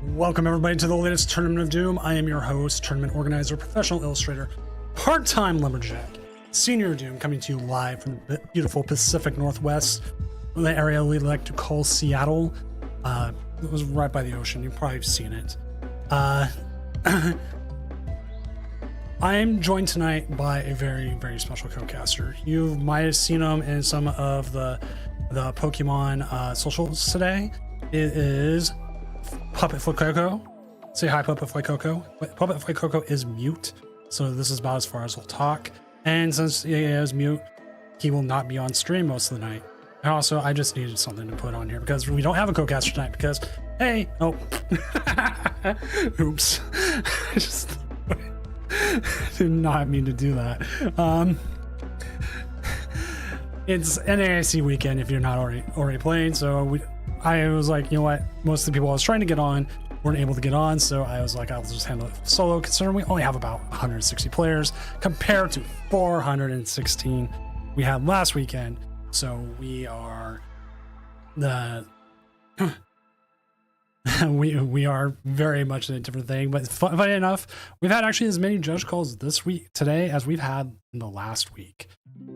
Welcome everybody to the latest Tournament of Doom. I am your host, tournament organizer, professional illustrator, part-time lumberjack, Senior Doom, coming to you live from the beautiful Pacific Northwest, the area we like to call Seattle. It was right by the ocean. You've probably seen it. I am joined tonight by a very, very special co-caster. You might have seen him in some of the Pokemon socials today. It is Puppet Fuecoco. Say hi, Puppet Fuecoco. Puppet Fuecoco is mute, so this is about as far as we'll talk. And since he is mute, he will not be on stream most of the night. And also, I just needed something to put on here because we don't have a co-caster tonight because, hey, oh, oops. I just did not mean to do that. It's NAIC weekend if you're not already playing, so I was like, you know what, most of the people I was trying to get on weren't able to get on, so I was like, I'll just handle it solo, considering we only have about 160 players compared to 416 we had last weekend. So we are the we are very much in a different thing, but funny enough, we've had actually as many judge calls this week today as we've had in the last week,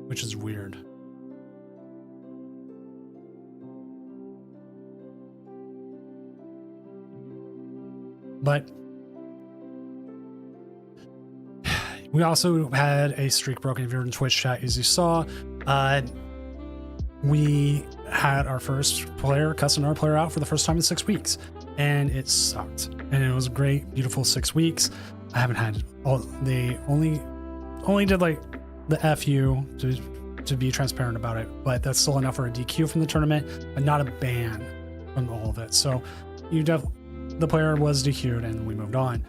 which is weird. But we also had a streak broken. If you're in Twitch chat, as you saw, we had our first player cuss another player out for the first time in 6 weeks, and it sucked. And it was a great, beautiful 6 weeks. I haven't had they only did like the FU to be transparent about it, but that's still enough for a DQ from the tournament, but not a ban from all of it. So the player was DQ'd and we moved on.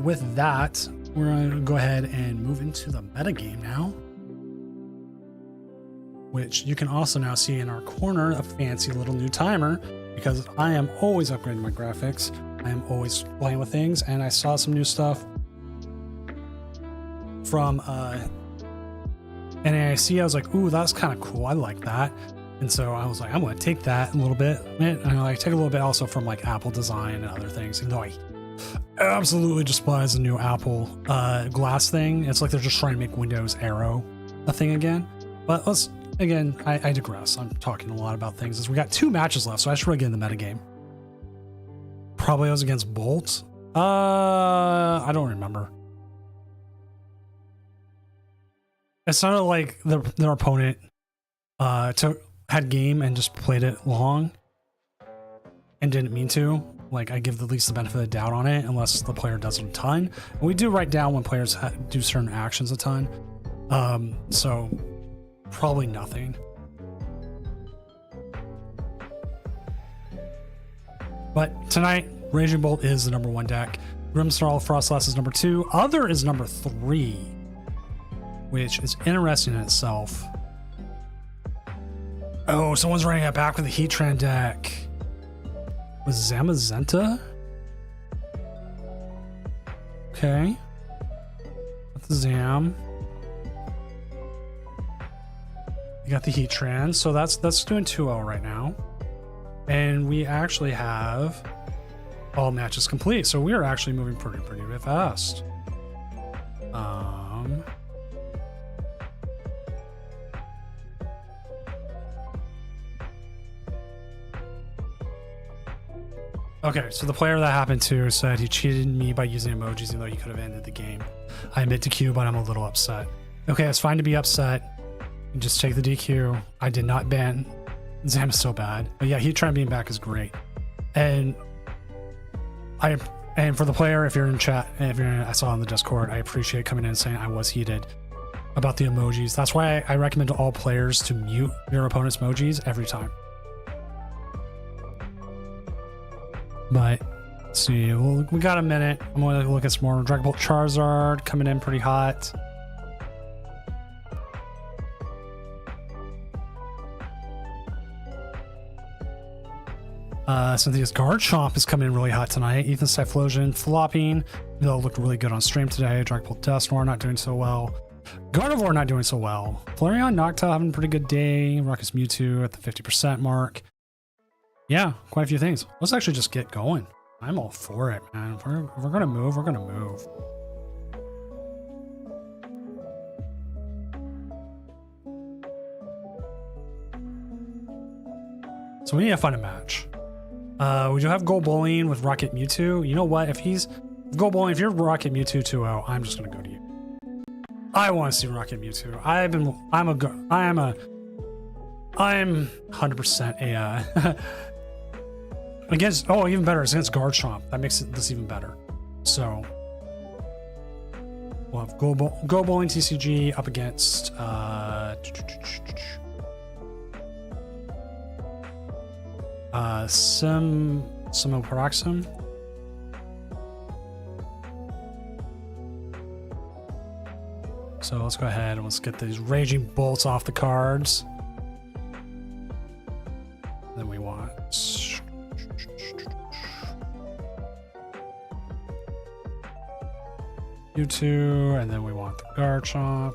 With that, we're going to go ahead and move into the metagame now, which you can also now see in our corner, a fancy little new timer, because I am always upgrading my graphics. I am always playing with things, and I saw some new stuff from NAIC. I was like, ooh, that's kind of cool. I like that. And so I was like, I'm going to take that a little bit. And I take a little bit also from like Apple design and other things. Even though I absolutely despise the new Apple glass thing. It's like they're just trying to make Windows Aero a thing again. But I digress. I'm talking a lot about things. We got 2 matches left, so I should really get in the metagame. Probably I was against Bolt. I don't remember. It sounded like their opponent had game and just played it long and didn't mean to. Like, I give the least the benefit of the doubt on it unless the player does it a ton. And we do write down when players do certain actions a ton. So probably nothing. But tonight, Raging Bolt is the number 1 deck. Grimsnarl Frostless is number 2. Other is number 3, which is interesting in itself. Oh, someone's running it back with the Heatran deck. Was Zamazenta? Okay. With the Zam. You got the Heatran, so that's doing 2-0 right now. And we actually have all matches complete, so we are actually moving pretty fast. Okay, so the player that happened to said he cheated me by using emojis even though he could have ended the game. I admit to Q, but I'm a little upset. Okay, it's fine to be upset. You just take the DQ. I did not ban. Zam is so bad. But yeah, Heatran being back is great. And for the player, if you're in chat, I saw on the Discord, I appreciate coming in and saying I was heated about the emojis. That's why I recommend to all players to mute your opponent's emojis every time. But let's see, we got a minute. I'm going to look at some more. Dragon Bolt Charizard coming in pretty hot. Cynthia's Garchomp is coming in really hot tonight. Ethan's Typhlosion flopping. They'll look really good on stream today. Dragon Bolt Dusknoir not doing so well. Gardevoir not doing so well. Flareon Nocta having a pretty good day. Ruckus Mewtwo at the 50% mark. Yeah, quite a few things. Let's actually just get going. I'm all for it, man. If we're gonna move, we're gonna move. So we need to find a match. We do have Go Bowling with Rocket Mewtwo. You know what? If Go Bowling, if you're Rocket Mewtwo 2-0, I'm just gonna go to you. I want to see Rocket Mewtwo. I'm 100% a against. Oh, even better. It's against Garchomp. That makes this even better. So we'll have Go Bowling TCG up against Simopraxum. So let's go ahead and let's get these Raging Bolts off the cards. Then we want Mewtwo, and then we want the Garchomp.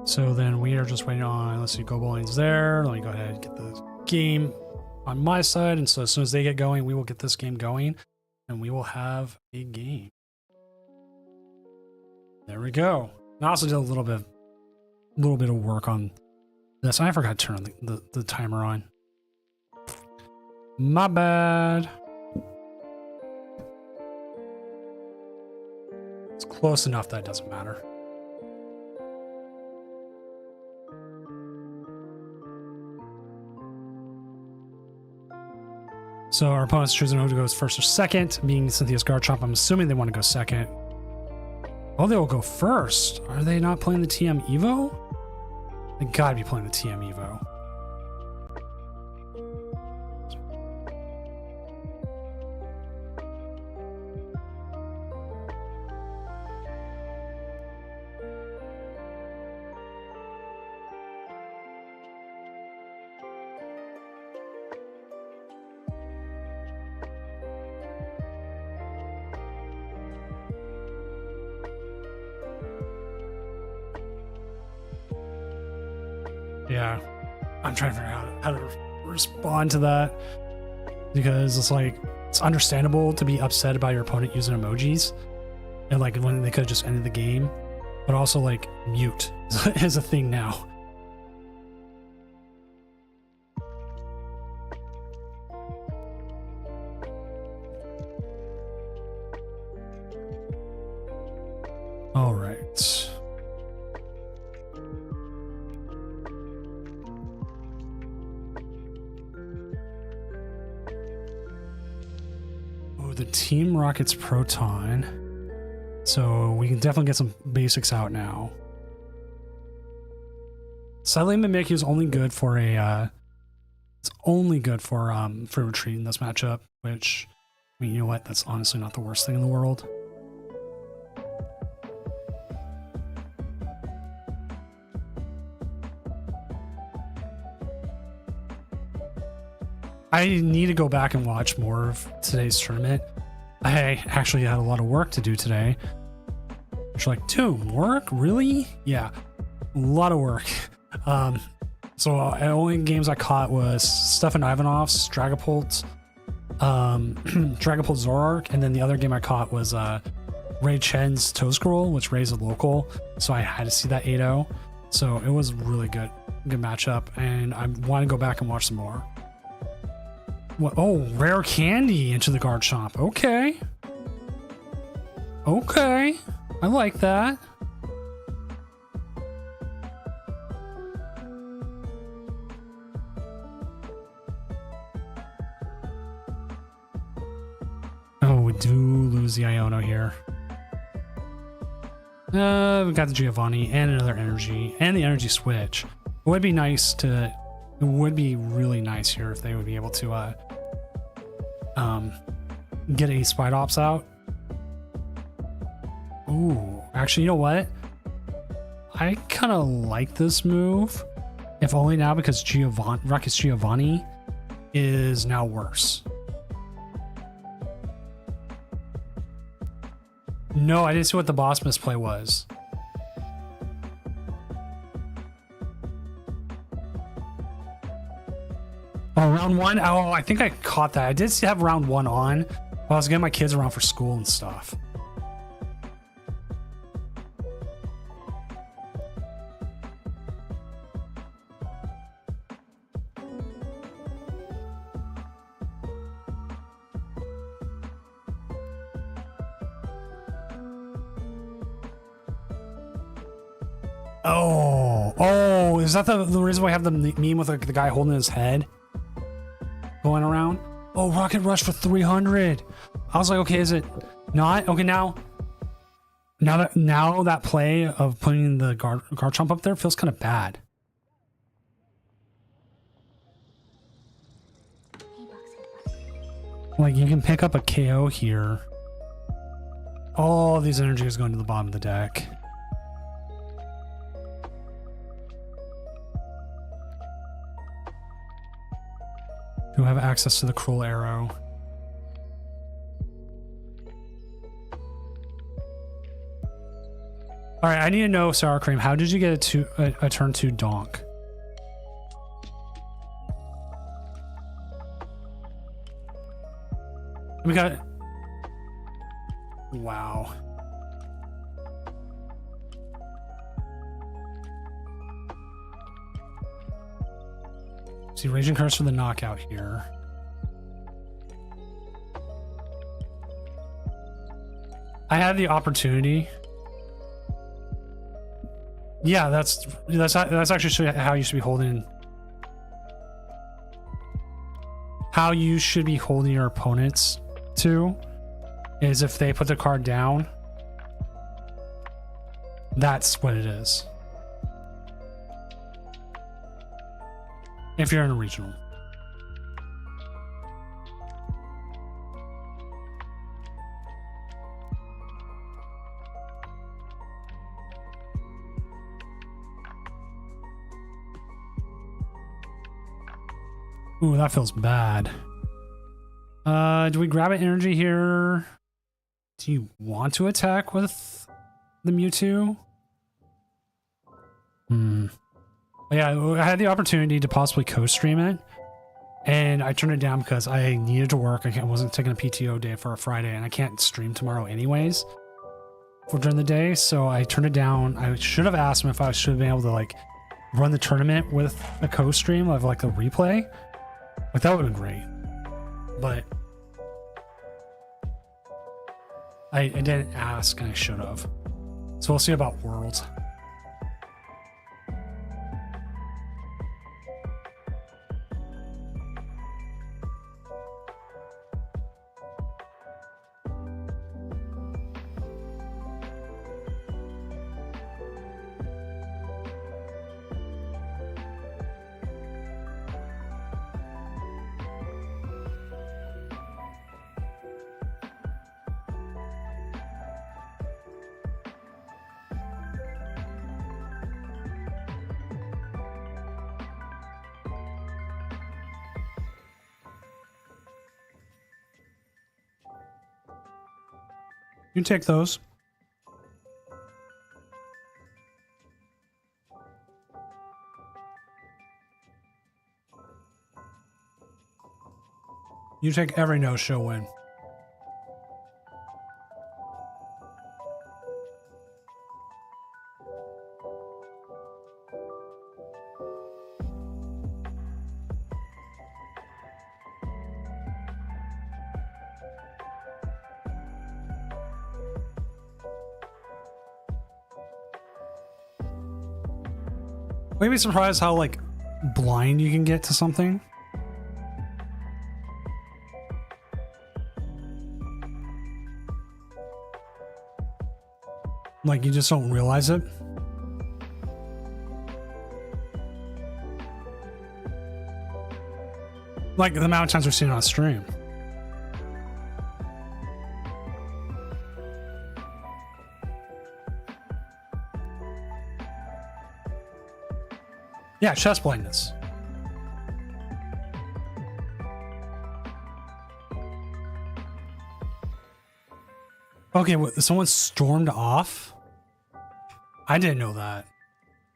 So then we are just waiting on, let's see, Go Bowling's there. Let me go ahead and get the game on my side. And so as soon as they get going, we will get this game going and we will have a game. There we go. I also did a little bit of work on this. I forgot to turn the timer on. My bad. It's close enough that it doesn't matter. So our opponent's choosing who to go first or second, being Cynthia's Garchomp. I'm assuming they want to go second. Oh, they will go first. Are they not playing the TM Evo? They gotta be playing the TM Evo. Yeah, I'm trying to figure out how to respond to that, because it's like, it's understandable to be upset about your opponent using emojis and like when they could have just ended the game, but also like mute is a thing now. All right. The Team Rocket's Proton. So we can definitely get some basics out now. Sadly, Mimikyu is only good for a for retreat in this matchup, which, I mean, you know what? That's honestly not the worst thing in the world. I need to go back and watch more of today's tournament. I actually had a lot of work to do today. You're like, dude, work? Really? Yeah, a lot of work. So the only games I caught was Stefan Ivanov's Dragapult, Dragapult Zoroark, and then the other game I caught was Ray Chen's Toescroll, which Ray's a local, so I had to see that 8-0. So it was really good matchup, and I want to go back and watch some more. What? Oh, rare candy into the Garchomp. Okay. Okay. I like that. Oh, we do lose the Iono here. We got the Giovanni and another energy and the energy switch. It would be nice to, it would be really nice here if they would be able to get a Spidops out. Ooh, actually, you know what? I kind of like this move, if only now because Ruckus Giovanni is now worse. No, I didn't see what the boss misplay was. Oh, round one? Oh, I think I caught that. I did have round one on while I was getting my kids around for school and stuff. Oh, is that the reason why I have the meme with like, the guy holding his head going around? Oh, Rocket Rush for 300. I was like, okay, is it not? Okay, now that play of putting the Garchomp up there feels kind of bad. Like, you can pick up a KO here. All these energies going to the bottom of the deck. Who have access to the Cruel Arrow. All right, I need to know, Sour Cream, how did you get a turn 2 donk? We got... Wow. See, Raging Curse for the knockout here. I had the opportunity. Yeah, that's actually how you should be holding. How you should be holding your opponents to is if they put the card down. That's what it is. If you're in a regional. Ooh, that feels bad. Do we grab an energy here? Do you want to attack with the Mewtwo? Yeah, I had the opportunity to possibly co-stream it, and I turned it down because I needed to work. I wasn't taking a PTO day for a Friday, and I can't stream tomorrow anyways for during the day, so I turned it down. I should have asked him if I should have been able to like run the tournament with a co-stream of like the replay. Like that would have been great, but I didn't ask, and I should have. So we'll see about Worlds. You take those. You take every no-show win. Maybe surprised how like blind you can get to something. Like you just don't realize it. Like the amount of times we're seeing it on stream. Yeah, chest blindness. Okay, someone stormed off? I didn't know that.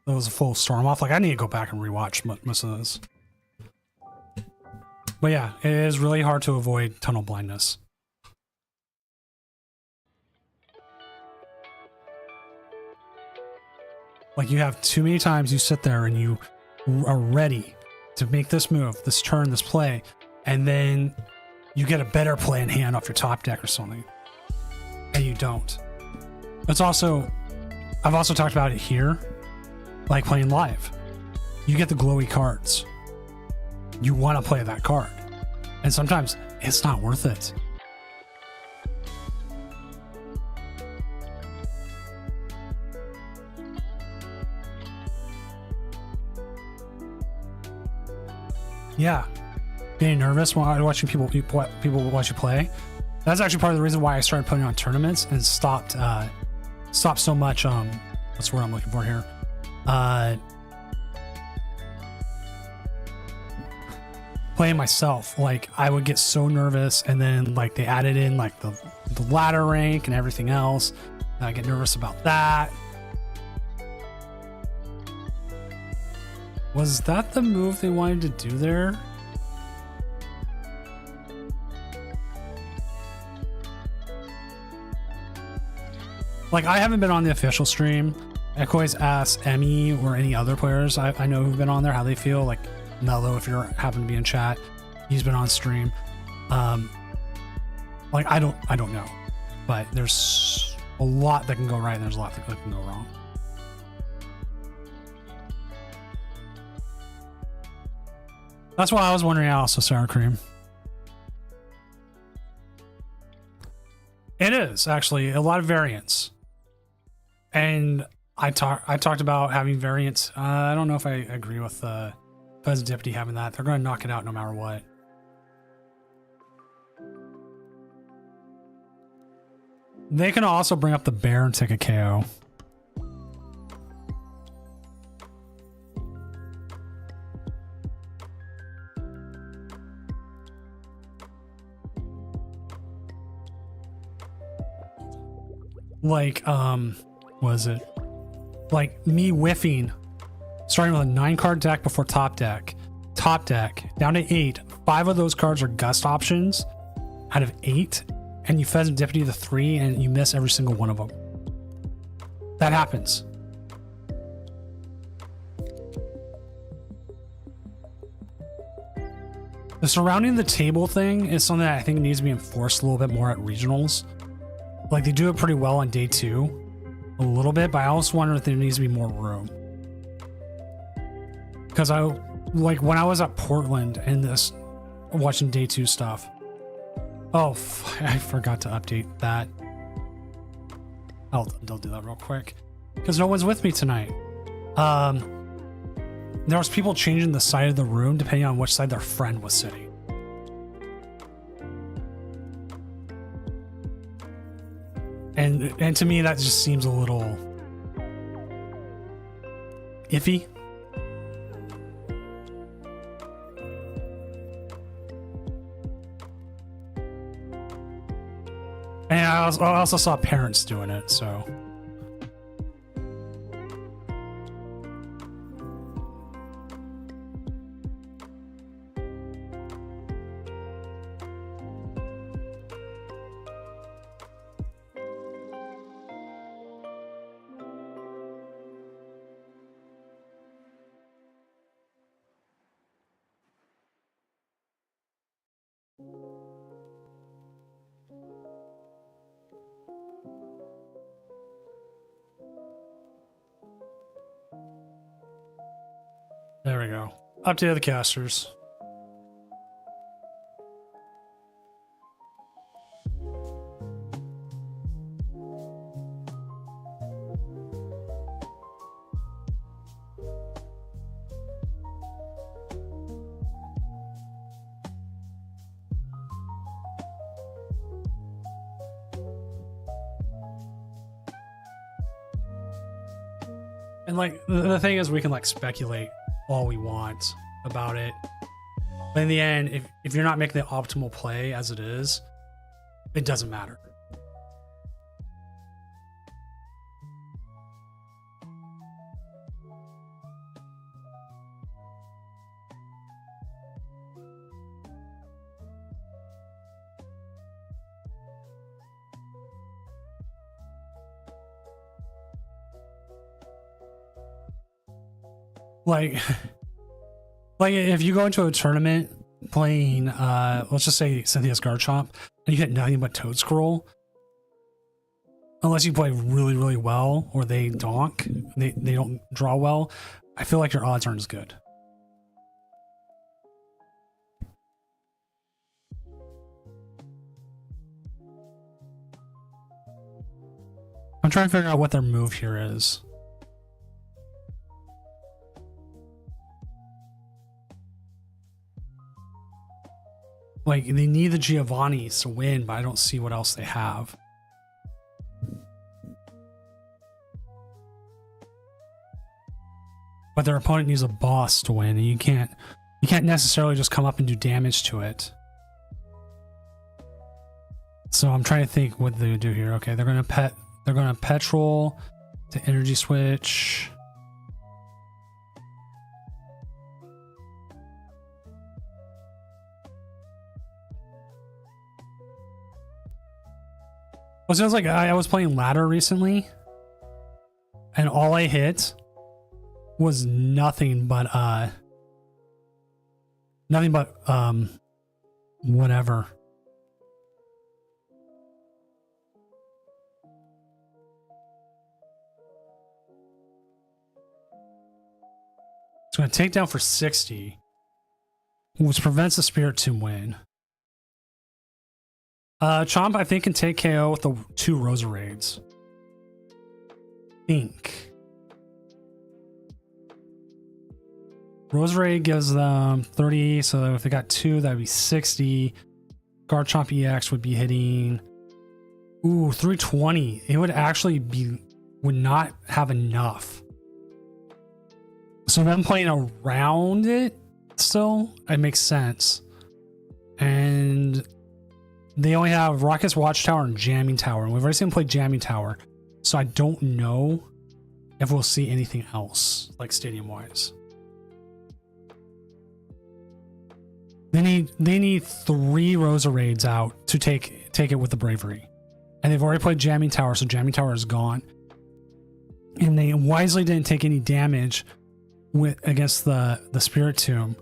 That was a full storm off. Like, I need to go back and rewatch most of this. But yeah, it is really hard to avoid tunnel blindness. Like, you have too many times you sit there and you are ready to make this move, this turn, this play, and then you get a better play in hand off your top deck or something, and you don't. It's also, I've also talked about it here, like playing live. You get the glowy cards. You want to play that card, and sometimes it's not worth it. Yeah, getting nervous while watching people watch you play. That's actually part of the reason why I started putting on tournaments and stopped so much. What's the word I'm looking for here? Playing myself. Like I would get so nervous, and then like they added in like the ladder rank and everything else. And I get nervous about that, Was that the move they wanted to do there? Like, I haven't been on the official stream. I can always ask Emmy or any other players I know who've been on there how they feel. Like Mello, if you happen to be in chat, he's been on stream. Like, I don't know, but there's a lot that can go right and there's a lot that can go wrong. That's why I was wondering also sour cream. It is actually a lot of variants. And I talked about having variants. I don't know if I agree with Pheasant Deputy having that. They're going to knock it out no matter what. They can also bring up the bear and take a KO. Like, was it? Like me whiffing, starting with a 9-card deck before top deck, down to 8. 5 of those cards are gust options out of 8, and you Pheasant Deputy the 3 and you miss every single one of them. That happens. The surrounding the table thing is something that I think needs to be enforced a little bit more at regionals. Like, they do it pretty well on day 2. A little bit, but I also wonder if there needs to be more room. Because like when I was at Portland and this watching day 2 stuff. Oh, I forgot to update that. I'll do that real quick. Because no one's with me tonight. There was people changing the side of the room depending on which side their friend was sitting. And to me, that just seems a little iffy. And I also saw parents doing it, so. There we go. Update the casters. And like the thing is, we can like speculate all we want about it, but in the end, if you're not making the optimal play as it is, it doesn't matter. Like if you go into a tournament playing, let's just say Cynthia's Garchomp, and you hit nothing but Toad Scroll, unless you play really, really well, or they donk, they don't draw well, I feel like your odds aren't as good. I'm trying to figure out what their move here is. Like, they need the Giovannis to win, but I don't see what else they have. But their opponent needs a boss to win, and you can't necessarily just come up and do damage to it. So I'm trying to think what they would do here. Okay, they're gonna petrol to energy switch. Well, it sounds like I was playing ladder recently, and all I hit was nothing but whatever. It's going to take down for 60, which prevents the Spirit Tomb win. Chomp, I think, can take KO with the 2 Roserades. Think. Roserade gives them 30, so if they got 2, that'd be 60. Garchomp EX would be hitting... Ooh, 320. It would actually be... would not have enough. So them playing around it still, it makes sense. And they only have Rocket's Watchtower and Jamming Tower. And we've already seen them play Jamming Tower. So I don't know if we'll see anything else, like stadium-wise. They need 3 Roserades out to take it with the Bravery. And they've already played Jamming Tower, so Jamming Tower is gone. And they wisely didn't take any damage against the Spirit Tomb,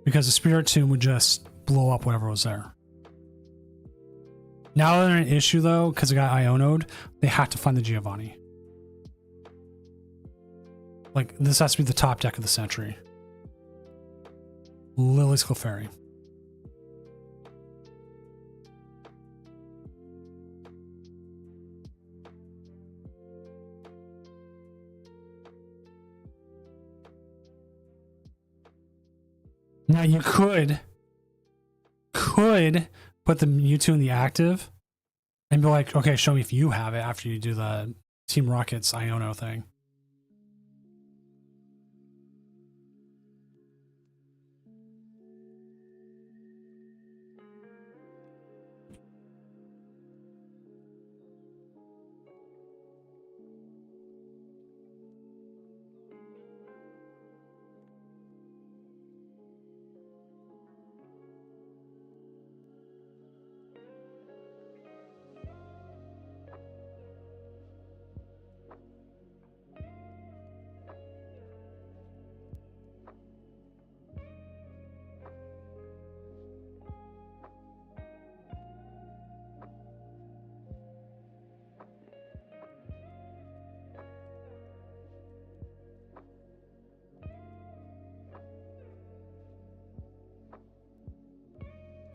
because the Spirit Tomb would just blow up whatever was there. Now they're in an issue though, because they got Iono'd, they have to find the Giovanni. Like, this has to be the top deck of the century. Lily's Clefairy. Now you could put the Mewtwo in the active and be like, okay, show me if you have it after you do the Team Rocket's Iono thing.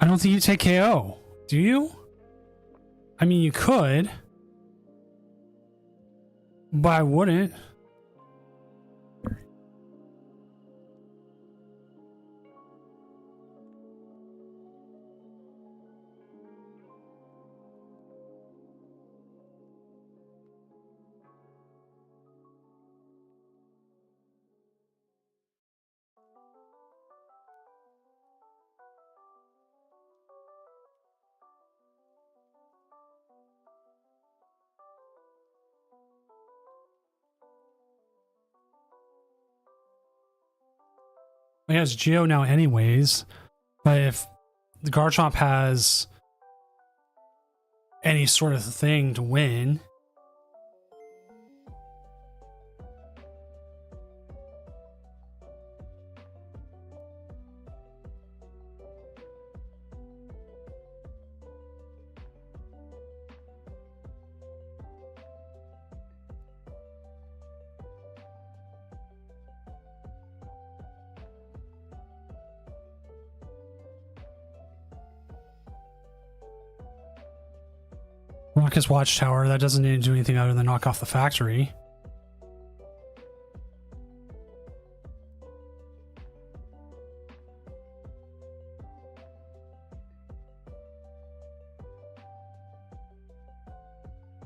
I don't think you take KO. Do you? I mean, you could, but I wouldn't. He has Geo now anyways, but if the Garchomp has any sort of thing to win, Rocket's Watchtower, that doesn't need to do anything other than knock off the factory.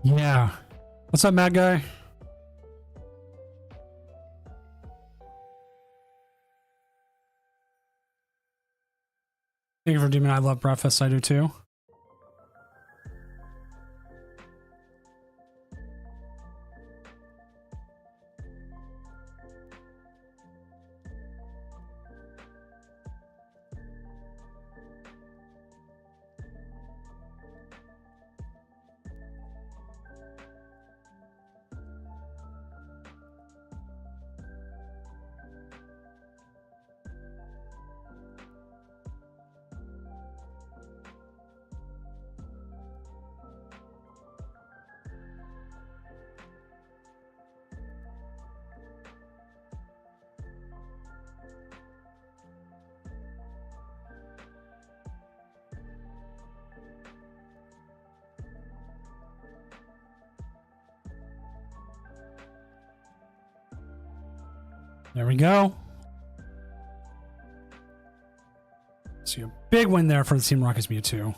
Yeah. What's up, Mad Guy? Thank you for Demon. I love breakfast. I do too. There we go. See a big win there for the Team Rocket's Mewtwo.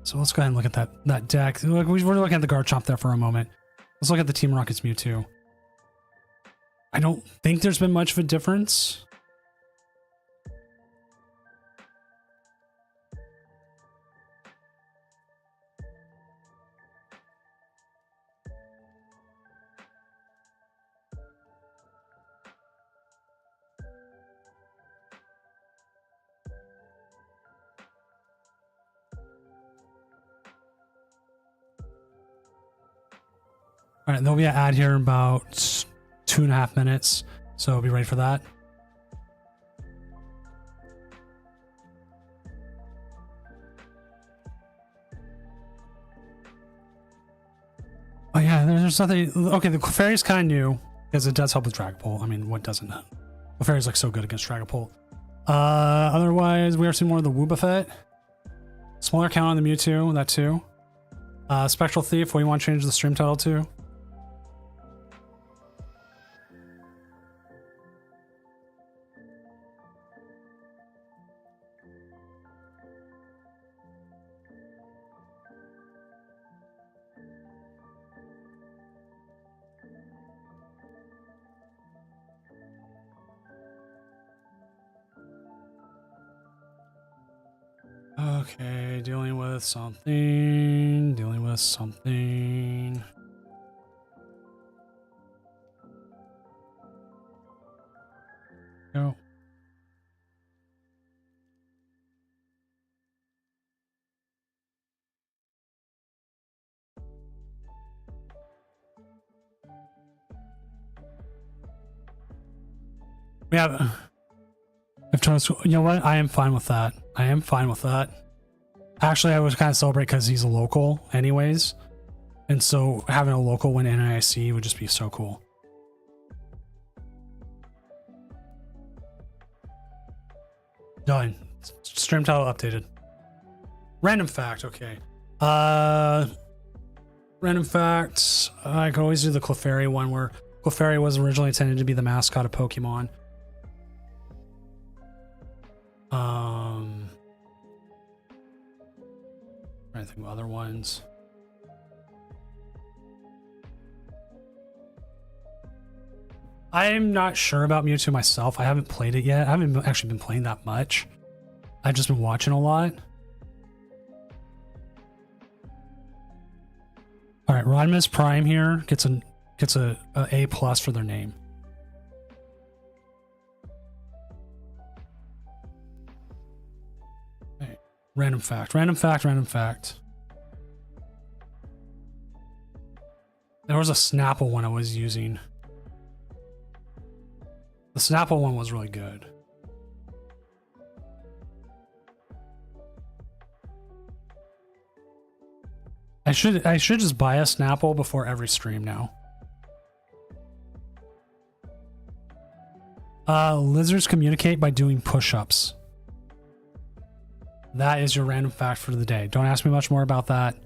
So let's go ahead and look at that deck. We're looking at the Garchomp there for a moment. Let's look at the Team Rocket's Mewtwo. I don't think there's been much of a difference. All right, there'll be an ad here in about 2.5 minutes, so be ready for that. Oh yeah, there's nothing. Okay, the Clefairy's kind of new because it does help with Dragapult. I mean, what doesn't? Clefairy's like so good against Dragapult. Otherwise, we are seeing more of the Wobbuffet. Smaller count on the Mewtwo, that too. Spectral Thief, what do you want to change the stream title to? Okay, dealing with something. Go. We have. I've tried to, you know what? I am fine with that. Actually, I was kind of celebrate because he's a local, anyways, and so having a local win NIC would just be so cool. Done. Stream title updated. Random fact. Okay. Random fact. I could always do the Clefairy one where Clefairy was originally intended to be the mascot of Pokemon. I think of other ones. I'm not sure about Mewtwo myself. I haven't played it yet. I haven't actually been playing that much. I've just been watching a lot. All right, Rodimus Prime here gets a A+ for their name. Random fact. There was a Snapple one I was using. The Snapple one was really good. I should just buy a Snapple before every stream now. Lizards communicate by doing push-ups. That is your random fact for the day. Don't ask me much more about that.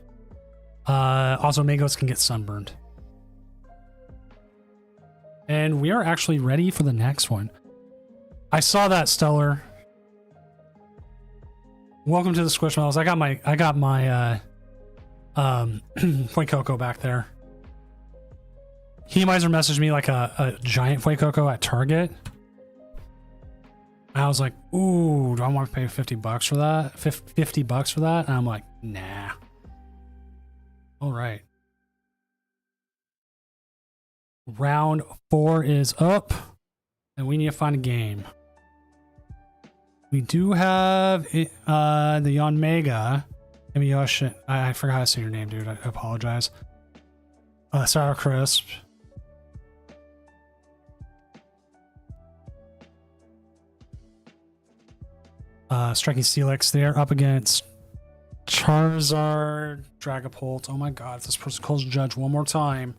Also, mangoes can get sunburned. And we are actually ready for the next one. I saw that, Stellar. Welcome to the Squishmallows. I got my Fuecoco back there. Heemizer messaged me like a giant Fuecoco at Target. I was like, ooh, do I want to pay $50 for that? $50 for that? And I'm like, nah. All right. Round 4 is up, and we need to find a game. We do have the Yanmega. I forgot how to say your name, dude. I apologize. Sour Crisp. Striking Steelix. They're up against Charizard, Dragapult. Oh my god, if this person calls Judge one more time.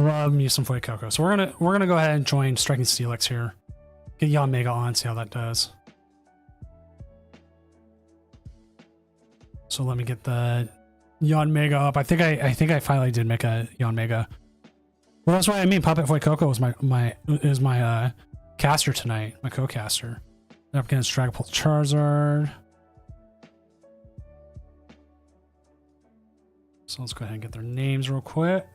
love me some Fuecoco. So we're gonna go ahead and join Striking Steelix here. Get Yanmega on, see how that does. So let me get the Yanmega up. I think I finally did make a Yanmega. Well, that's what I mean. Puppet Fuecoco was my caster tonight, my co-caster. Up against Dragapult Charizard. So let's go ahead and get their names real quick.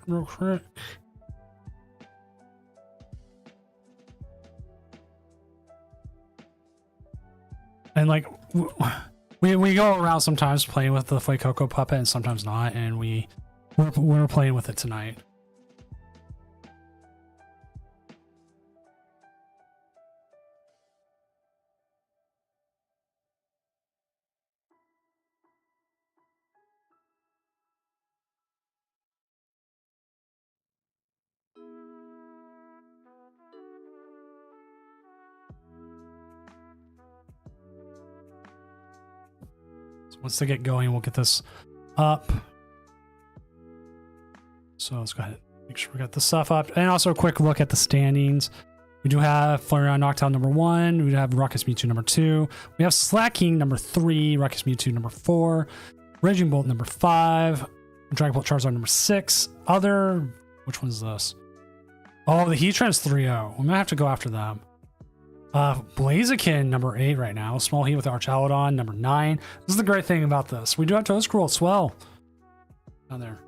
And like we go around sometimes playing with the Fuecoco puppet and sometimes not, and we're playing with it tonight. Once they get going, we'll get this up. So let's go ahead and make sure we got the stuff up. And also a quick look at the standings. We do have Flareon Noctowl number 1. We have Ruckus Mewtwo number 2. We have Slaking number 3. Ruckus Mewtwo number 4. Raging Bolt number 5. Dragapult Charizard number 6. Other... Which one's this? Oh, the Heatran's 3-0. We might have to go after them. Blaziken number 8 right now. Small Heat with Archaludon number 9. This is the great thing about this. We do have Toedscruel as well. Down there.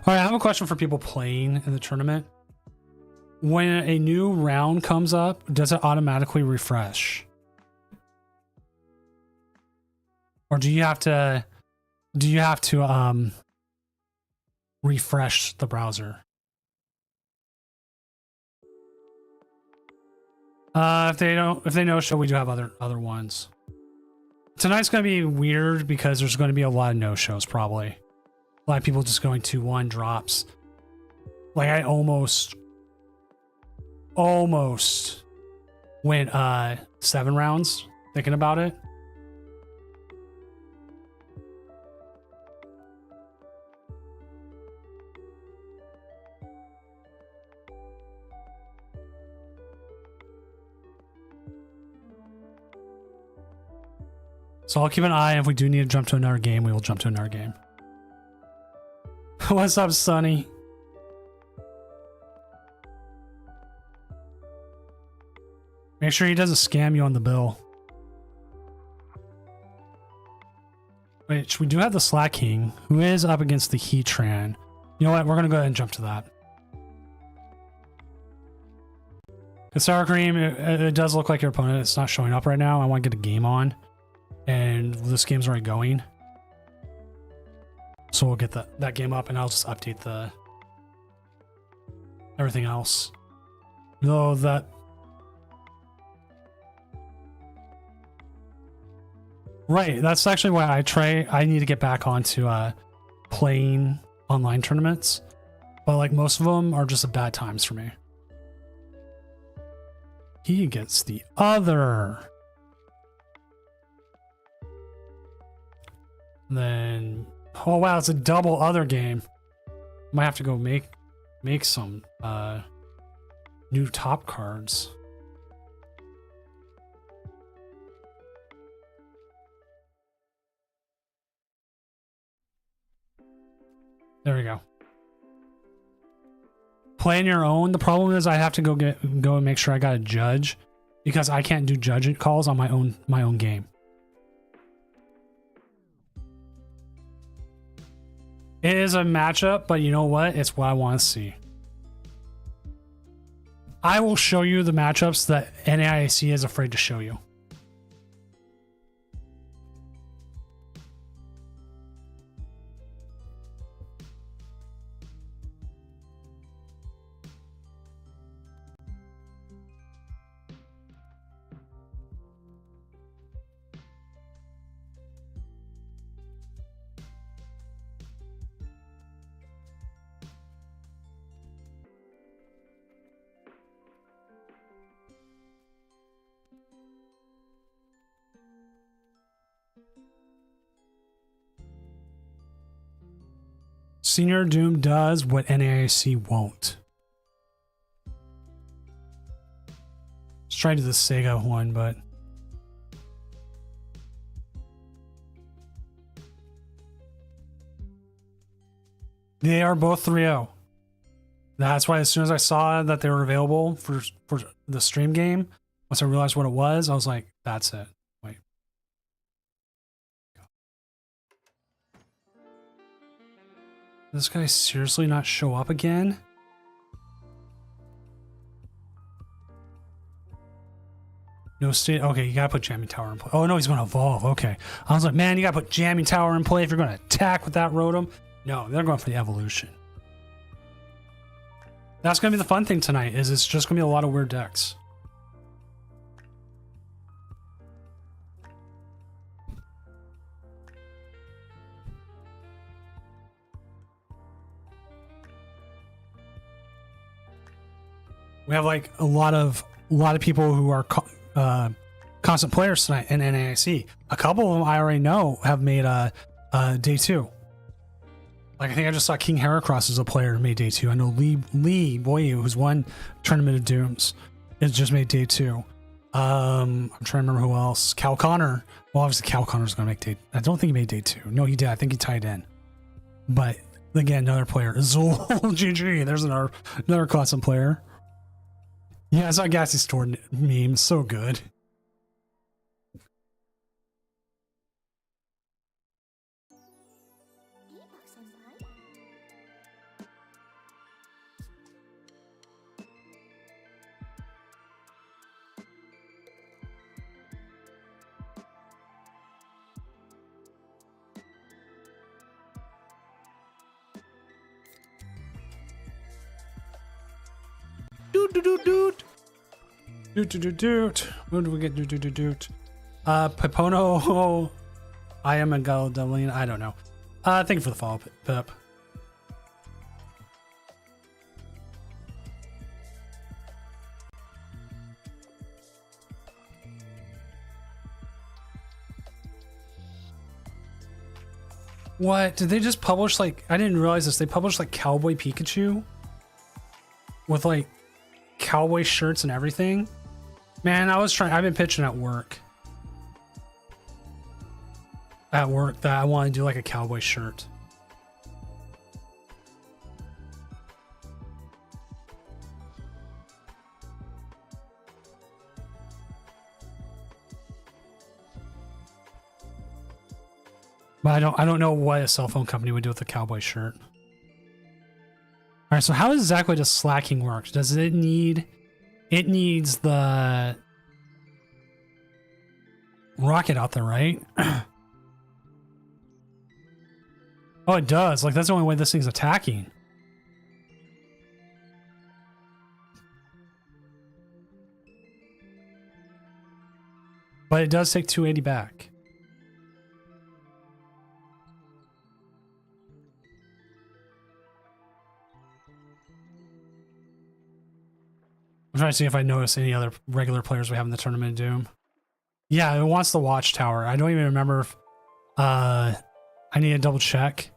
All right, I have a question for people playing in the tournament. When a new round comes up, does it automatically refresh? Or do you have to refresh the browser? If they no show, we do have other ones. Tonight's going to be weird because there's going to be a lot of no shows probably. A lot of people just going 2-1 drops. Like I almost went 7 rounds thinking about it. So I'll keep an eye. If we do need to jump to another game, we will jump to another game. What's up, Sonny? Make sure he doesn't scam you on the bill. Which we do have the Slaking, who is up against the Heatran. You know what? We're going to go ahead and jump to that. The Sour Cream, it does look like your opponent is not showing up right now. I want to get a game on. And this game's already going. So we'll get that game up and I'll just update the everything else. Though that... Right, that's actually why I need to get back onto playing online tournaments. But like most of them are just bad times for me. He gets the other. Then, oh wow, it's a double other game. Might have to go make some new top cards. There we go. Playing your own. The problem is I have to go and make sure I got a judge because I can't do judge calls on my own game. It is a matchup, but you know what? It's what I want to see. I will show you the matchups that NAIC is afraid to show you. Senior Doom does what NAIC won't. Let's try to do the Sega one, but they are both 3.0. That's why as soon as I saw that they were available for the stream game, once I realized what it was, I was like, that's it. Wait. Did this guy seriously not show up again? No state. Okay, you gotta put Jamming Tower in play. Oh no, he's gonna evolve. Okay. I was like, man, you gotta put Jamming Tower in play if you're gonna attack with that Rotom. No, they're going for the evolution. That's gonna be the fun thing tonight, is it's just gonna be a lot of weird decks. We have like a lot of people who are constant players tonight in NAIC. A couple of them I already know have made day 2. Like I think I just saw King Heracross as a player who made day 2. I know Lee Boyu, who's won Tournament of Dooms, has just made day 2. I'm trying to remember who else. Cal Connor. Well, obviously Cal Connor's gonna make day. I don't think he made day 2. No, he did. I think he tied in. But again, another player. Zol GG. There's another constant player. Yeah, I saw Gassy Store meme. So good. Doot. What do we get? Doot. Pepono. I am a Galdelian. I don't know. Thank you for the follow, Pep. What? Did they just publish like, I didn't realize this. They published like Cowboy Pikachu with like cowboy shirts and everything. Man, I've been pitching at work that I want to do like a cowboy shirt. But I don't know what a cell phone company would do with a cowboy shirt. All right, so how exactly does slacking work? Does it need? It needs the rocket out there, right? Oh, it does. Like that's the only way this thing's attacking. But it does take 280 back. I'm trying to see if I notice any other regular players we have in the Tournament of Doom. Yeah, it wants the Watchtower. I don't even remember if I need to double check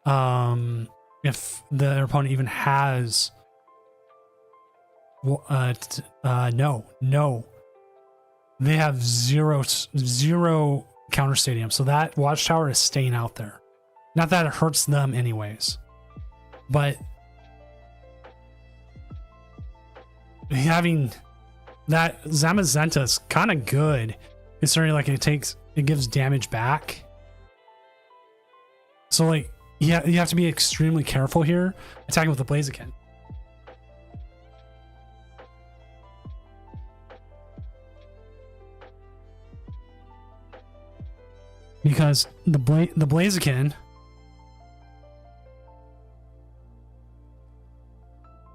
if the opponent even has no. They have zero counter stadium, so that Watchtower is staying out there. Not that it hurts them anyways, but having that Zamazenta is kind of good, considering like it gives damage back. So like, yeah, you have to be extremely careful here attacking with the Blaziken. Because the Blaziken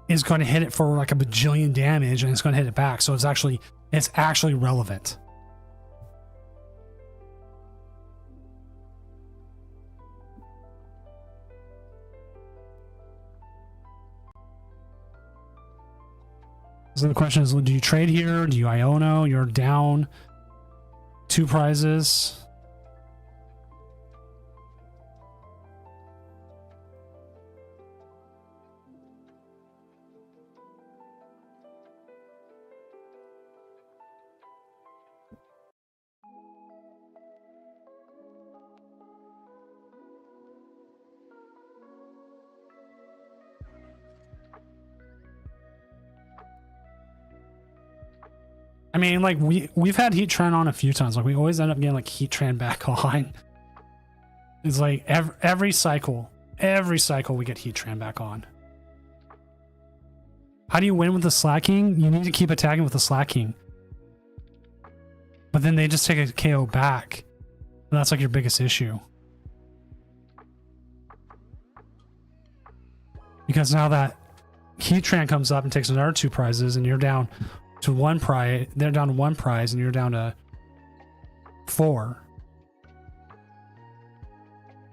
is going to hit it for like a bajillion damage, and it's going to hit it back. So it's actually relevant. So the question is, do you trade here? Do you Iono? You're down 2 prizes. I mean, like we've had Heatran on a few times. Like we always end up getting like Heatran back on. It's like every cycle we get Heatran back on. How do you win with the slacking? You need to keep attacking with the slacking. But then they just take a KO back. And that's like your biggest issue. Because now that Heatran comes up and takes another 2 prizes and you're down to 1 prize, they're down to 1 prize and you're down to 4.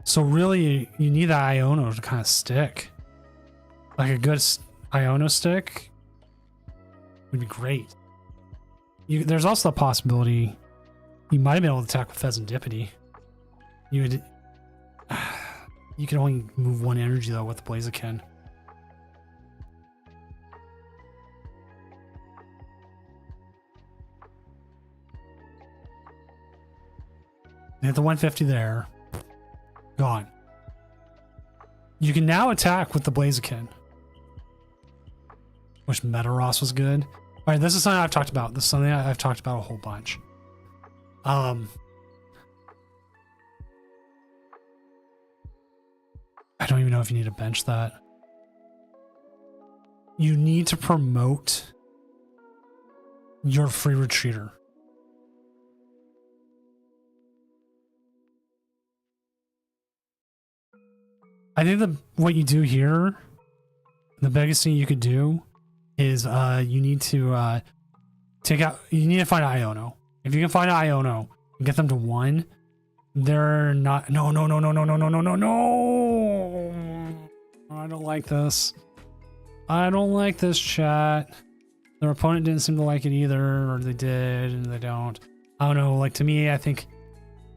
So really, you need that Iono to kind of stick. Like a good Iono stick would be great. There's also the possibility you might have been able to attack with Pheasantipity. You can only move 1 energy though with the Blaziken. Hit the 150 there. Gone. You can now attack with the Blaziken. Wish Metaros was good. Alright, this is something I've talked about. This is something I've talked about a whole bunch. I don't even know if you need to bench that. You need to promote your free retreater. I think what you do here, the biggest thing you could do is you need to you need to find an Iono. If you can find an Iono and get them to 1, they're not. No. I don't like this. I don't like this, chat. Their opponent didn't seem to like it either, or they did and they don't. I don't know. Like, to me, I think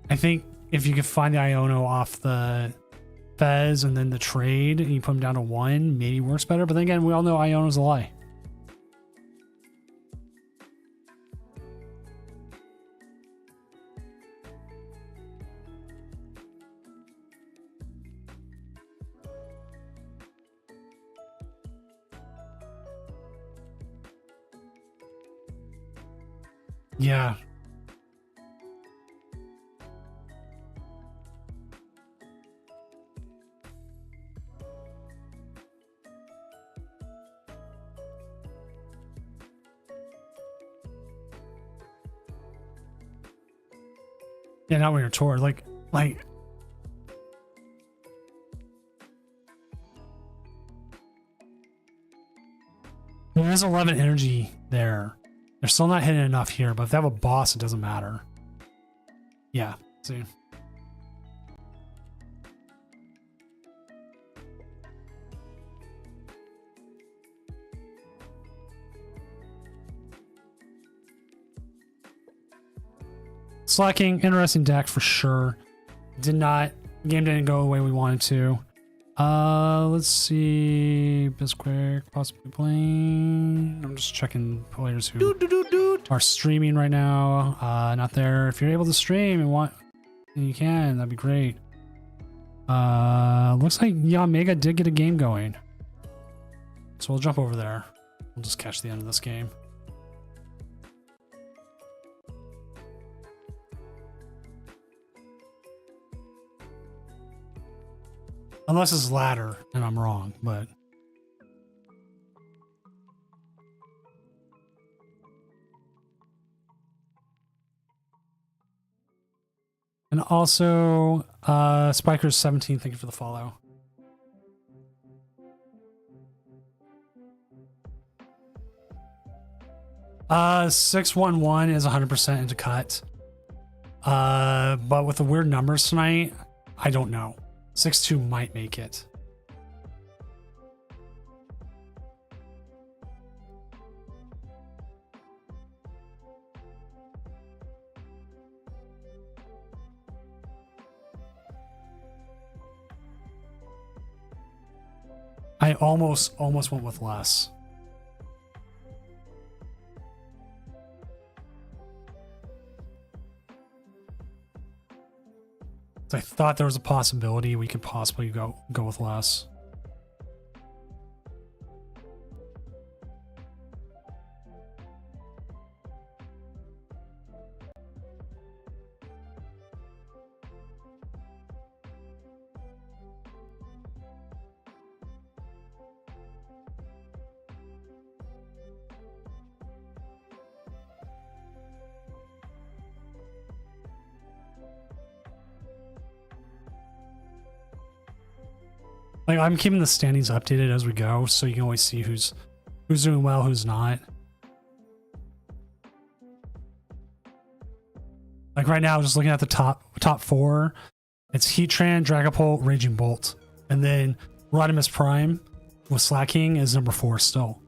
if you could find the Iono off the Fez and then the trade and you put them down to 1, maybe works better. But then again, we all know Iono's a lie. Yeah. Yeah, not when you're Tor. Like there's 11 energy there. They're still not hitting enough here, but if they have a boss, it doesn't matter. Yeah, see. Slacking, interesting deck for sure. Game didn't go the way we wanted to. Let's see. Bisquick possibly playing. I'm just checking players who are streaming right now. Not there. If you're able to stream and you can, that'd be great. Looks like Yamega did get a game going. So we'll jump over there. We'll just catch the end of this game. Unless it's ladder and I'm wrong, but and also Spikers17, thank you for the follow. Uh, 611 is 100% into cut. But with the weird numbers tonight, I don't know. 6-2 might make it. I almost went with less. I thought there was a possibility we could possibly go with less. Like, I'm keeping the standings updated as we go, so you can always see who's doing well, who's not. Like right now, just looking at the top 4, it's Heatran, Dragapult, Raging Bolt, and then Rodimus Prime with Slacking is number 4 still.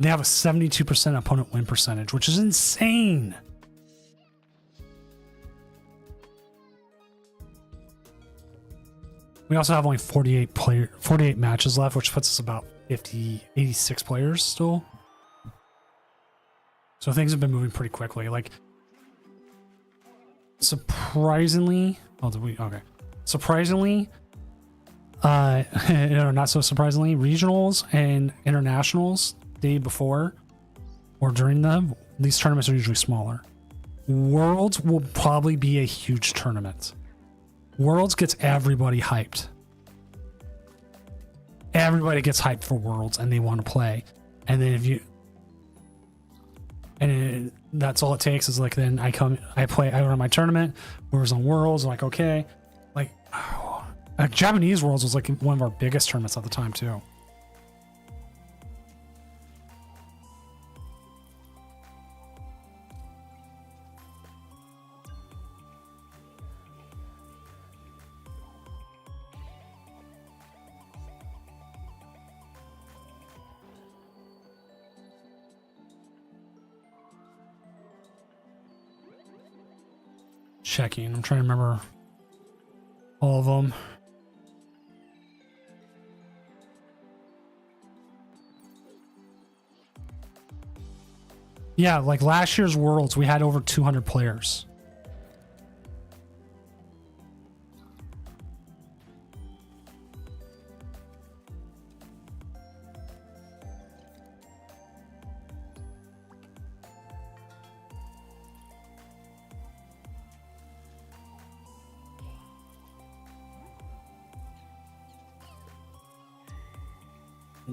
They have a 72% opponent win percentage, which is insane. We also have only 48 matches left, which puts us about 86 players still. So things have been moving pretty quickly. Like, surprisingly, surprisingly, not so surprisingly, regionals and internationals day before or during them, these tournaments are usually smaller. Worlds will probably be a huge tournament. Worlds gets everybody hyped. Everybody gets hyped for Worlds and they want to play. And then that's all it takes is like, then I run my tournament, whoever's on Worlds, I'm like, okay. Like, Japanese Worlds was like one of our biggest tournaments at the time too. Checking. I'm trying to remember all of them. Yeah, like last year's Worlds, we had over 200 players.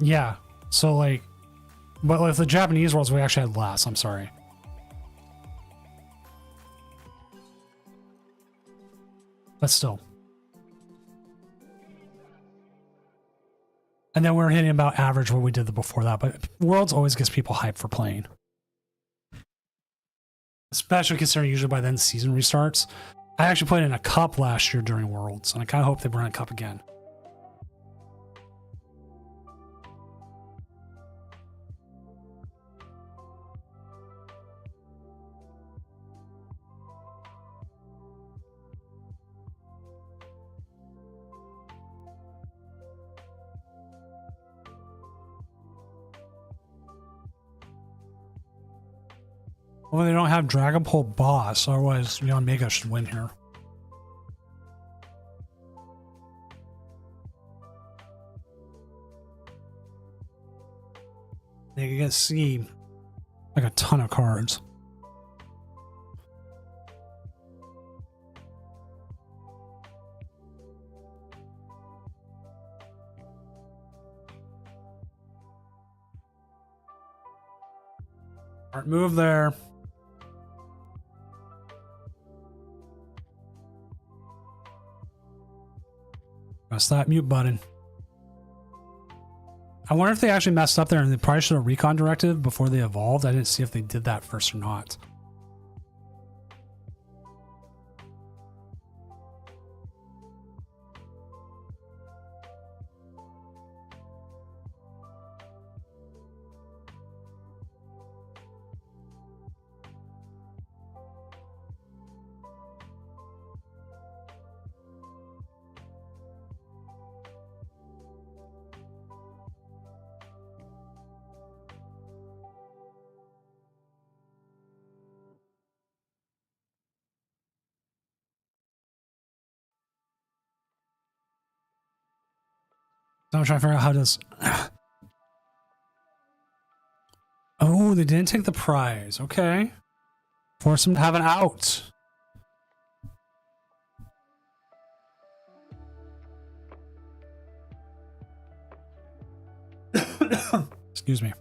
Yeah, so like, but with the Japanese Worlds, we actually had less. I'm sorry. But still. And then we're hitting about average what we did before that. But Worlds always gets people hyped for playing. Especially considering usually by then season restarts. I actually played in a cup last year during Worlds, and I kind of hope they run a cup again. Well, they don't have Dragapult boss, otherwise Beyond Mega should win here. They can see like a ton of cards. Smart move there. Press that mute button. I wonder if they actually messed up there and they probably should have recon directive before they evolved. I didn't see if they did that first or not. So I'm trying to figure out how this. Oh, they didn't take the prize. Okay. Force them to have an out. Excuse me.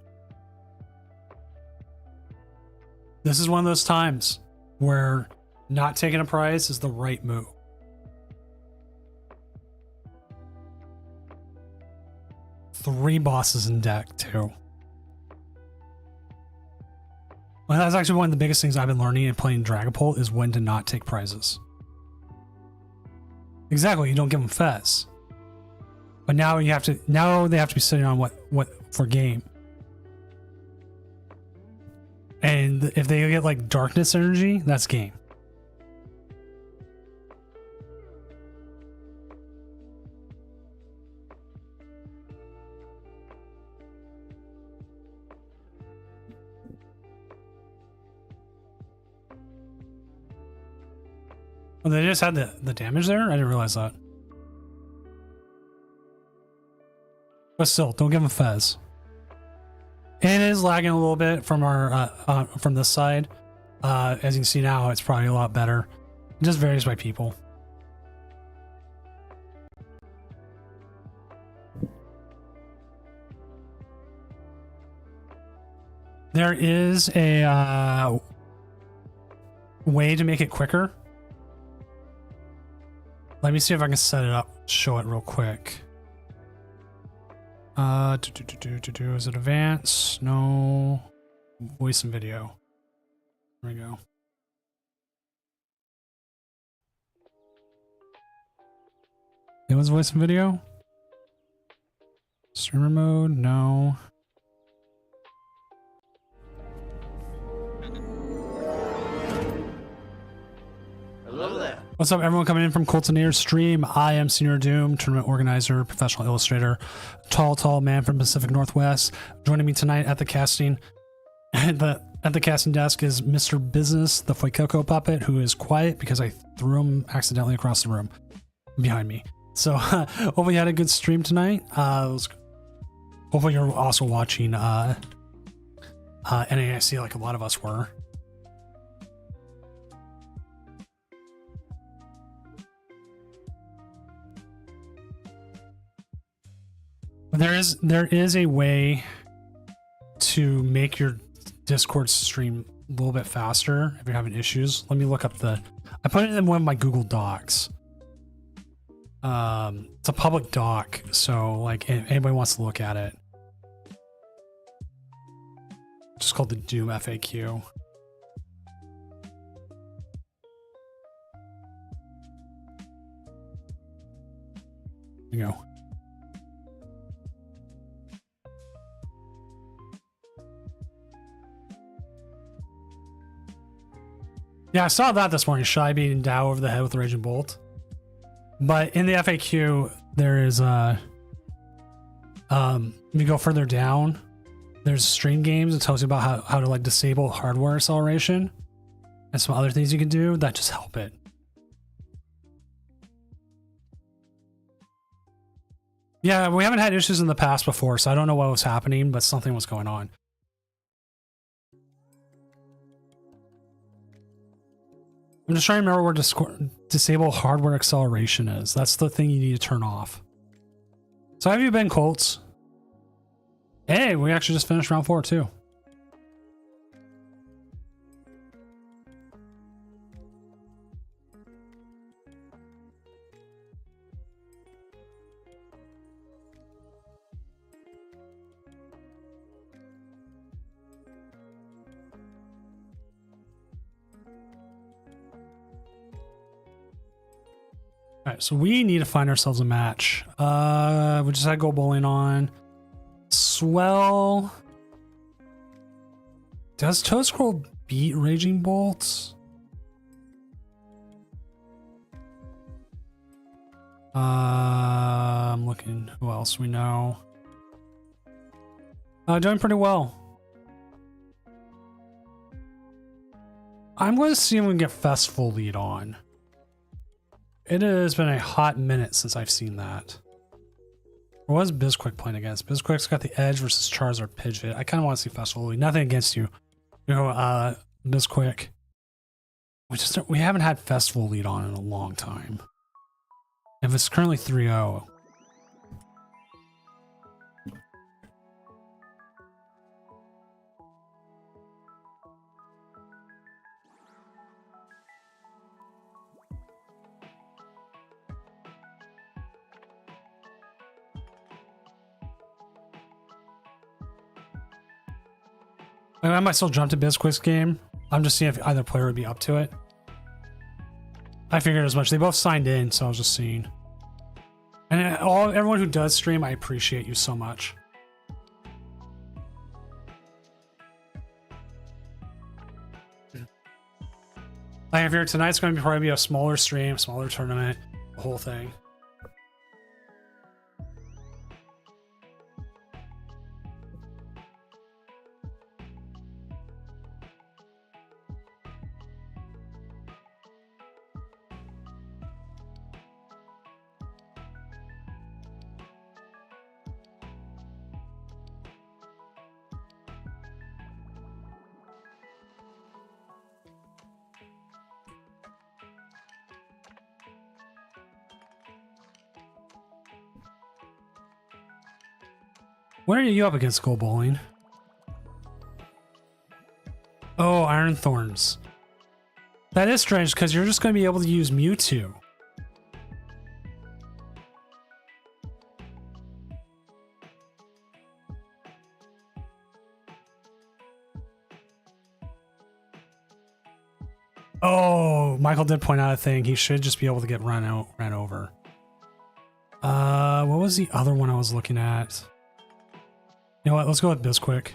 This is one of those times where not taking a prize is the right move. 3 bosses in deck too. Well, that's actually one of the biggest things I've been learning in playing Dragapult is when to not take prizes. Exactly, you don't give them Fez. But now you have to. Now they have to be sitting on what for game. And if they get like darkness energy, that's game. Oh, they just had the damage there? I didn't realize that. But still, don't give them Fez. It is lagging a little bit from our from this side. As you can see now, it's probably a lot better. It just varies by people. There is a way to make it quicker. Let me see if I can set it up, show it real quick. Is it advanced? No. Voice and video. There we go. It was voice and video? Streamer mode? No. Hello there. What's up, everyone coming in from Coltonator's stream? I am Senior Doom, tournament organizer, professional illustrator, tall man from Pacific Northwest. Joining me tonight at the casting at the casting desk is Mr. Business, the Fuecoco puppet, who is quiet because I threw him accidentally across the room behind me. So hopefully you had a good stream tonight. Hopefully you're also watching NAIC like a lot of us were. There is a way to make your Discord stream a little bit faster if you're having issues. Let me look up I put it in one of my Google Docs. It's a public doc, so like if anybody wants to look at it. It's just called the Doom FAQ. There you go. Yeah, I saw that this morning. Shy beating Dow over the head with the Raging Bolt. But in the FAQ, there is if you go further down, there's stream games. It tells you about how to like disable hardware acceleration and some other things you can do that just help it. Yeah, we haven't had issues in the past before, so I don't know what was happening, but something was going on. I'm just trying to remember where disable hardware acceleration is. That's the thing you need to turn off. So have you been, Colts? Hey, we actually just finished round 4 too. All right, so we need to find ourselves a match. We just had Go Bowling on. Swell. Does Toad Scroll beat Raging Bolts? I'm looking. Who else we know? Doing pretty well. I'm going to see if we can get Festival lead on. It has been a hot minute since I've seen that. What was Bizquick playing against? Bizquick's got the Edge versus Charizard Pidgeot. I kind of want to see Festival lead. Nothing against you. You know, Bizquick. We haven't had Festival lead on in a long time. If it's currently 3-0. I might still jump to Bisquick's game. I'm just seeing if either player would be up to it. I figured as much. They both signed in, so I was just seeing. And everyone who does stream, I appreciate you so much. Like, I figured tonight's going to probably be a smaller stream, smaller tournament, the whole thing. What are you up against, Skull Bowling? Oh, Iron Thorns. That is strange because you're just going to be able to use Mewtwo. Oh, Michael did point out a thing. He should just be able to get ran over. What was the other one I was looking at? You know what? Let's go with Bisquick.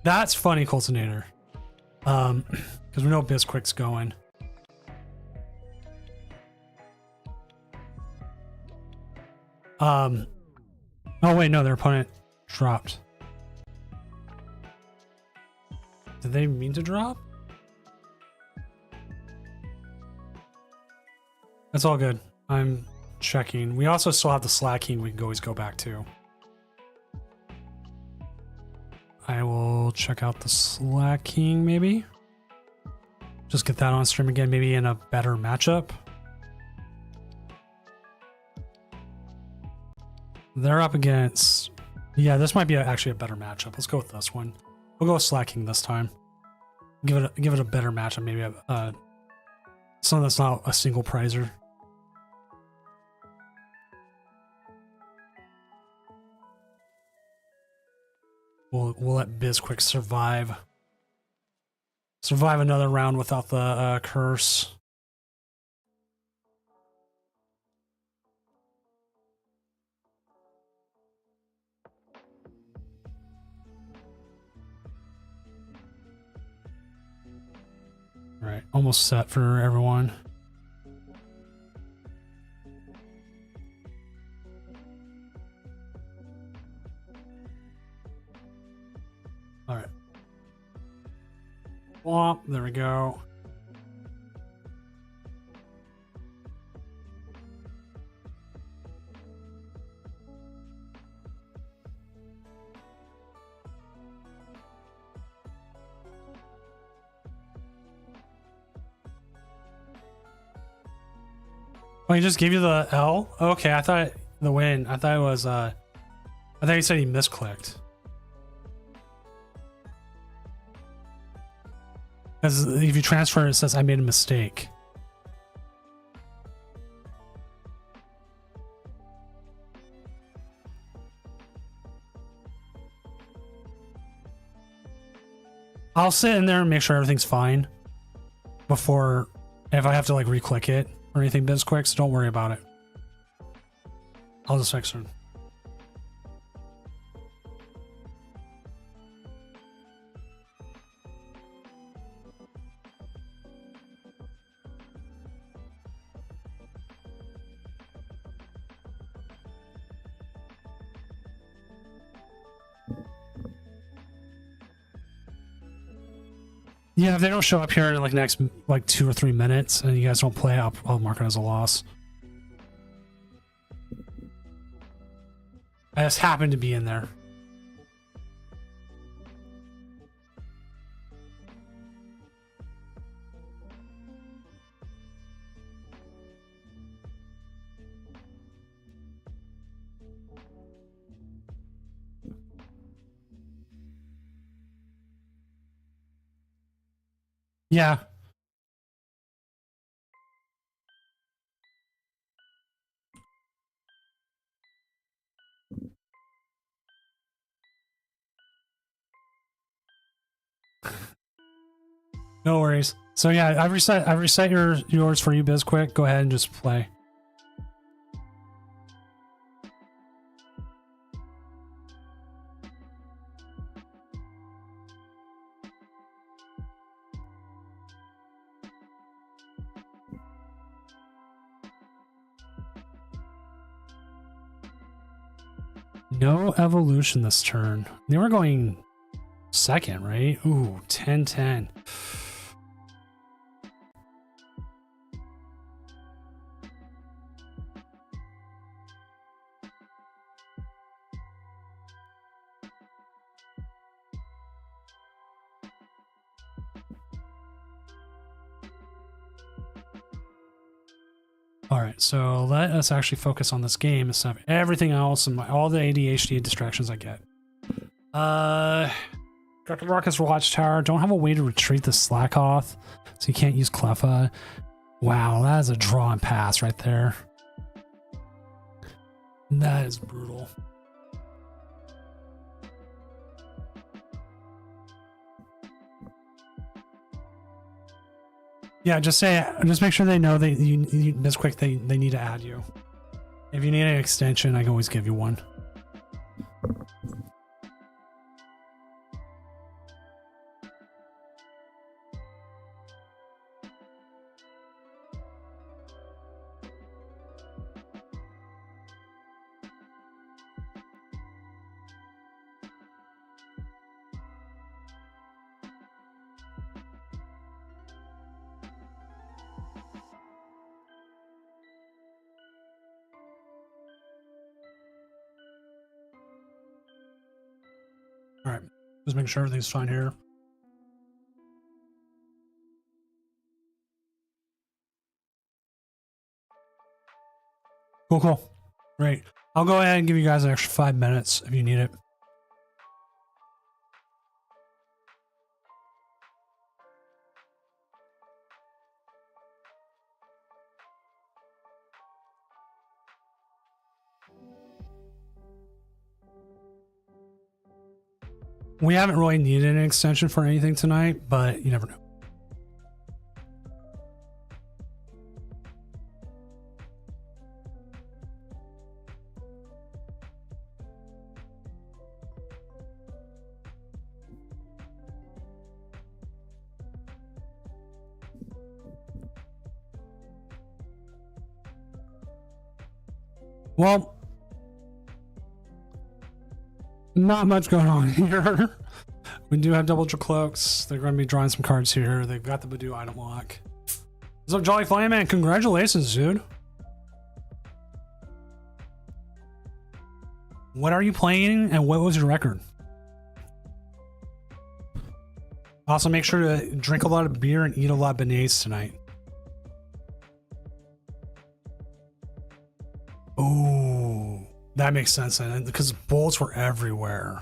That's funny, Coltonator. Because we know Bisquick's going. Oh wait, no, their opponent dropped. Did they mean to drop? That's all good. I'm checking. We also still have the Slacking we can always go back to. I will check out the Slacking maybe. Just get that on stream again, maybe in a better matchup. They're up against... Yeah, this might be actually a better matchup. Let's go with this one. We'll go with Slacking this time. Give it a better matchup, maybe something that's not a single prizer. We'll let Bisquick survive another round without the curse. All right, almost set for everyone. All right. Womp, there we go. Oh, he just gave you the L? Okay, I thought the win. I thought it was I thought he said he misclicked. Because if you transfer it says I made a mistake. I'll sit in there and make sure everything's fine before, if I have to like re-click it or anything Bisquick, so don't worry about it. I'll just fix it. Yeah, if they don't show up here in like next like 2 or 3 minutes and you guys don't play, I'll mark it as a loss. I just happened to be in there. Yeah. No worries. So yeah, I reset yours for you, Bizquick. Go ahead and just play. No evolution this turn. They were going second, right? Ooh, 10-10. All right, so let us actually focus on this game instead of everything else and all the ADHD distractions I get. Got the Rockets Watchtower. Don't have a way to retreat the Slackoth, so you can't use Cleffa. Wow, that is a draw and pass right there. That is brutal. Yeah, just make sure they know that you this quick they need to add you. If you need an extension, I can always give you one. All right, just make sure everything's fine here. Cool. Great. I'll go ahead and give you guys an extra 5 minutes if you need it. We haven't really needed an extension for anything tonight, but you never know. Well, not much going on here. We do have double cloaks. They're going to be drawing some cards here. They've got the Badoo item lock. What's up, Jolly Flame Man? Congratulations, dude. What are you playing and what was your record? Also, make sure to drink a lot of beer and eat a lot of beignets tonight. Oh, that makes sense, and because bolts were everywhere.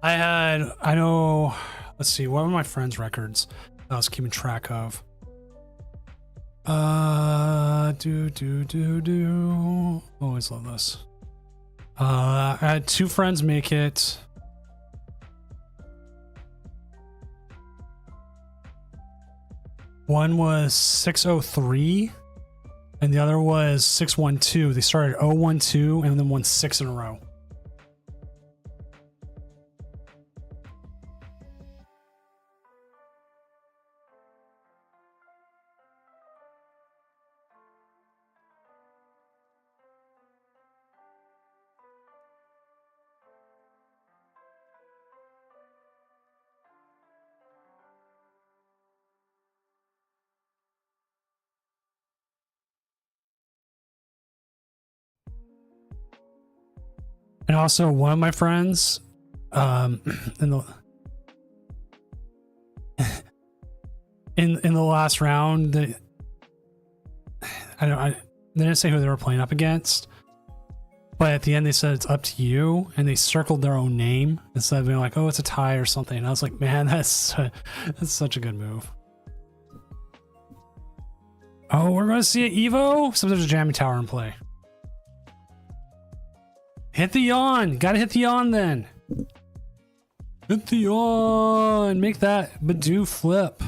I know, let's see, what were my friends' records I was keeping track of? Always love this. I had 2 friends make it. One was 603 and the other was 612. They started 012 and then won 6 in a row. And also one of my friends, in the last round, they didn't say who they were playing up against, But at the end, they said it's up to you, and they circled their own name instead of being like, "Oh, it's a tie" or something. And I was like, "Man, that's such a good move." Oh, we're going to see an Evo. So there's a jamming tower in play. Hit the yawn. Got to hit the yawn then. Hit the yawn. Make that Badoo flip.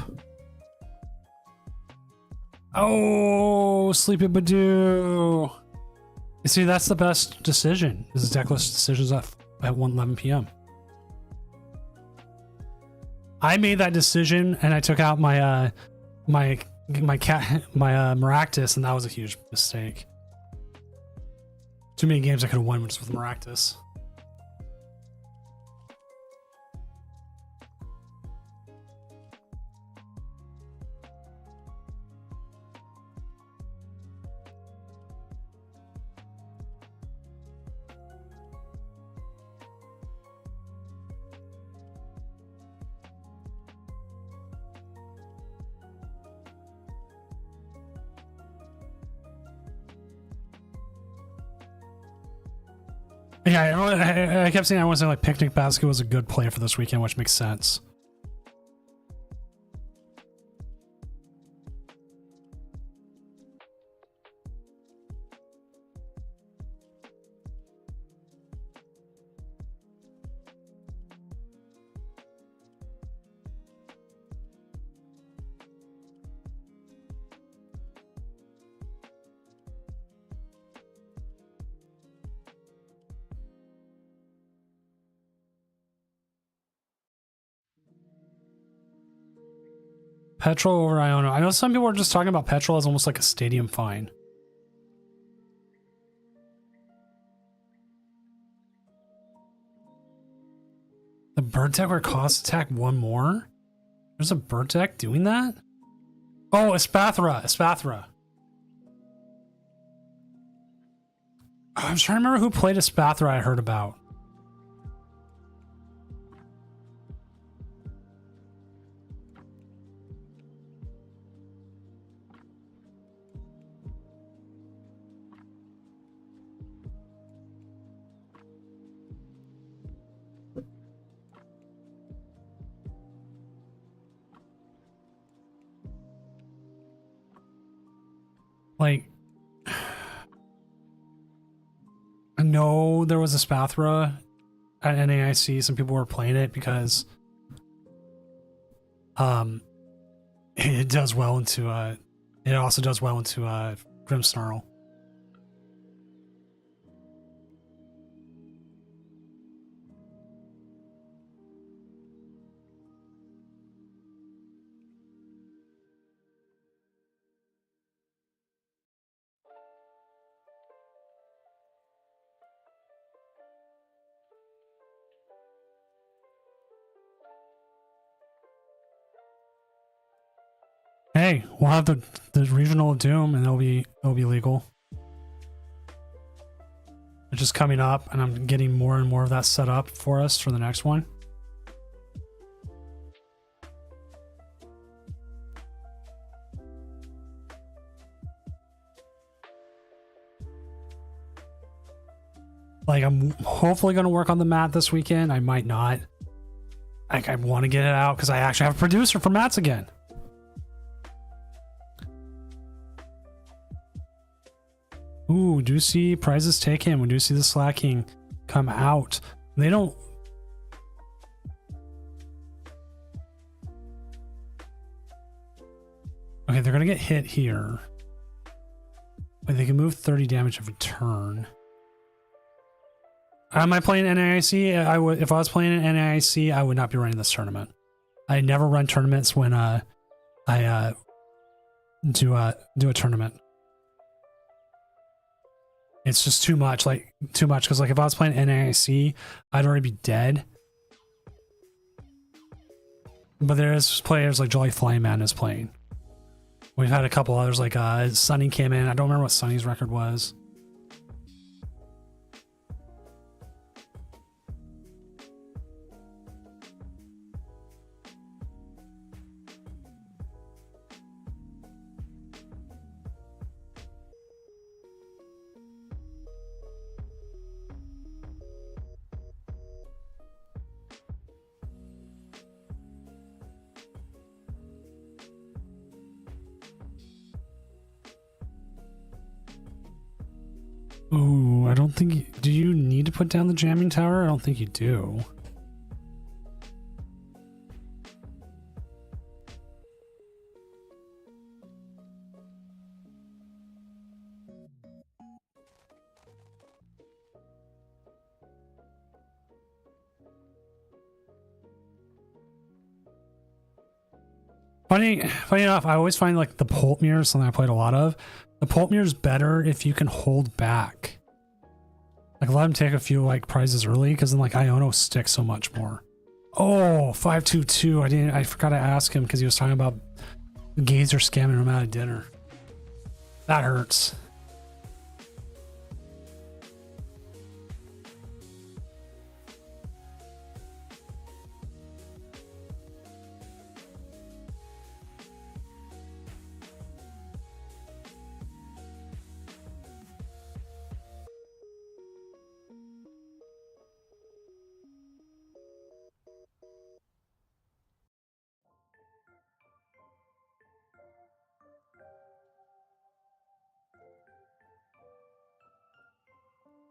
Oh, sleepy Badoo. You see, that's the best decision. This is deckless decisions at 1:11 p.m. I made that decision and I took out my Maractus, and that was a huge mistake. Too many games I could have won just with Maractus. Yeah, I kept saying I want to say like Picnic Basket was a good play for this weekend, which makes sense. Petrol over Iono. I know some people are just talking about Petrol as almost like a stadium fine. The bird deck where cost attack one more? There's a bird deck doing that? Oh, Espathra. I'm trying to remember who played Espathra I heard about. Like, I know there was a Spathra at NAIC. Some people were playing it because it does well into it also does well into Grimmsnarl. Hey, we'll have the regional Doom, and it'll be legal. It's just coming up, and I'm getting more and more of that set up for us for the next one. Like, I'm hopefully going to work on the mat this weekend. I might not. Like, I want to get it out because I actually have a producer for mats again. Ooh, do see prizes taken. We do see the slacking come out. They don't. Okay, they're gonna get hit here, but they can move 30 damage every turn. Am I playing NAIC? I would, if I was playing NAIC, I would not be running this tournament. I never run tournaments when I do a tournament. It's just too much, because like if I was playing NAIC, I'd already be dead. But there's players like Jolly Flyman is playing. We've had a couple others like Sunny came in. I don't remember what Sunny's record was. Ooh, I don't think do you need to put down the jamming tower? I don't think you do. Funny enough, I always find like the Pult Mirror, something I played a lot of. The Pult Mirror is better if you can hold back. Like let him take a few like prizes early, because then like Iono sticks so much more. Oh, 522. I forgot to ask him because he was talking about Gazer scamming him out of dinner. That hurts.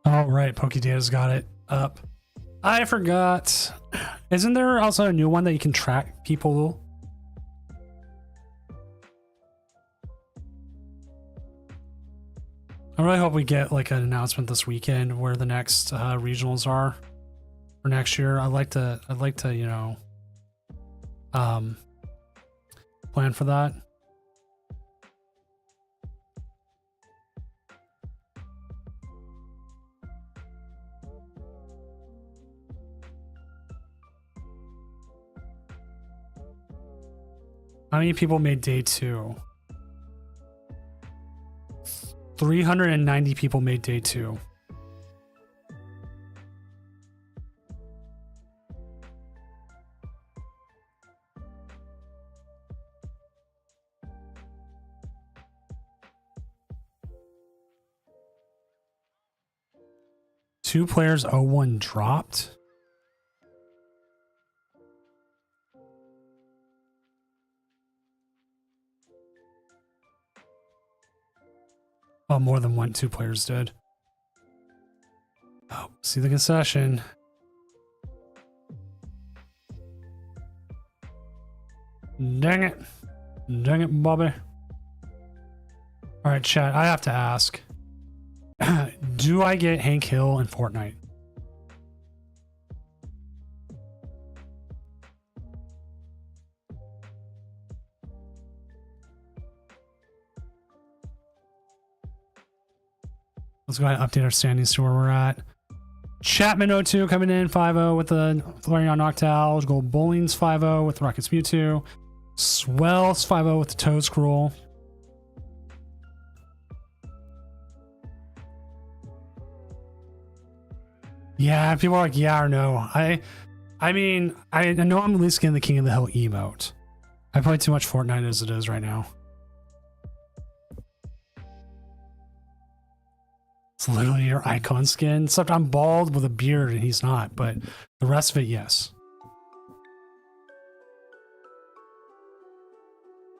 Oh, right. PokeData's got it up. I forgot. Isn't there also a new one that you can track people? I really hope we get like an announcement this weekend where the next regionals are for next year. I'd like to, you know, plan for that. How many people made day 2? 390 people made day 2. Two players 0-1 dropped. Oh, more than one, 2 players did. Oh, see the concession. Dang it. Dang it, Bobby. All right, chat, I have to ask. Do I get Hank Hill in Fortnite? Let's go ahead and update our standings to where we're at. Chapman02 coming in 5-0 with the Flareon Noctowl. Gold Bowling's 5-0 with Rockets Mewtwo. Swell's 5-0 with the Toad Scroll. Yeah, people are like, yeah or no. I mean, I know I'm at least getting the King of the Hill emote. I play too much Fortnite as it is right now. It's literally your icon skin, except I'm bald with a beard and he's not, but the rest of it, yes.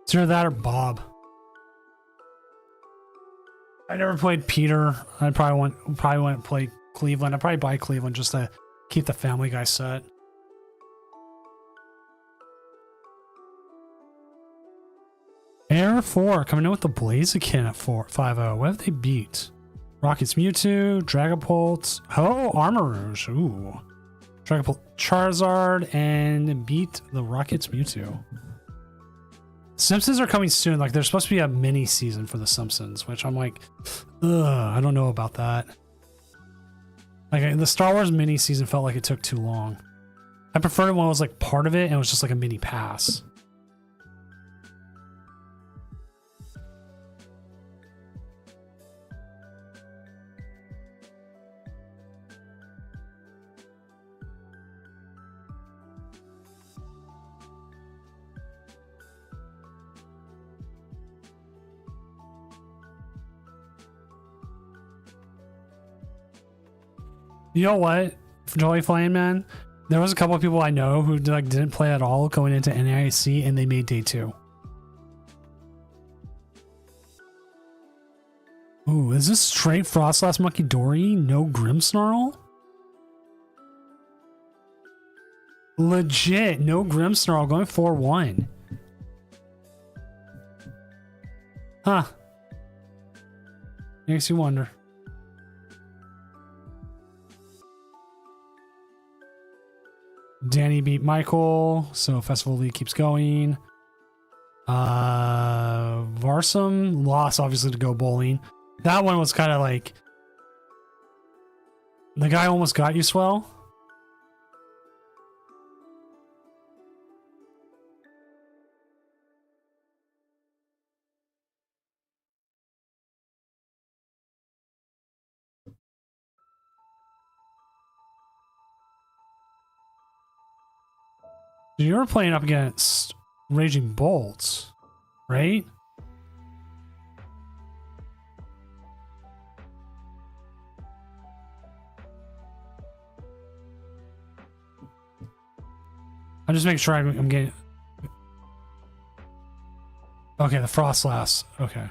It's either that or Bob. I never played Peter. I probably wouldn't play Cleveland. I'd probably buy Cleveland just to keep the Family Guy set. Air 4 coming in with the Blaziken at 5-0. What have they beat? Rockets Mewtwo, Dragapult, oh, Armarouge, ooh. Dragapult Charizard, and beat the Rockets Mewtwo. Simpsons are coming soon. Like, there's supposed to be a mini season for the Simpsons, which I'm like, ugh, I don't know about that. Like, the Star Wars mini season felt like it took too long. I preferred it when it was like part of it and it was just like a mini pass. You know what, Jolly Flame Man? There was a couple of people I know who like didn't play at all going into NAIC and they made day 2. Ooh, is this straight Frostlass Monkey Dory? No Grimmsnarl? Legit, no Grimmsnarl, going 4-1. Huh. Makes you wonder. Danny beat Michael, so Festival League keeps going. Varsum lost, obviously, to Go Bowling. That one was kind of like... The guy almost got you, Swell. You were playing up against Raging Bolts, right? I'm just making sure I'm getting... Okay, the Frostlass. Okay.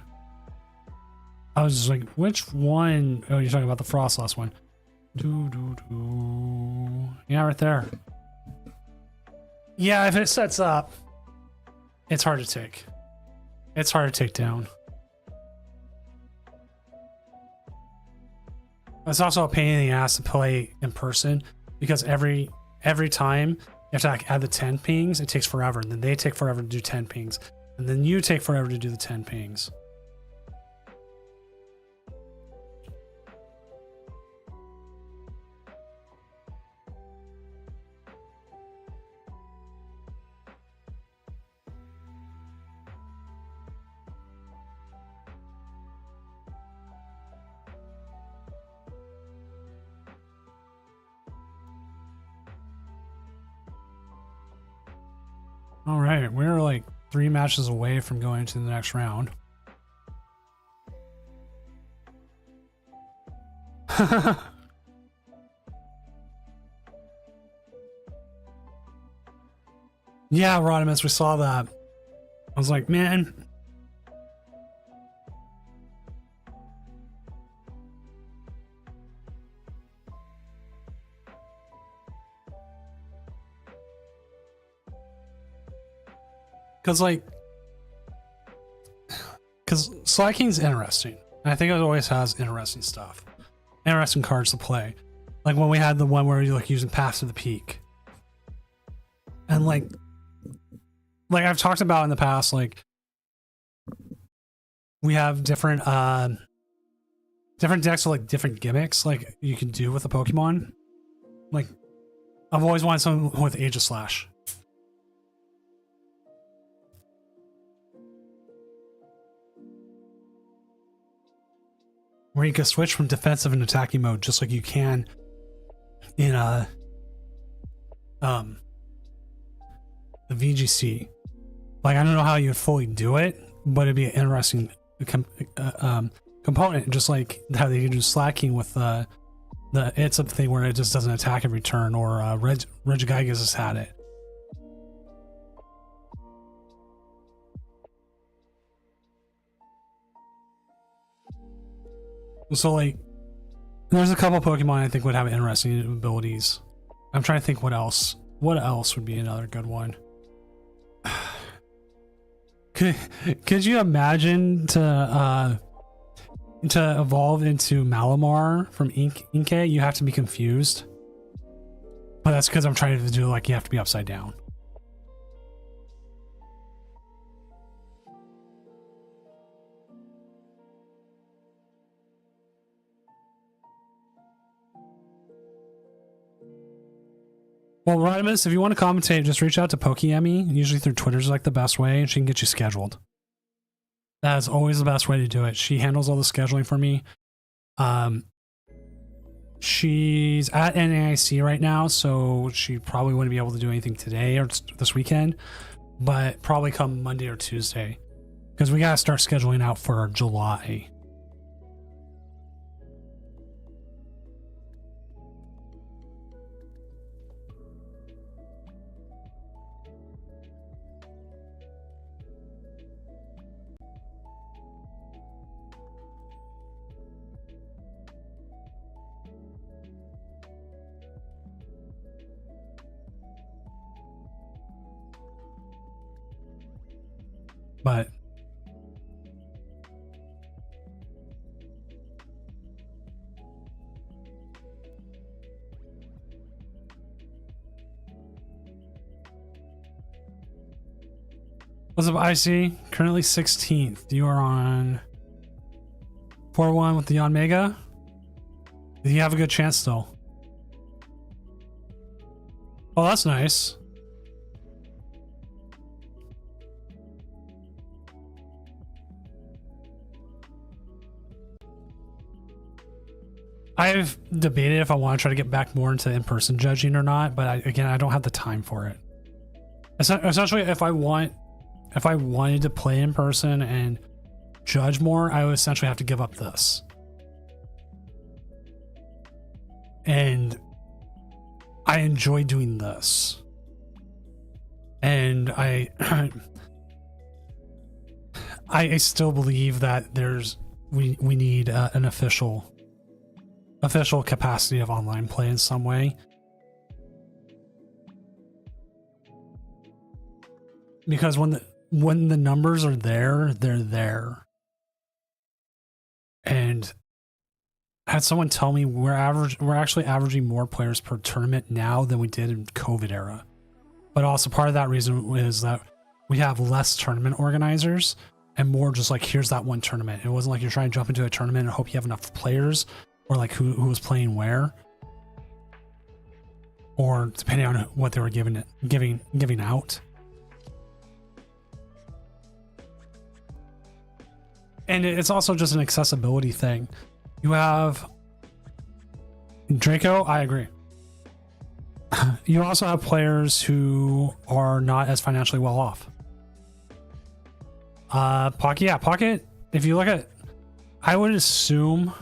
I was just like, which one? Oh, you're talking about the Frostlass one. Yeah, right there. Yeah, if it sets up, it's hard to take. It's hard to take down. It's also a pain in the ass to play in person because every time you have to like add the 10 pings, it takes forever, and then they take forever to do 10 pings, and then you take forever to do the 10 pings. All right, we're like 3 matches away from going to the next round. Yeah, Rodimus, we saw that. I was like, man. Because Sly King's interesting. And I think it always has interesting stuff. Interesting cards to play. Like when we had the one where you're like using Path to the Peak. And like I've talked about in the past, like we have different decks with like different gimmicks like you can do with a Pokemon. Like I've always wanted something with Aegislash. Where you can switch from defensive and attacking mode just like you can in the VGC. Like I don't know how you'd fully do it, but it'd be an interesting component, just like how they do slacking with the it's a thing where it just doesn't attack every turn, or Regigigas has had it. So like there's a couple Pokemon I think would have interesting abilities. I'm trying to think what else would be another good one. Could you imagine to evolve into Malamar from Inkay? You have to be confused. But that's because I'm trying to do like you have to be upside down. Well, Rodimus, if you want to commentate, just reach out to Pokeyemi. Usually through Twitter's like the best way, and she can get you scheduled. That is always the best way to do it. She handles all the scheduling for me. She's at NAIC right now, so she probably wouldn't be able to do anything today or this weekend, but probably come Monday or Tuesday, because we got to start scheduling out for July. but what's up, IC? Currently 16th. You are on 4-1 with the Yon Mega. You have a good chance still. Oh, that's nice. I've debated if I want to try to get back more into in-person judging or not, but I don't have the time for it. Essentially, if I wanted to play in person and judge more, I would essentially have to give up this. And I enjoy doing this. And I still believe that we need an official capacity of online play in some way. Because when the numbers are there, they're there. And I had someone tell me we're actually averaging more players per tournament now than we did in COVID era. But also part of that reason is that we have less tournament organizers and more just like, here's that one tournament. It wasn't like you're trying to jump into a tournament and hope you have enough players, or like who was playing where, or depending on what they were giving out. And it's also just an accessibility thing. You have Draco, I agree. You also have players who are not as financially well off. Pocket, if you look at, I would assume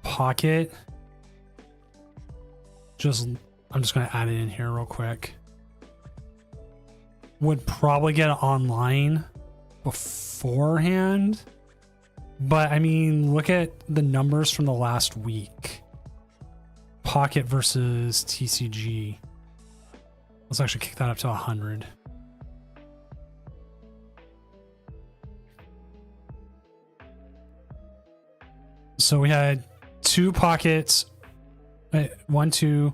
Pocket, I'm just going to add it in here real quick, would probably get online beforehand. But I mean, look at the numbers from the last week. Pocket versus TCG. Let's actually kick that up to 100. So we had 2 pockets, 1, 2,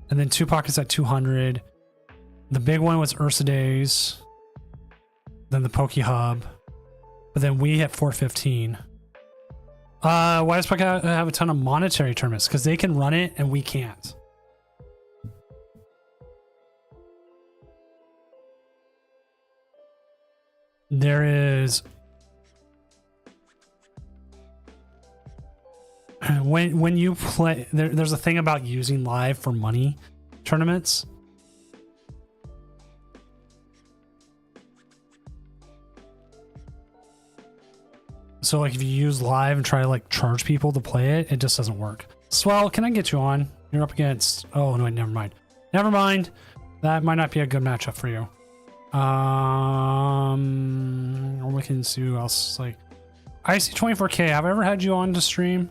and then 2 pockets at 200. The big one was Ursa Days, then the Poke Hub, but then we hit 415. Why does Pocket have a ton of monetary tournaments? Because they can run it and we can't. There is when you play, there's a thing about using live for money tournaments. So like if you use live and try to like charge people to play it, it just doesn't work. Swell, can I get you on? You're up against, oh no, wait, never mind. Never mind. That might not be a good matchup for you. We can see who else. Like, IC24K, have I ever had you on to stream?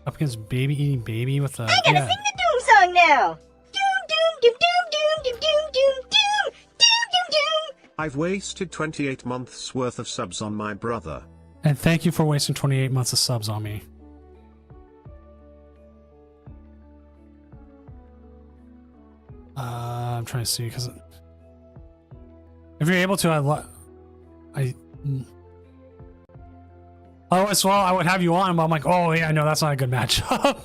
Up against Baby Eating Baby with the, I gotta sing the Doom song now. Doom, doom, doom, doom, doom, doom, doom, doom, doom, doom, doom. I've wasted 28 months worth of subs on my brother. And thank you for wasting 28 months of subs on me. I'm trying to see, because if you're able to, otherwise, well, I would have you on, but I'm like, oh yeah, no, that's not a good matchup.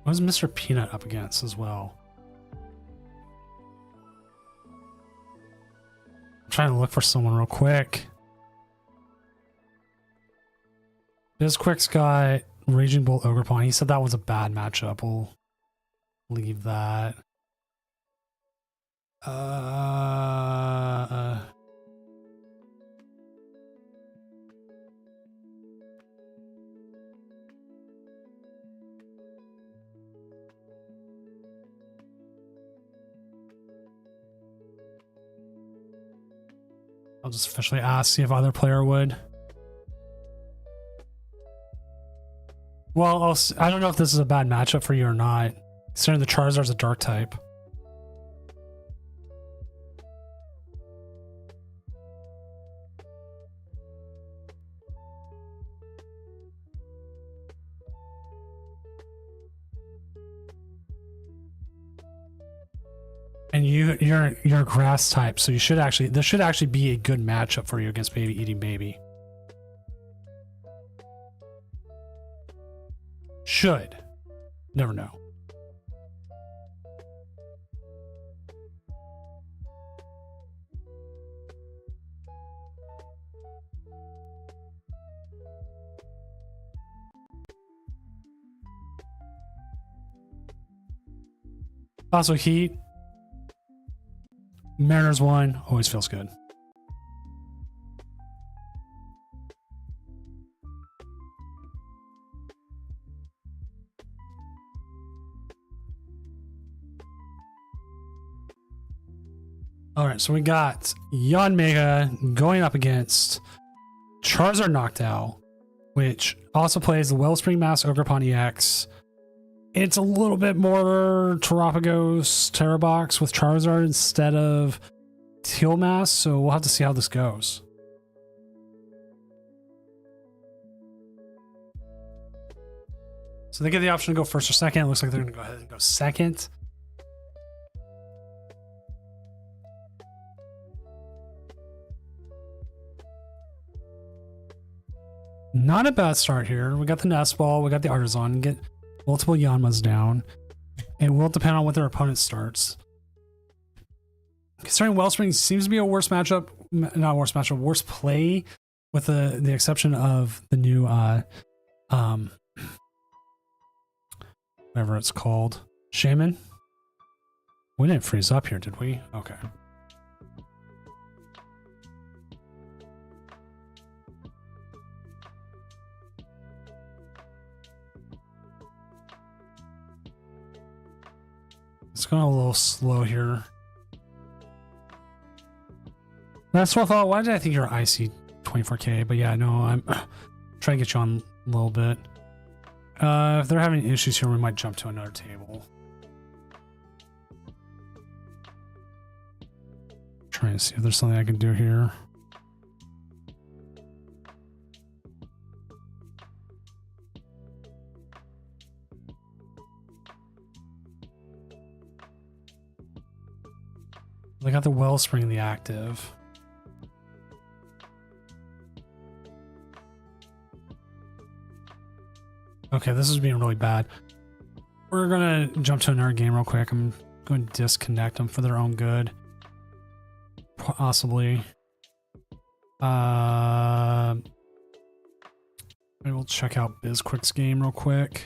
What is Mr. Peanut up against as well? I'm trying to look for someone real quick. BizQuick's got Raging Bull Ogrepon. He said that was a bad matchup. We'll leave that. I'll just officially ask, see if other player would. Well, I don't know if this is a bad matchup for you or not, considering the Charizard's a dark type. And you're a grass type, so this should actually be a good matchup for you against Baby Eating Baby. Should. Never know. Also, Heat. Mariners won. Always feels good. All right, so we got Yanmega going up against Charizard Noctowl, which also plays the Wellspring Mask Ogerpon EX. It's a little bit more Terrapagos Terrabox with Charizard instead of Teal Mask, so we'll have to see how this goes. So they get the option to go first or second. It looks like they're going to go ahead and go second. Not a bad start here. We got the Nest Ball, we got the Artisan, get multiple Yanmas down. It will depend on what their opponent starts. Considering Wellspring seems to be a worse matchup, not worse matchup, worse play, with the exception of the new whatever it's called, Shaman. We didn't freeze up here, did we? Okay. It's going a little slow here. That's what I thought. Why did I think you're IC 24K? But yeah, no, I'm trying to get you on a little bit. If they're having issues here, we might jump to another table. Trying to see if there's something I can do here. They got the Wellspring in the active. Okay, this is being really bad. We're gonna jump to another game real quick. I'm going to disconnect them for their own good. Possibly. Maybe we'll check out BizQuick's game real quick.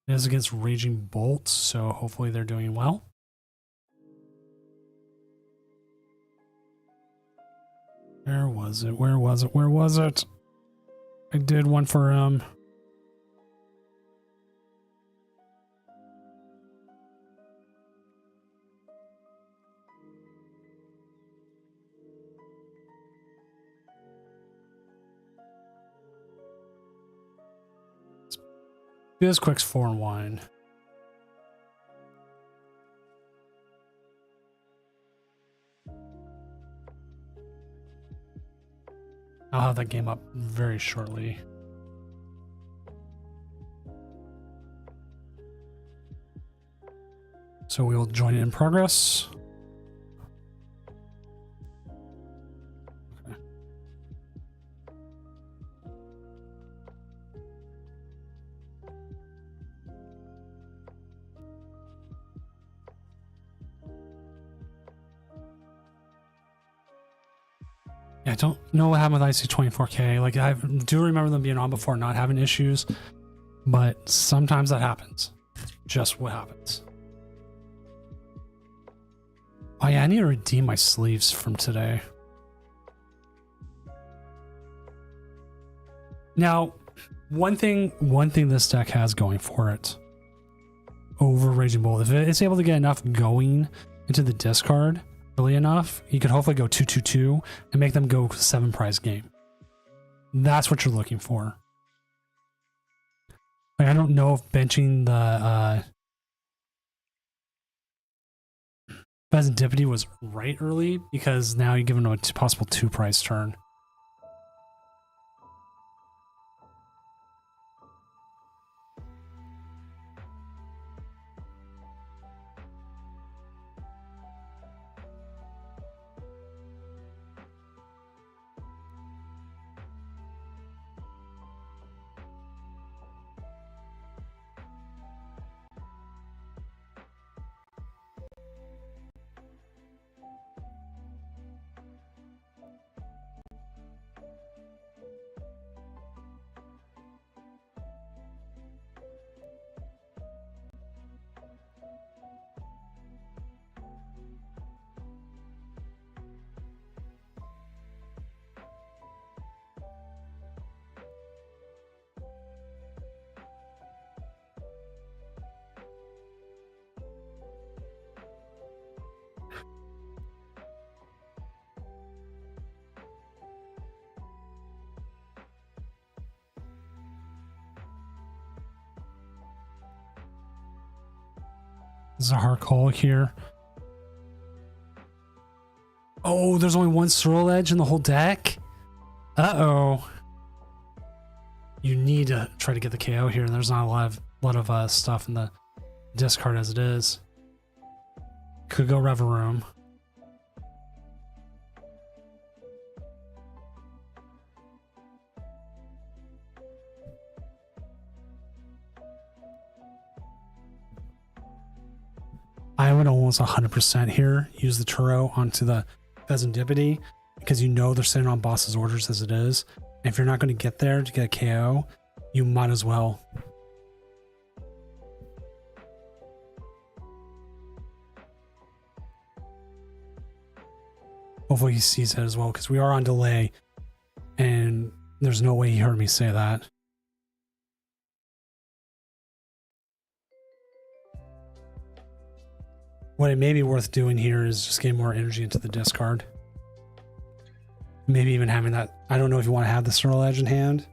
It is against Raging Bolt, so hopefully they're doing well. Where was it? Where was it? Where was it? I did one for him. BizQuick's 4-1. I'll have that game up very shortly. So we'll join it in progress. Okay. Yeah, I don't know what happened with IC24K. Like, I do remember them being on before, not having issues, but sometimes that happens. Just what happens. Oh yeah, I need to redeem my sleeves from today. Now, one thing this deck has going for it over Raging Bull, if it's able to get enough going into the discard early enough, you could hopefully go 2-2-2 and make them go 7 prize game. That's what you're looking for. Like, I don't know if benching the Pheasantipity was right early, because now you're giving them a possible 2 prize turn. Zahar Call here. Oh, there's only one Swirl Edge in the whole deck? Uh-oh. You need to try to get the KO here. There's not a lot of stuff in the discard as it is. Could go Reverum. I would almost 100% here use the Turo onto the Pheasantipity because you know they're sitting on boss's orders as it is. And if you're not going to get there to get a KO, you might as well. Hopefully he sees it as well because we are on delay and there's no way he heard me say that. What it may be worth doing here is just getting more energy into the discard. Maybe even having that. I don't know if you want to have the Swirl Edge in hand.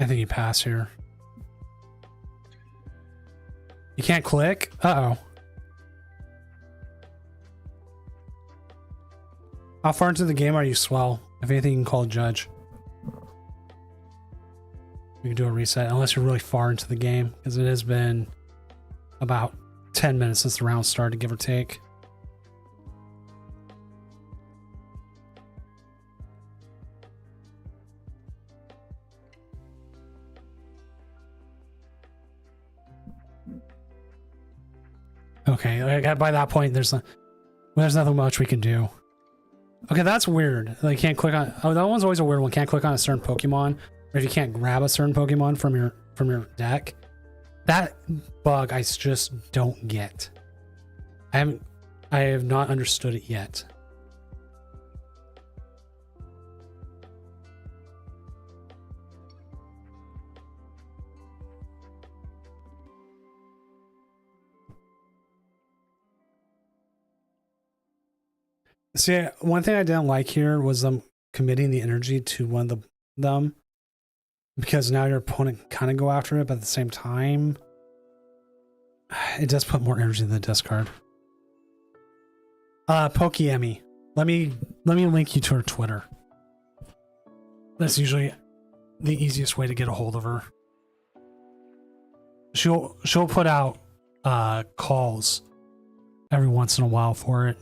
I think you pass here. You can't click? Uh-oh. How far into the game are you, Swell? If anything, you can call a judge. We can do a reset, unless you're really far into the game, because it has been about 10 minutes since the round started, give or take. Okay, by that point, there's nothing much we can do. Okay, that's weird. Like, can't click on. Oh, that one's always a weird one. Can't click on a certain Pokemon, or if you can't grab a certain Pokemon from your deck. That bug I just don't get. I have not understood it yet. See, one thing I didn't like here was them committing the energy to one of them, because now your opponent kind of go after it, but at the same time, it does put more energy in the discard. Pokeemi, let me link you to her Twitter. That's usually the easiest way to get a hold of her. She'll put out calls every once in a while for it.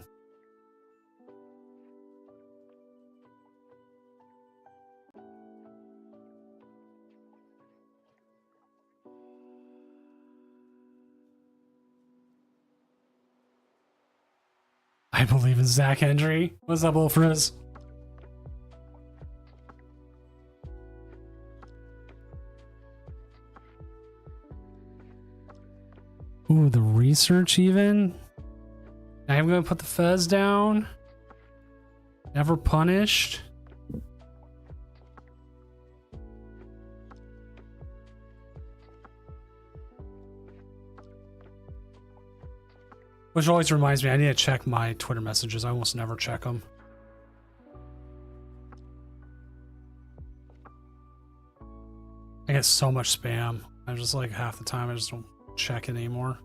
I believe in Zach Hendry. What's up, Wolfriz? Ooh, the research even? I'm gonna put the Fez down. Never punished. Which always reminds me, I need to check my Twitter messages. I almost never check them. I get so much spam. I'm just like half the time I just don't check it anymore.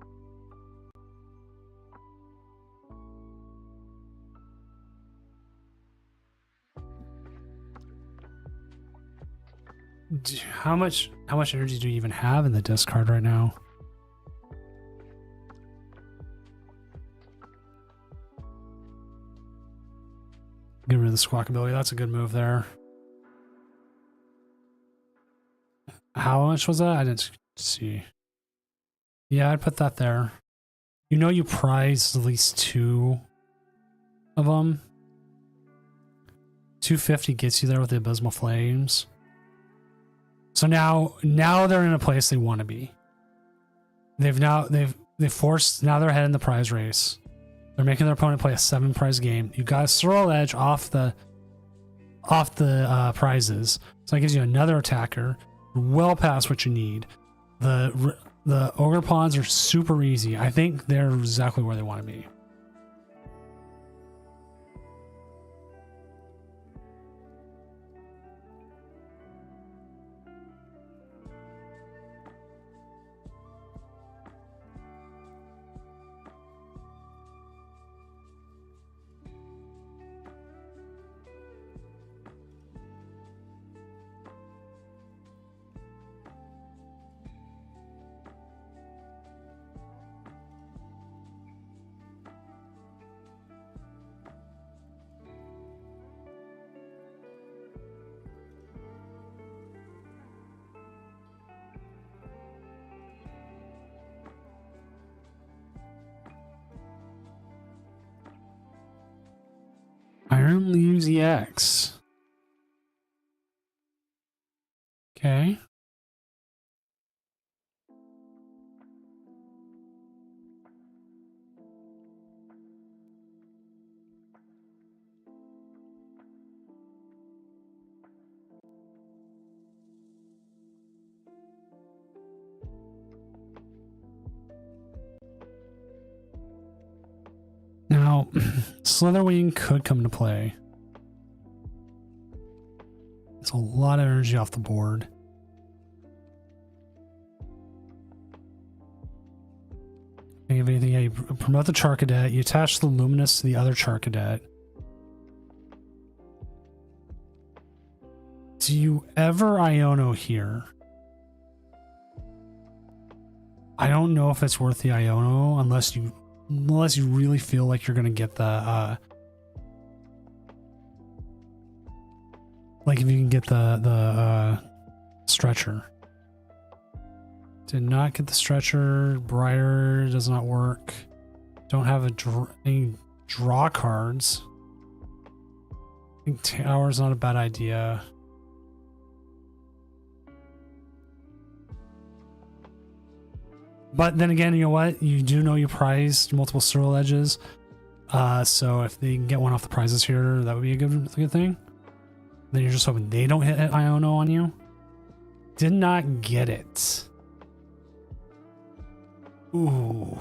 How much energy do you even have in the discard right now? Get rid of the Squawkability. That's a good move there. How much was that? I didn't see. Yeah, I'd put that there. You know you prize at least 2 of them. 250 gets you there with the Abysmal Flames. So now they're in a place they want to be. They've forced, now they're ahead in the prize race. They're making their opponent play a 7 prize game. You got a Swirl Edge off the prizes. So that gives you another attacker, well past what you need. The ogre pawns are super easy. I think they're exactly where they want to be. Iron leaves EX. Okay. Now, Slitherwing could come into play. It's a lot of energy off the board. Think of anything? Yeah, you promote the Charcadet. You attach the Luminous to the other Charcadet. Do you ever Iono here? I don't know if it's worth the Iono unless you really feel like you're gonna get the like if you can get the stretcher. Did not get the stretcher. Briar does not work. Don't have any draw cards. I think Tower's not a bad idea. But then again, you know what? You do know you prized multiple Cyril edges. So if they can get one off the prizes here, that would be a good thing. Then you're just hoping they don't hit Iono on you. Did not get it. Ooh.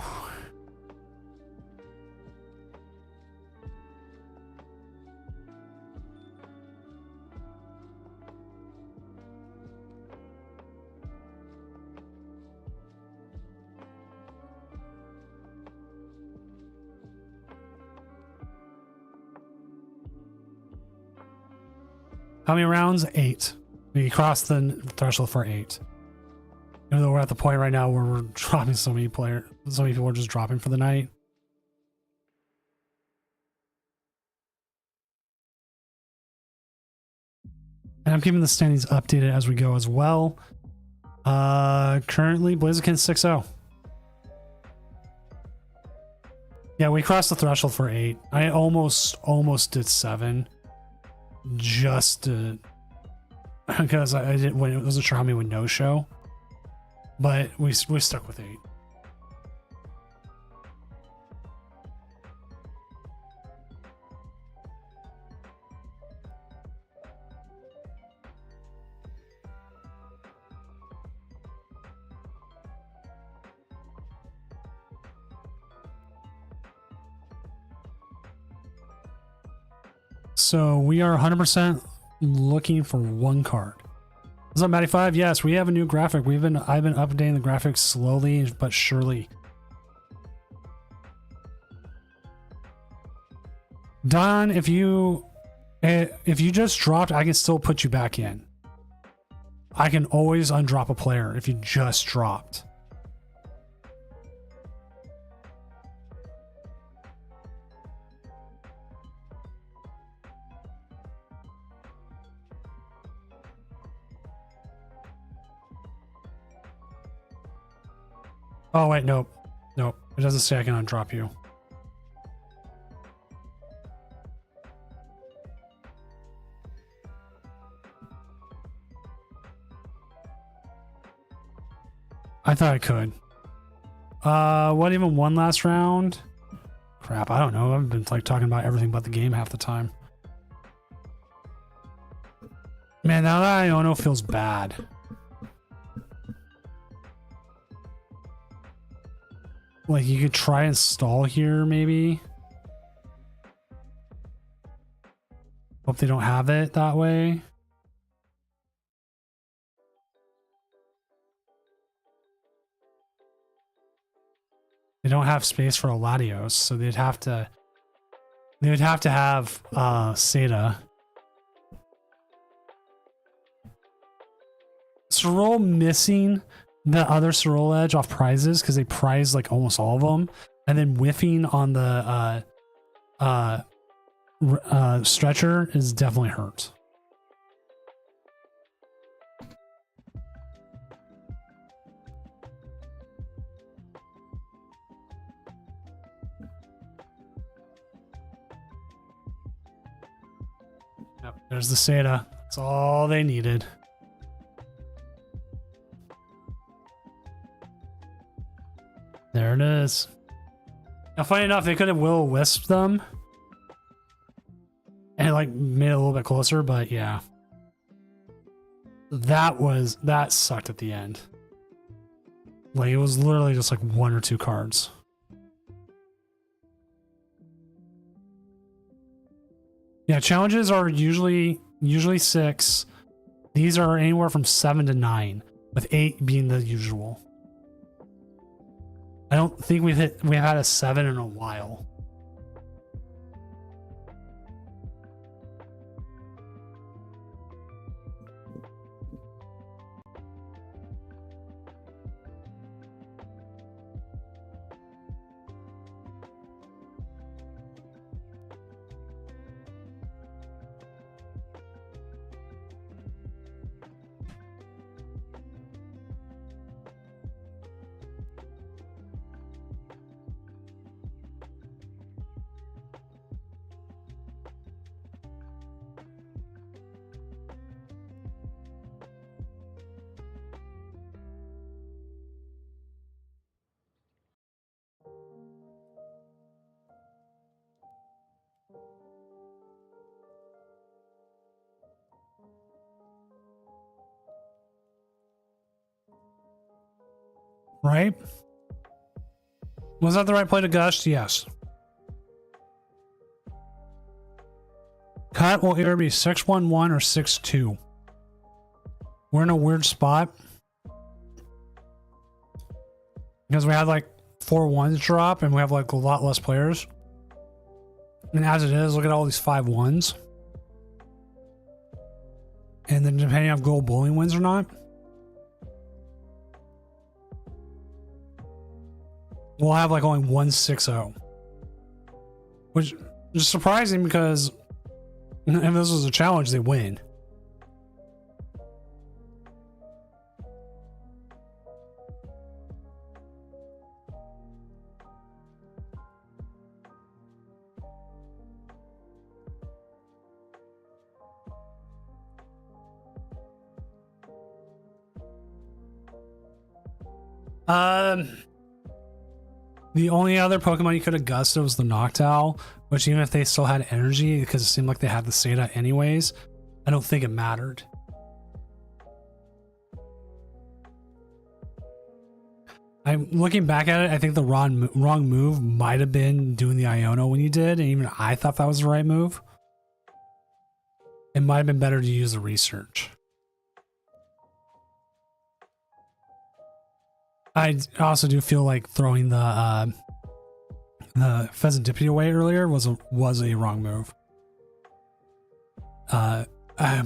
How many rounds? 8. We crossed the threshold for 8. Even though we're at the point right now where we're dropping so many people are just dropping for the night. And I'm keeping the standings updated as we go as well. Currently Blaziken 6-0. Yeah, we crossed the threshold for 8. I almost did 7. Just to, because I wasn't sure how many would no show, but we stuck with 8. So we are 100% looking for one card. What's up, Matty5? Yes, we have a new graphic. I've been updating the graphics slowly but surely. Don, if you just dropped, I can still put you back in. I can always undrop a player if you just dropped. Oh, wait, nope. Nope. It doesn't say I can undrop you. I thought I could. What, even one last round? Crap, I don't know. I've been like talking about everything but the game half the time. Man, now that Iono feels bad. Like you could try and stall here, maybe. Hope they don't have it that way. They don't have space for a Latios, so they'd have to. They would have to have Seda. Sorol missing the other Sorol edge off prizes because they prize like almost all of them, and then whiffing on the stretcher is definitely hurt. Yep, there's the Seda. That's all they needed. There it is. Now, funny enough, they could have will-o-wisped them and like made it a little bit closer, but yeah. That sucked at the end. Like it was literally just like 1 or 2 cards. Yeah, challenges are usually 6. These are anywhere from 7 to 9, with 8 being the usual. I don't think we've had a 7 in a while. Right? Was that the right play to gush? Yes. Cut will either be 6-1-1 or 6-2. We're in a weird spot because we had like 4 1s drop and we have like a lot less players. And as it is, look at all these 5 1s. And then depending on if gold bowling wins or not, we'll have like only 1-6-0, which is surprising because if this was a challenge, they win. The only other Pokemon you could have gusted was the Noctowl, which even if they still had energy, because it seemed like they had the Seda anyways, I don't think it mattered. I'm looking back at it, I think the wrong move might have been doing the Iono when you did, and even I thought that was the right move. It might have been better to use the research. I also do feel like throwing the Pheasantipede away earlier was a wrong move.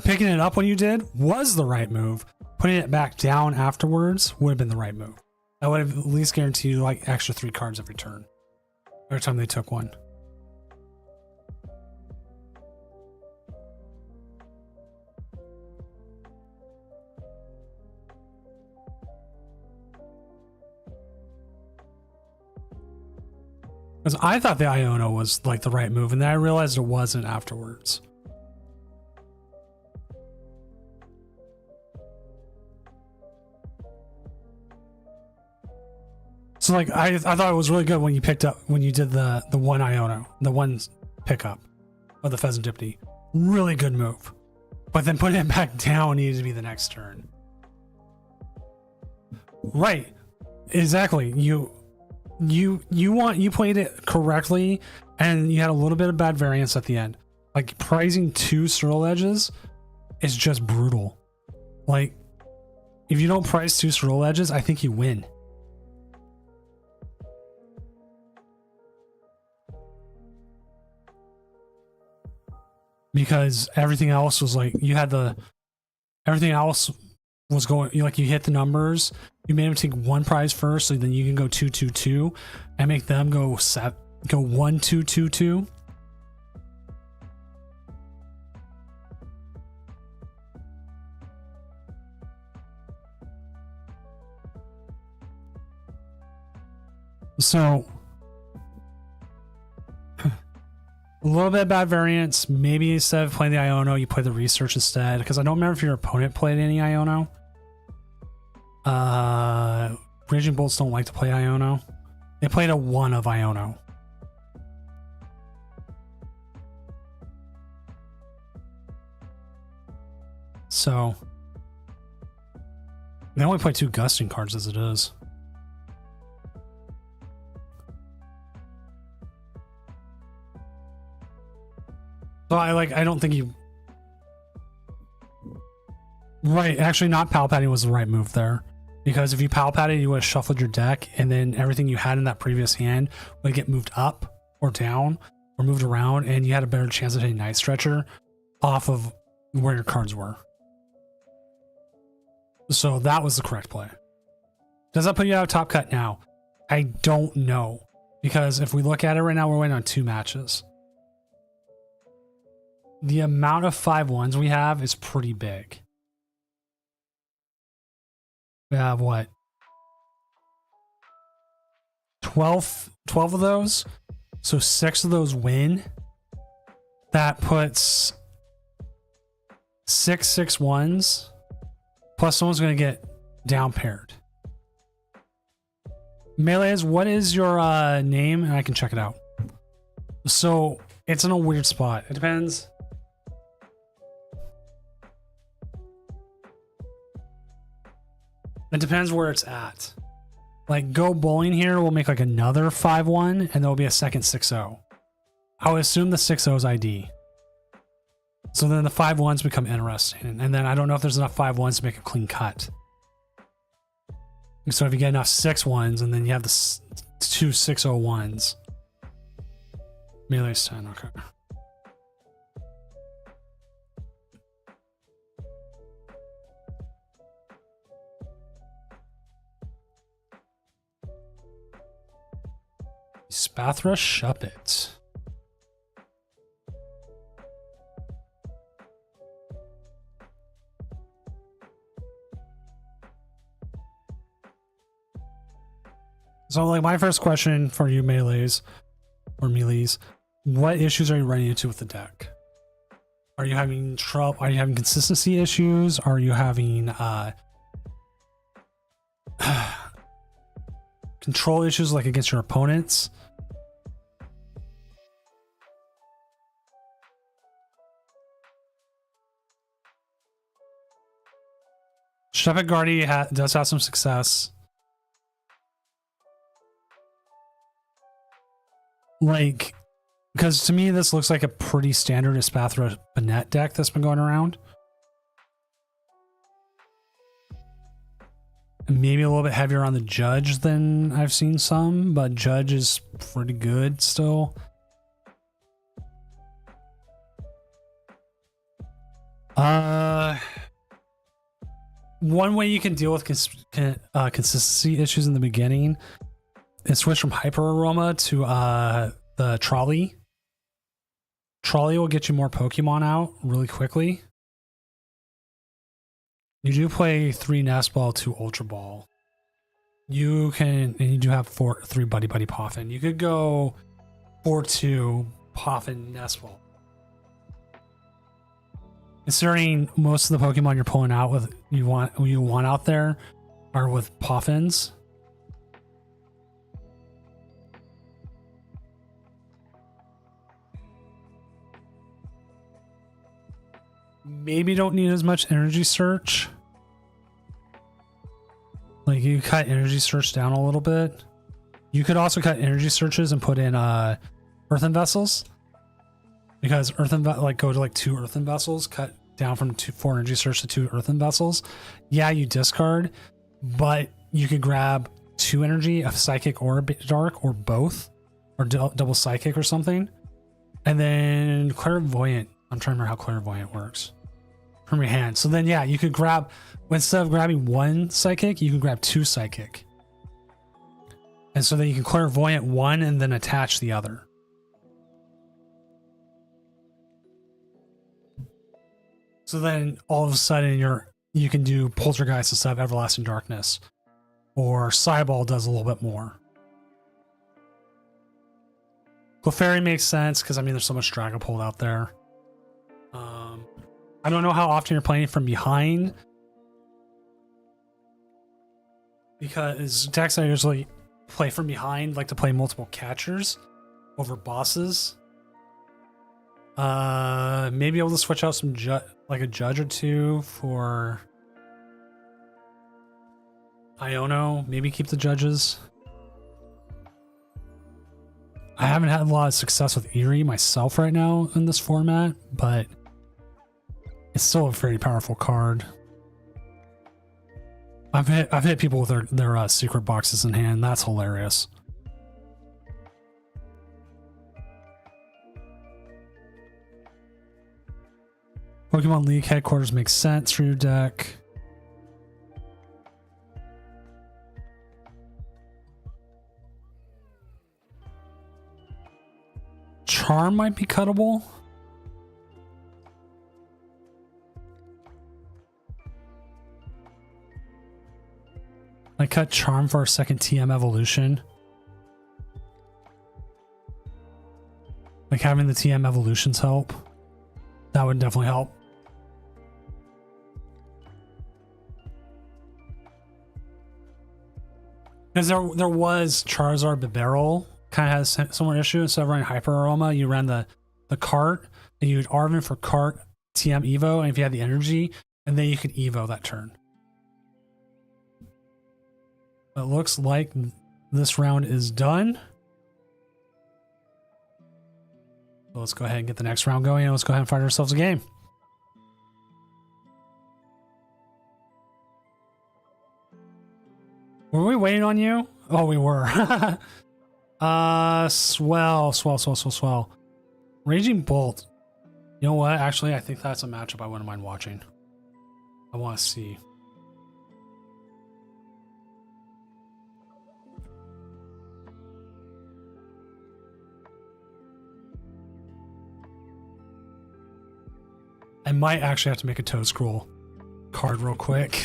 Picking it up when you did was the right move. Putting it back down afterwards would have been the right move. That would have at least guaranteed you like extra 3 cards every turn. Every time they took one. Because I thought the Iono was like the right move, and then I realized it wasn't afterwards. So like I thought it was really good when you did the one Iono, the one pickup of the Pheasantipede. Really good move. But then putting it back down needed to be the next turn. Right. Exactly. you played it correctly, and you had a little bit of bad variance at the end. Like prizing 2 Swirl Edges is just brutal. Like if you don't prize 2 Swirl Edges, I think you win. Because everything else was like everything else was going, like you hit the numbers, you made them take 1 prize first, so then you can go 2-2-2 and make them go 1-2-2-2. So a little bit of bad variance. Maybe instead of playing the Iono, you play the research instead. Because I don't remember if your opponent played any Iono. Raging Bolts don't like to play Iono. They played a 1 of Iono. So they only play 2 Gusting cards as it is. So I don't think you... Right, actually not Pal Patting was the right move there. Because if you Pal Patted, you would have shuffled your deck, and then everything you had in that previous hand would get moved up or down or moved around, and you had a better chance of hitting Night Stretcher off of where your cards were. So that was the correct play. Does that put you out of Top Cut now? I don't know. Because if we look at it right now, we're waiting on 2 matches. The amount of 5-1s we have is pretty big. We have what? 12 of those. So 6 of those win. That puts 6 6-1s. Plus someone's going to get down paired. Melees, what is your name? And I can check it out. So it's in a weird spot. It depends. It depends where it's at. Like Go Bowling here will make like another 5-1 and there'll be a second 6-0. I would assume the 6-0 is ID. So then the 5-1s become interesting. And then I don't know if there's enough 5-1s to make a clean cut. So if you get enough 6-1s and then you have the 2 6-0-1s. Melee's 10, okay. Spathra Shuppet. So like my first question for you Melees, what issues are you running into with the deck? Are you having trouble? Are you having consistency issues? Are you having control issues like against your opponents? Shuppet Guardy does have some success. Like, because to me this looks like a pretty standard Espathra Banette deck that's been going around. Maybe a little bit heavier on the Judge than I've seen some, but Judge is pretty good still. One way you can deal with consistency issues in the beginning is switch from Hyper Aroma to the Trolley. Trolley will get you more Pokemon out really quickly. You do play 3 Nest Ball, 2 Ultra Ball. You can, and you do have 3 Buddy Buddy Poffin. You could go 4-2 Poffin Nest Ball. Considering most of the Pokemon you're pulling out with you want out there are with Poffins. Maybe don't need as much Energy Search. Like you cut Energy Search down a little bit. You could also cut energy searches and put in earthen vessels, because like go to like 2 earthen vessels, cut down from 4 energy search to 2 earthen vessels. Yeah, you discard, but you could grab 2 energy, a psychic or a dark, or both, or double psychic or something. And then clairvoyant. I'm trying to remember how clairvoyant works from your hand. So then, yeah, you could grab, instead of grabbing 1 psychic, you can grab 2 psychic. And so then you can clairvoyant 1 and then attach the other. So then all of a sudden you can do poltergeist instead of everlasting darkness, or Cyball does a little bit more. Clefairy makes sense because I mean there's so much Dragapult out there. I don't know how often you're playing from behind, because decks I usually play from behind like to play multiple catchers over bosses. Maybe able to switch out some like a judge or 2 for Iono. Maybe keep the judges. I haven't had a lot of success with Eerie myself right now in this format, but it's still a very powerful card. I've hit people with their secret boxes in hand. That's hilarious. Pokemon League headquarters makes sense for your deck. Charm might be cuttable. I cut Charm for our second TM evolution. Like having the TM evolutions help. That would definitely help. Because there was Charizard Bibarel, kind of has a similar issue. Instead of running Hyper Aroma, you ran the cart, and you'd Arven for cart TM Evo, and if you had the energy, and then you could Evo that turn. It looks like this round is done. So let's go ahead and get the next round going, and let's go ahead and find ourselves a game. Were we waiting on you? Oh, we were. Swell. Raging Bolt. You know what? Actually, I think that's a matchup I wouldn't mind watching. I want to see. I might actually have to make a Toad Scroll card real quick.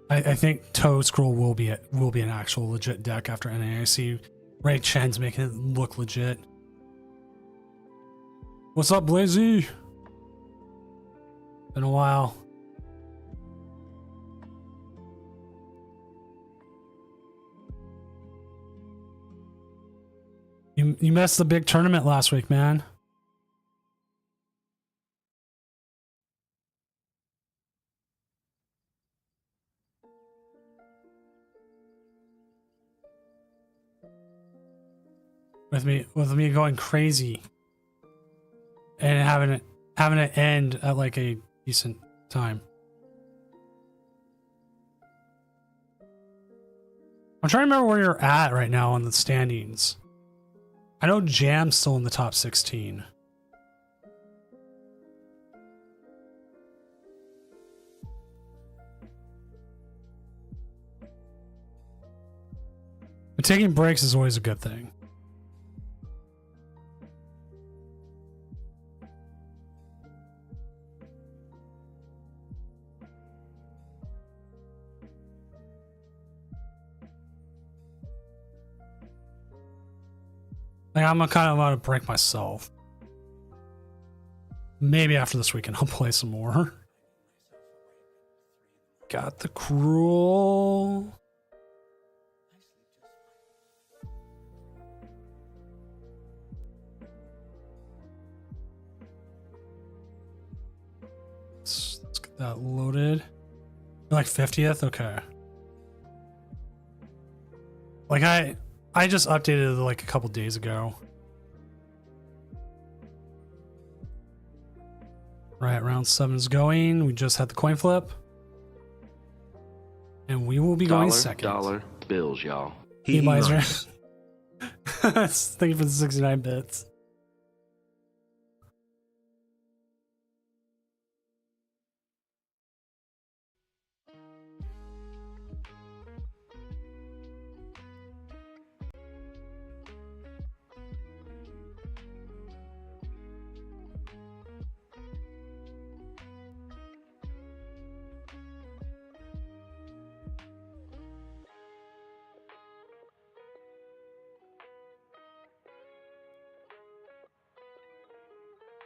I think Toad Scroll will be an actual legit deck after NAIC. Ray Chen's making it look legit. What's up, Blazy? Been a while. You missed the big tournament last week, man. With me going crazy and having it end at like a decent time. I'm trying to remember where you're at right now on the standings. I know Jam's still in the top 16. But taking breaks is always a good thing. Like, I'm kind of about to break myself. Maybe after this weekend I'll play some more. Got the Cruel. Let's get that loaded. You're like 50th? Okay. Like I just updated it like a couple days ago. Right, round 7 is going. We just had the coin flip. And we will be going second. Dollar bills, y'all. Hey, Miser. Thank you for the 69 bits.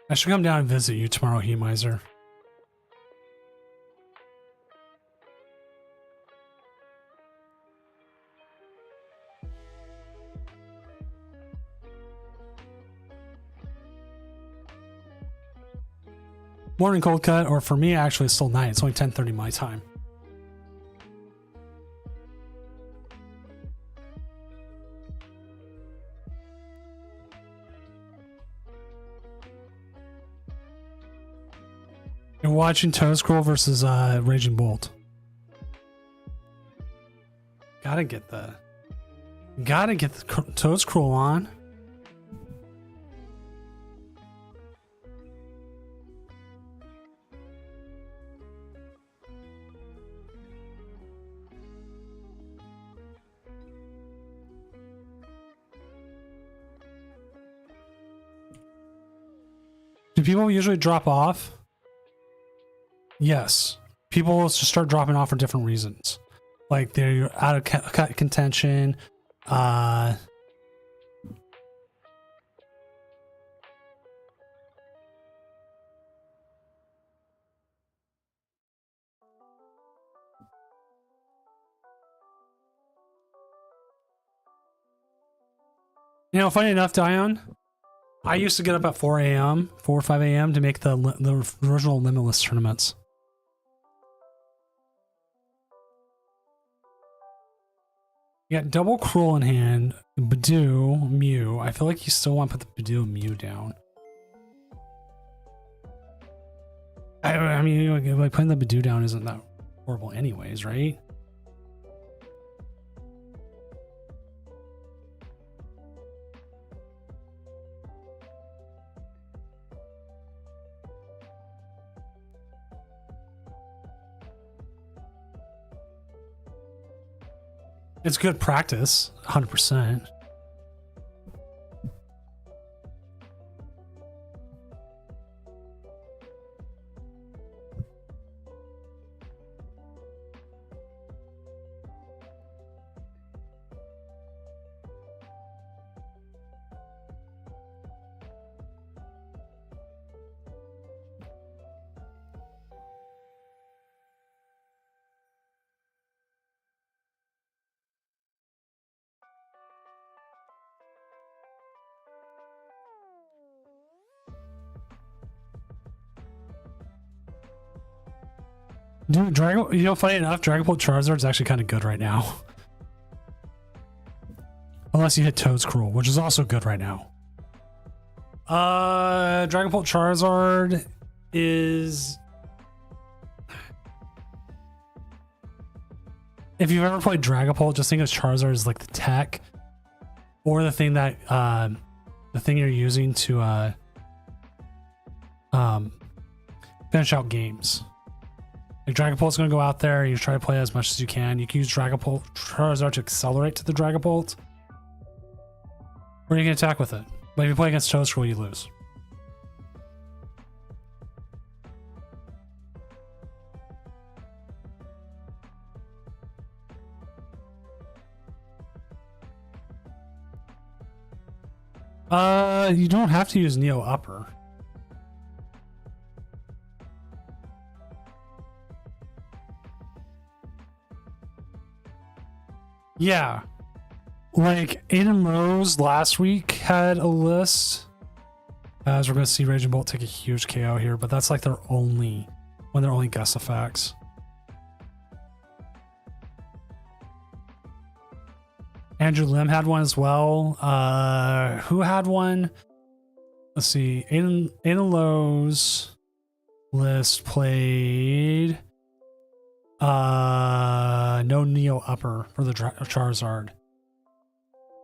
I should come down and visit you tomorrow, He Miser. Morning, Cold Cut, or for me, actually, it's still night. It's only 10:30 my time. You're watching Toad Scroll versus Raging Bolt. Gotta get the Toad Scroll on. Do people usually drop off? Yes. People just start dropping off for different reasons. Like they're out of contention. You know, funny enough, Dion, I used to get up at 4 a.m., 4 or 5 a.m. to make the original Limitless tournaments. You got double Cruel in hand, Badoo, Mew. I feel like you still want to put the Badoo and Mew down. I mean, like putting the Badoo down isn't that horrible anyways, right? It's good practice, 100%. Dude, you know, funny enough, Dragon Bolt Charizard's actually kind of good right now. Unless you hit Toad's Cruel, which is also good right now. Dragon Bolt Charizard is... If you've ever played Dragon Bolt, just think of Charizard as like the tech. Or the thing that, the thing you're using to, finish out games. Like Dragon Bolt's going to go out there, you try to play as much as you can. You can use Dragon Bolt Charizard to accelerate to the Dragon Bolt. Or you can attack with it. But if you play against Toad Scroll, you lose. You don't have to use Neo Upper. Yeah, like Aiden Rose last week had a list. As we're going to see Raging Bolt take a huge KO here, but that's like their only gust effects. Andrew Lim had one as well. Who had one? Let's see. Aiden Lowe's list played no Neo Upper for the Charizard.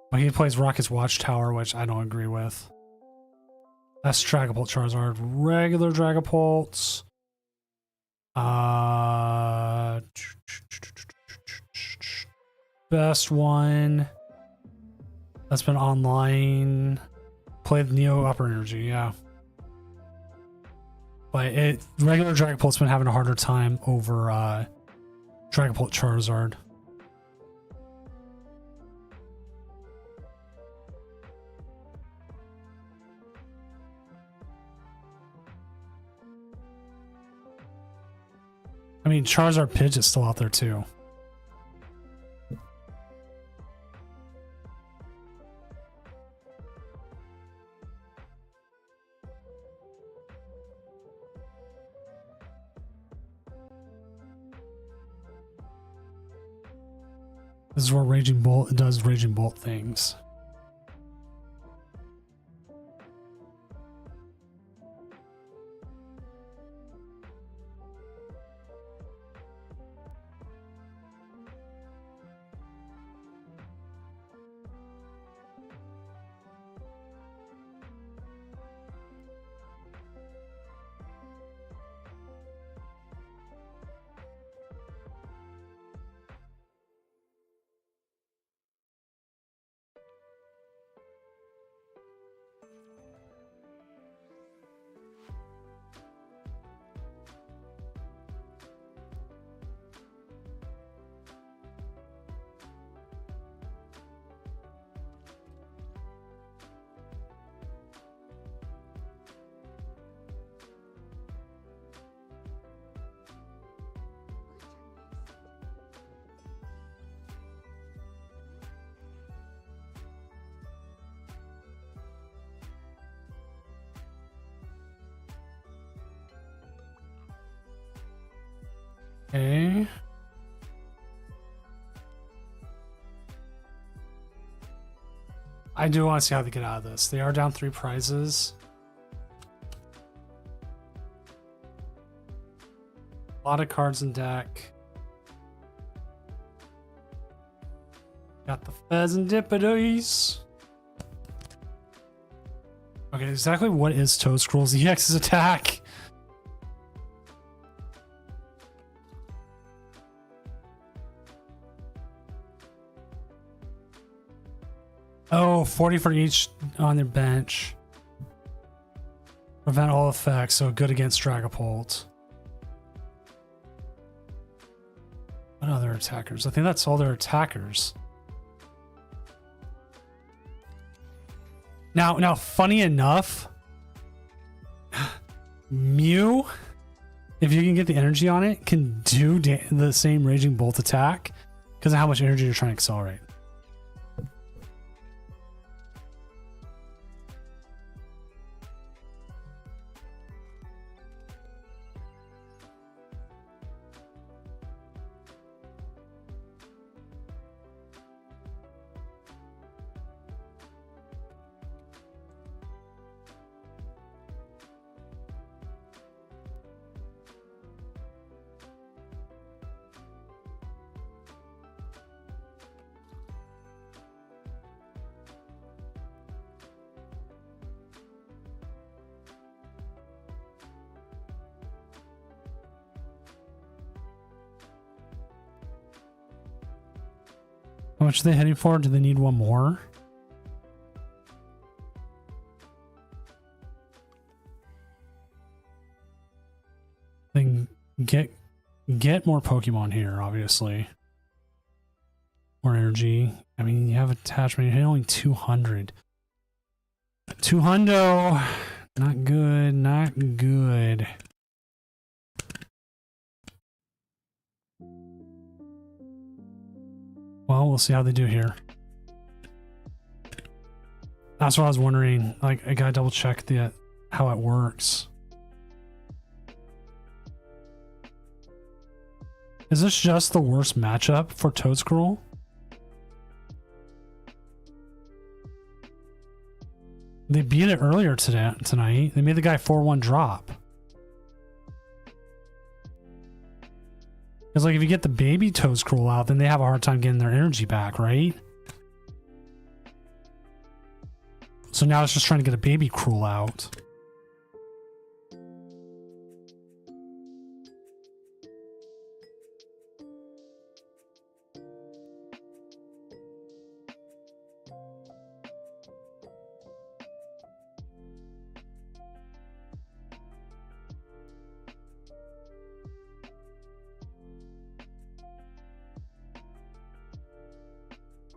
But he plays Rocket's Watchtower, which I don't agree with. That's Dragapult Charizard. Regular Dragapults. Best one that's been online. Played Neo Upper Energy, yeah. But regular Dragapult's been having a harder time over Dragapult Charizard. I mean, Charizard Pidgeot's still out there too. This is where Raging Bolt does Raging Bolt things. Okay. I do want to see how they get out of this. They are down 3 prizes. A lot of cards in deck. Got the Pheasantipitties. Okay, exactly what is Toedscruel's EX's attack? Oh, 40 for each on their bench. Prevent all effects, so good against Dragapult. What other attackers? I think that's all their attackers. Now, funny enough, Mew, if you can get the energy on it, can do the same Raging Bolt attack because of how much energy you're trying to accelerate. How much are they heading for? Do they need one more? Then get more Pokemon here, obviously. More energy. I mean, you have attachment. You're only 200. 200. Not good. Not good. Well, we'll see how they do here. That's what I was wondering. Like, I gotta double check how it works. Is this just the worst matchup for Toedscruel? They beat it earlier tonight. They made the guy 4-1 drop. Because like if you get the baby toes cruel out, then they have a hard time getting their energy back, right? So now it's just trying to get a baby cruel out.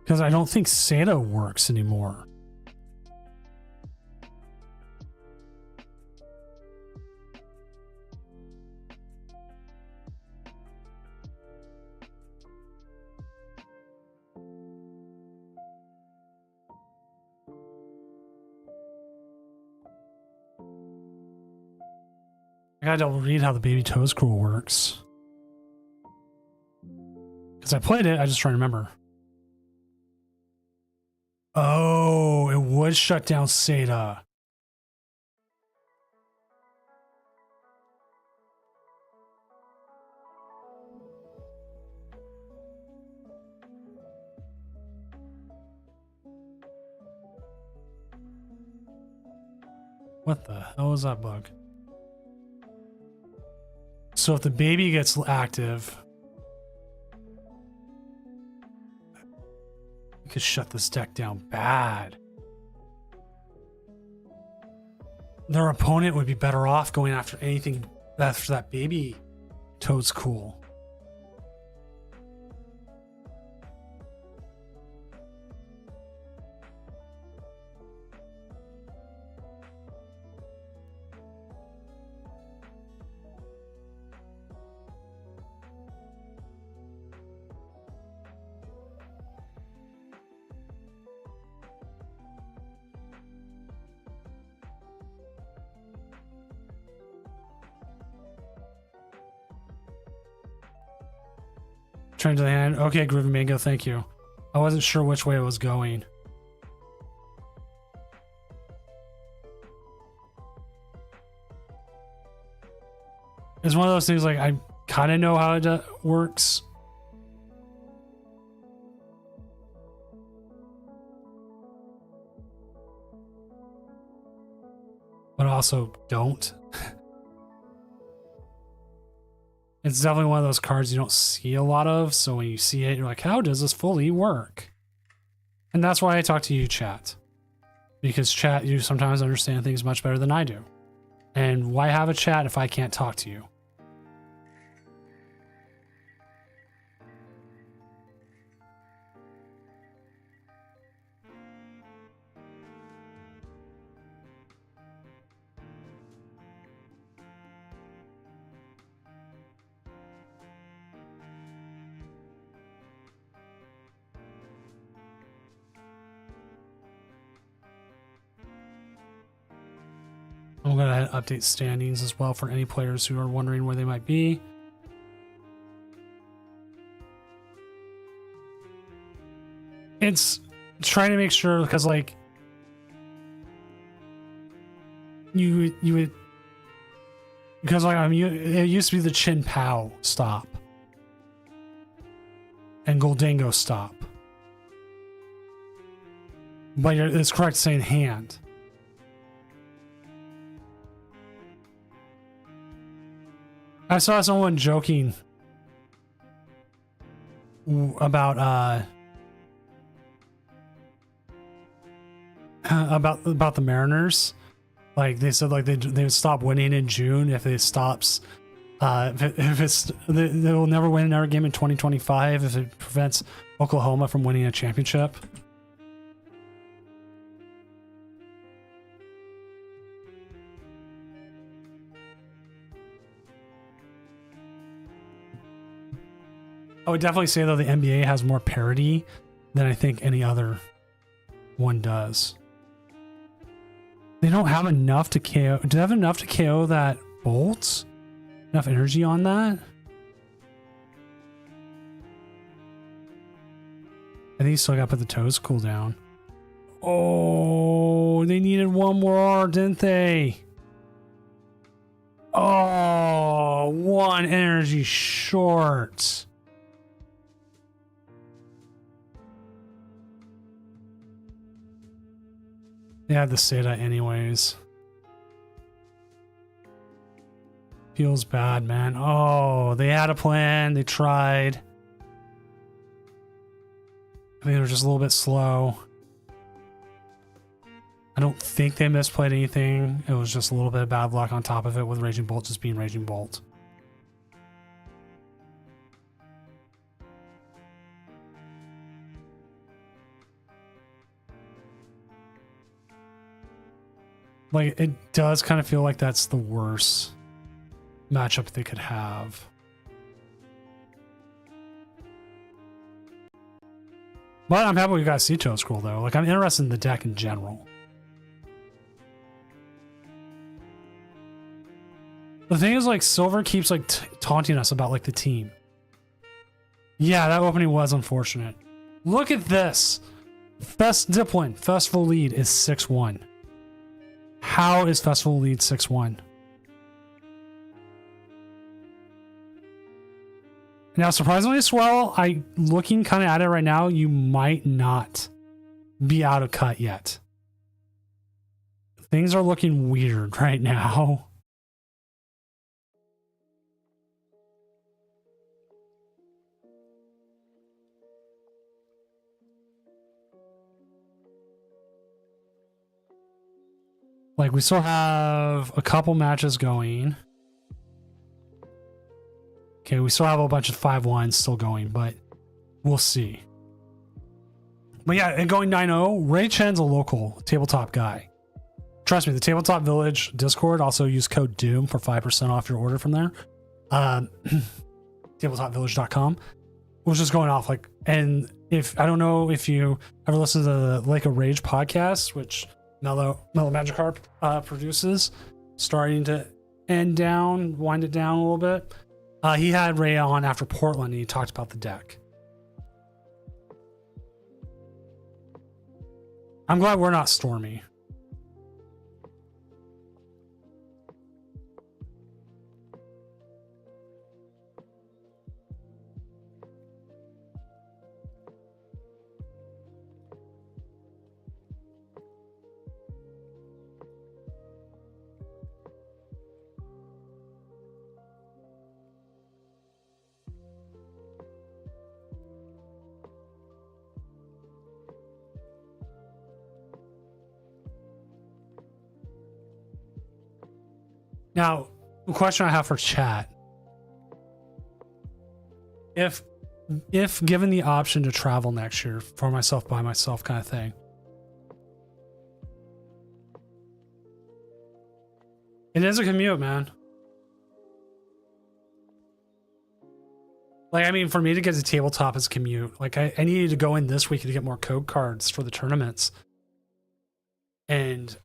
Because I don't think Santa works anymore. I gotta double read how the baby toe scroll works. Because I played it, I just try to remember. Oh, it would shut down SATA. What the hell is that bug? So if the baby gets active, we could shut this deck down bad. Their opponent would be better off going after anything after that baby toad's cool. Turn to the hand. Okay, Groovy Mango, thank you. I wasn't sure which way it was going. It's one of those things like I kind of know how it works. But also don't. It's definitely one of those cards you don't see a lot of, so when you see it, you're like, how does this fully work? And that's why I talk to you, chat. Because chat, you sometimes understand things much better than I do. And why have a chat if I can't talk to you? I'm going to update standings as well for any players who are wondering where they might be. It's trying to make sure, because like you would, because like I mean it used to be the Chin Pao stop and Goldango stop, but it's correct saying hand. I saw someone joking about the Mariners. Like they said, like they would stop winning in June if it stops. If it's they will never win another game in 2025 if it prevents Oklahoma from winning a championship. I would definitely say, though, the NBA has more parity than I think any other one does. They don't have enough to KO. Do they have enough to KO that Bolt? Enough energy on that? I think you still got to put the toes cool down. Oh, they needed one more, didn't they? Oh, one energy short. They had the Seda anyways. Feels bad, man. Oh, they had a plan. They tried. I think they were just a little bit slow. I don't think they misplayed anything. It was just a little bit of bad luck on top of it with Raging Bolt just being Raging Bolt. Like, it does kind of feel like that's the worst matchup they could have. But I'm happy we got Cito Scroll, though. Like, I'm interested in the deck in general. The thing is, like, Silver keeps, like, taunting us about, like, the team. Yeah, that opening was unfortunate. Look at this. Diplin, Festival lead is 6-1. How is Festival lead 6-1? Now, surprisingly, Swell, looking kind of at it right now, you might not be out of cut yet. Things are looking weird right now. Like, we still have a couple matches going. Okay, we still have a bunch of 5-1s still going, but we'll see. But yeah, and going 9-0, Ray Chen's a local tabletop guy. Trust me, the Tabletop Village Discord, also use code DOOM for 5% off your order from there. Tabletopvillage.com. Was just going off, like, and if, I don't know if you ever listen to the Lake of Rage podcast, which Mellow Magikarp produces, starting to wind it down a little bit. He had Ray on after Portland and he talked about the deck. I'm glad we're not Stormy. Now, the question I have for chat. If given the option to travel next year for myself, by myself kind of thing. It is a commute, man. Like, I mean, for me to get to tabletop is a commute. Like, I needed to go in this week to get more code cards for the tournaments. And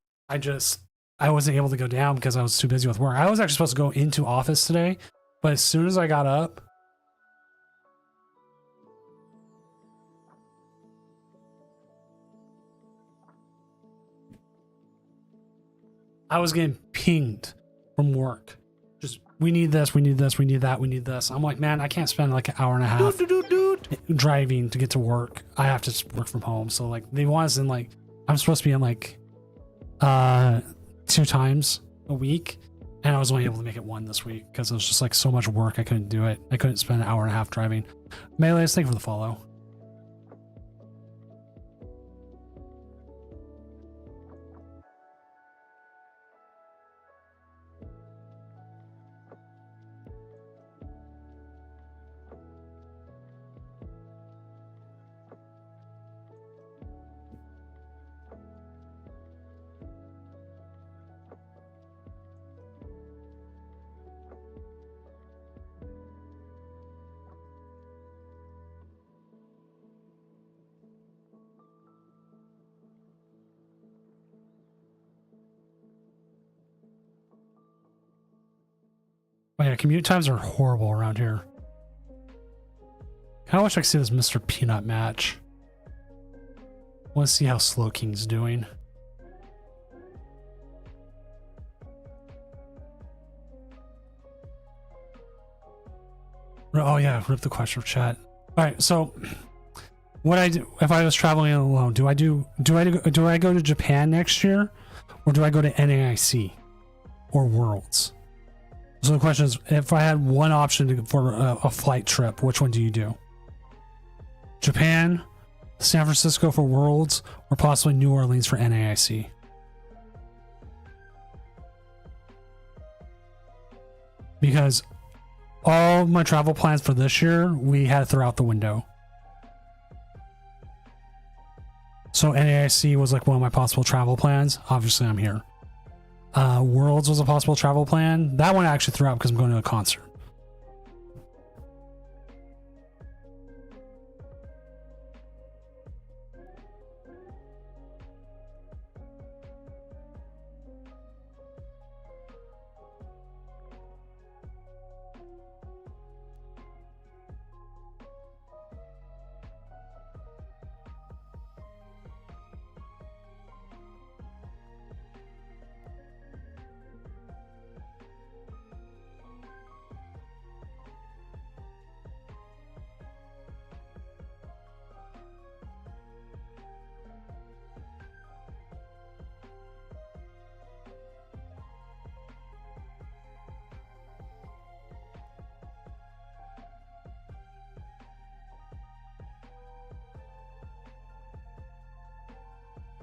I wasn't able to go down because I was too busy with work. I was actually supposed to go into office today, but as soon as I got up, I was getting pinged from work. Just, we need this, we need this, we need that, we need this. I'm like, man, I can't spend like an hour and a half driving to get to work. I have to work from home. So like, they want us in, like, I'm supposed to be in like 2 times a week, and I was only able to make it 1 this week because it was just like so much work. I couldn't do it. I couldn't spend an hour and a half driving. Melees, thank you for the follow. Oh yeah, commute times are horrible around here. I wish I could see this Mr. Peanut match. Want to see how Slowking's doing. Oh yeah, rip the question of chat. All right, so what I do if I was traveling alone? Do I go to Japan next year, or do I go to NAIC or Worlds? So the question is, if I had one option for a flight trip, which one do you do? Japan, San Francisco for Worlds, or possibly New Orleans for NAIC? Because all my travel plans for this year, we had to throw out the window. So NAIC was like one of my possible travel plans. Obviously, I'm here. Worlds was a possible travel plan. That one I actually threw out because I'm going to a concert.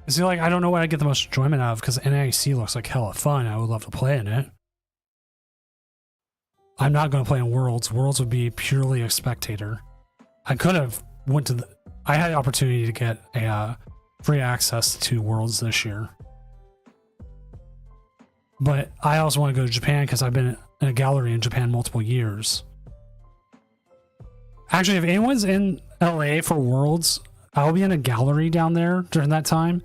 See, like, I don't know what I get the most enjoyment out of because NAIC looks like hella fun. I would love to play in it. I'm not going to play in Worlds. Worlds would be purely a spectator. I could have went to the... I had the opportunity to get a free access to Worlds this year. But I also want to go to Japan because I've been in a gallery in Japan multiple years. Actually, if anyone's in LA for Worlds, I'll be in a gallery down there during that time.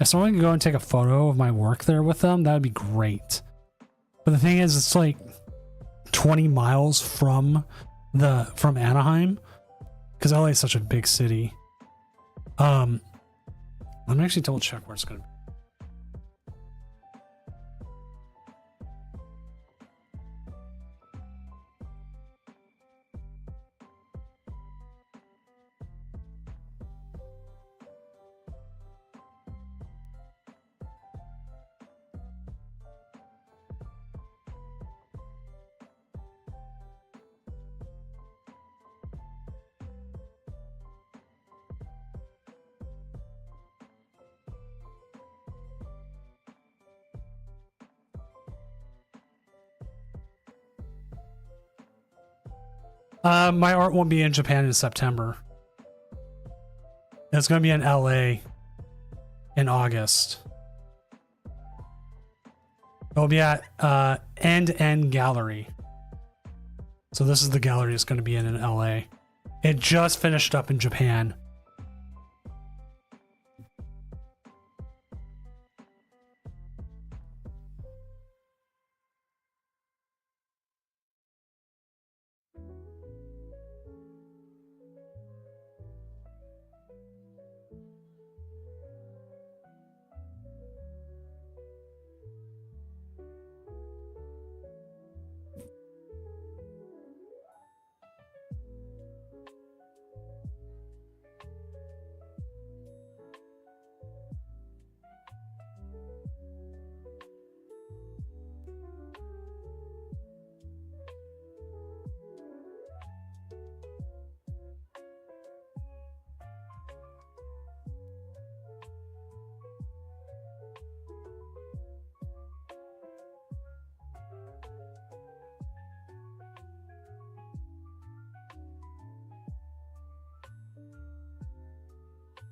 If someone can go and take a photo of my work there with them, that would be great. But the thing is, it's like 20 miles from Anaheim, because LA is such a big city. Let me actually double check where it's going to be. My art won't be in Japan in September. It's going to be in LA in August. It'll be at End Gallery. So this is the gallery it's going to be in LA. It just finished up in Japan.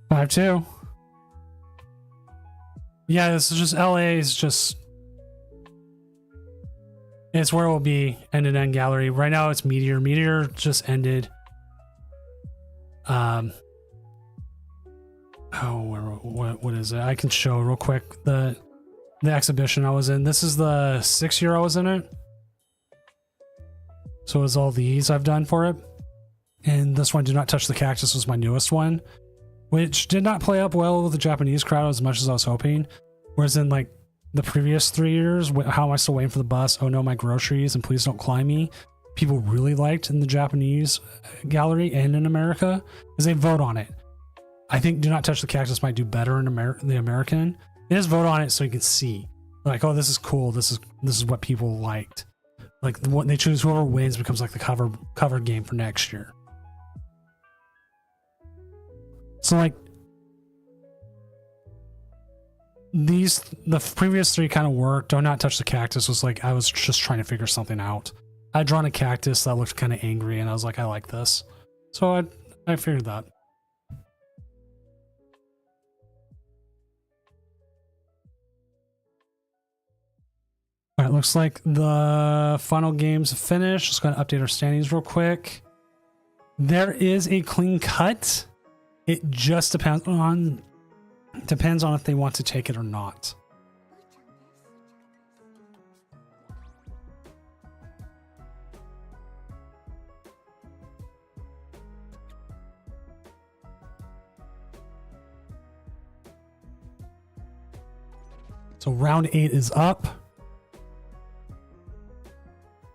Five two. Yeah, this is just LA is just it's where it will be. End Gallery. Right now it's Meteor. Meteor just ended. Oh, what is it? I can show real quick the exhibition I was in. This is the 6th year I was in it. So it was all these I've done for it. And this one, Do Not Touch the Cactus, was my newest one. which did not play up well with the Japanese crowd as much as I was hoping. Whereas in like the previous 3 years, How Am I Still Waiting for the Bus, Oh No, My Groceries, and Please Don't Climb Me, people really liked in the Japanese gallery and in America because they vote on it. I think Do Not Touch the Cactus might do better in the American. They just vote on it so you can see, like, oh, this is cool. This is what people liked. Like what they choose, whoever wins becomes like the cover game for next year. So like the previous 3 kind of worked. Do Not Touch the Cactus was like I was just trying to figure something out. I'd drawn a cactus that looked kind of angry, and I was like, I like this, so I figured that. All right, looks like the final game's finished. Just going to update our standings real quick. There is a clean cut. It just depends on if they want to take it or not. So round 8 is up.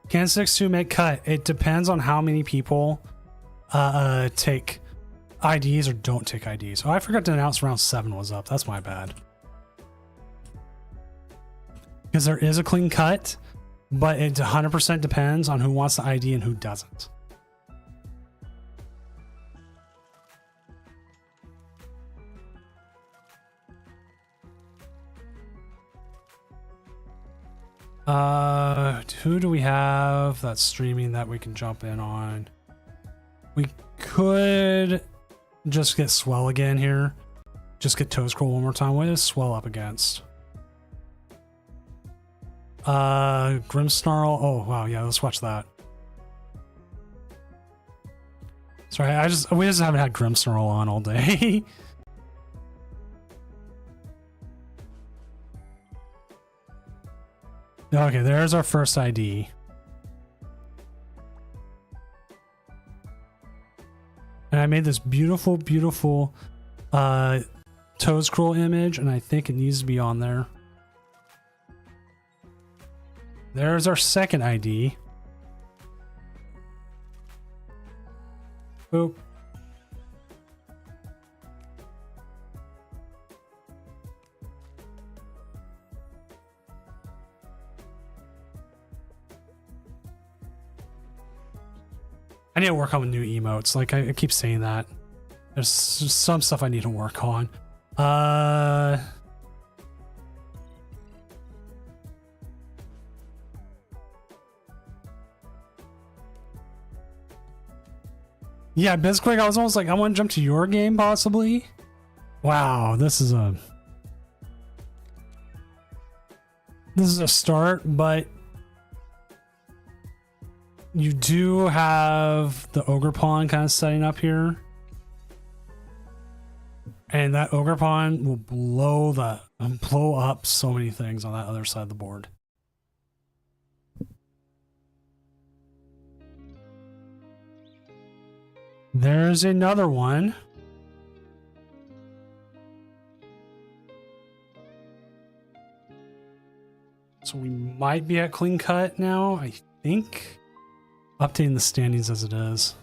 Can 6-2 make cut? It depends on how many people take IDs or don't take IDs. Oh, I forgot to announce round 7 was up. That's my bad. Because there is a clean cut, but it 100% depends on who wants the ID and who doesn't. Who do we have that's streaming that we can jump in on? We could just get Swell again here. Just get Toe Scroll one more time. What is Swell up against? Grimmsnarl. Oh, wow. Yeah, let's watch that. Sorry, we just haven't had Grimmsnarl on all day. Okay, there's our first ID. And I made this beautiful, beautiful Toe Scroll image, and I think it needs to be on there. There's our second ID. Boop. I need to work on new emotes. Like I keep saying that. There's some stuff I need to work on. Yeah, Bizquick, I was almost like, I want to jump to your game possibly. Wow, this is a start, but you do have the Ogre Pawn kind of setting up here. And that Ogre Pawn will blow up so many things on that other side of the board. There's another one. So we might be at clean cut now, I think. Updating the standings as it is.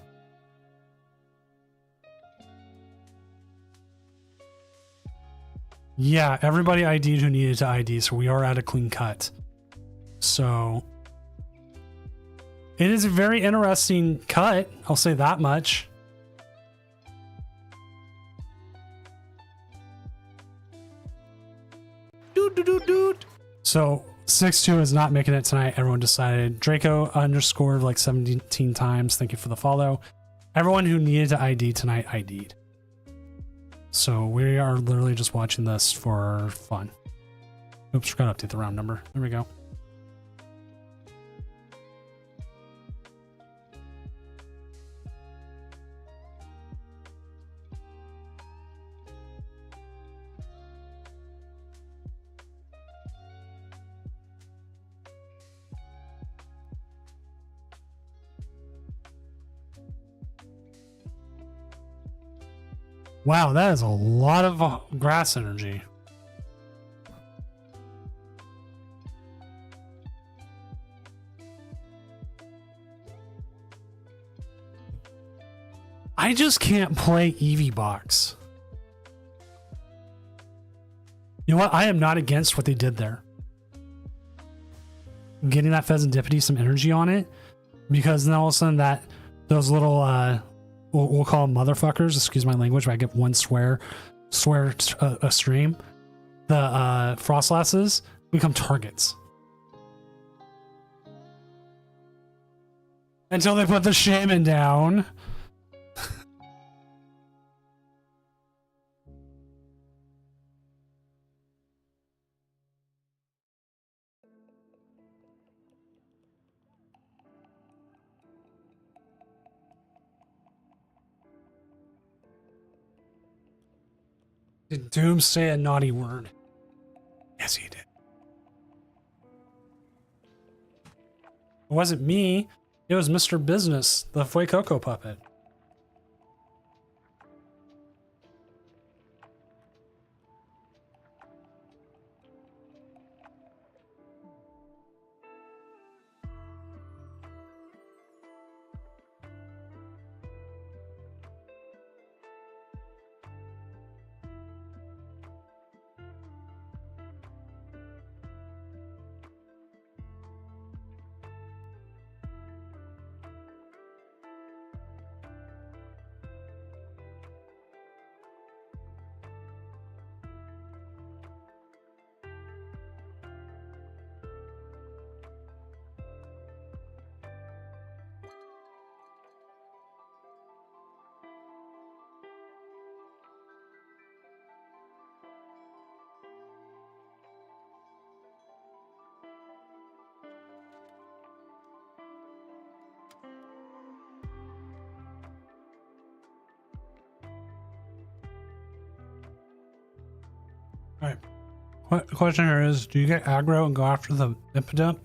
Yeah, everybody ID'd who needed to ID, so we are at a clean cut. So it is a very interesting cut, I'll say that much. So 6-2 is not making it tonight. Everyone decided. Draco underscored like 17 times. Thank you for the follow. Everyone who needed to ID tonight ID'd. So we are literally just watching this for fun. Oops, forgot to update the round number. There we go. Wow, that is a lot of grass energy. I just can't play Eevee Box. You know what? I am not against what they did there. Getting that Pheasantipity some energy on it, because then all of a sudden those little we'll call them motherfuckers. Excuse my language, but I get one swear a stream. The Frostlasses become targets until they put the Shaman down. Did Doom say a naughty word? Yes, he did. It wasn't me. It was Mr. Business, the Fuecoco puppet. All right. What question here is, do you get aggro and go after the Impidimp?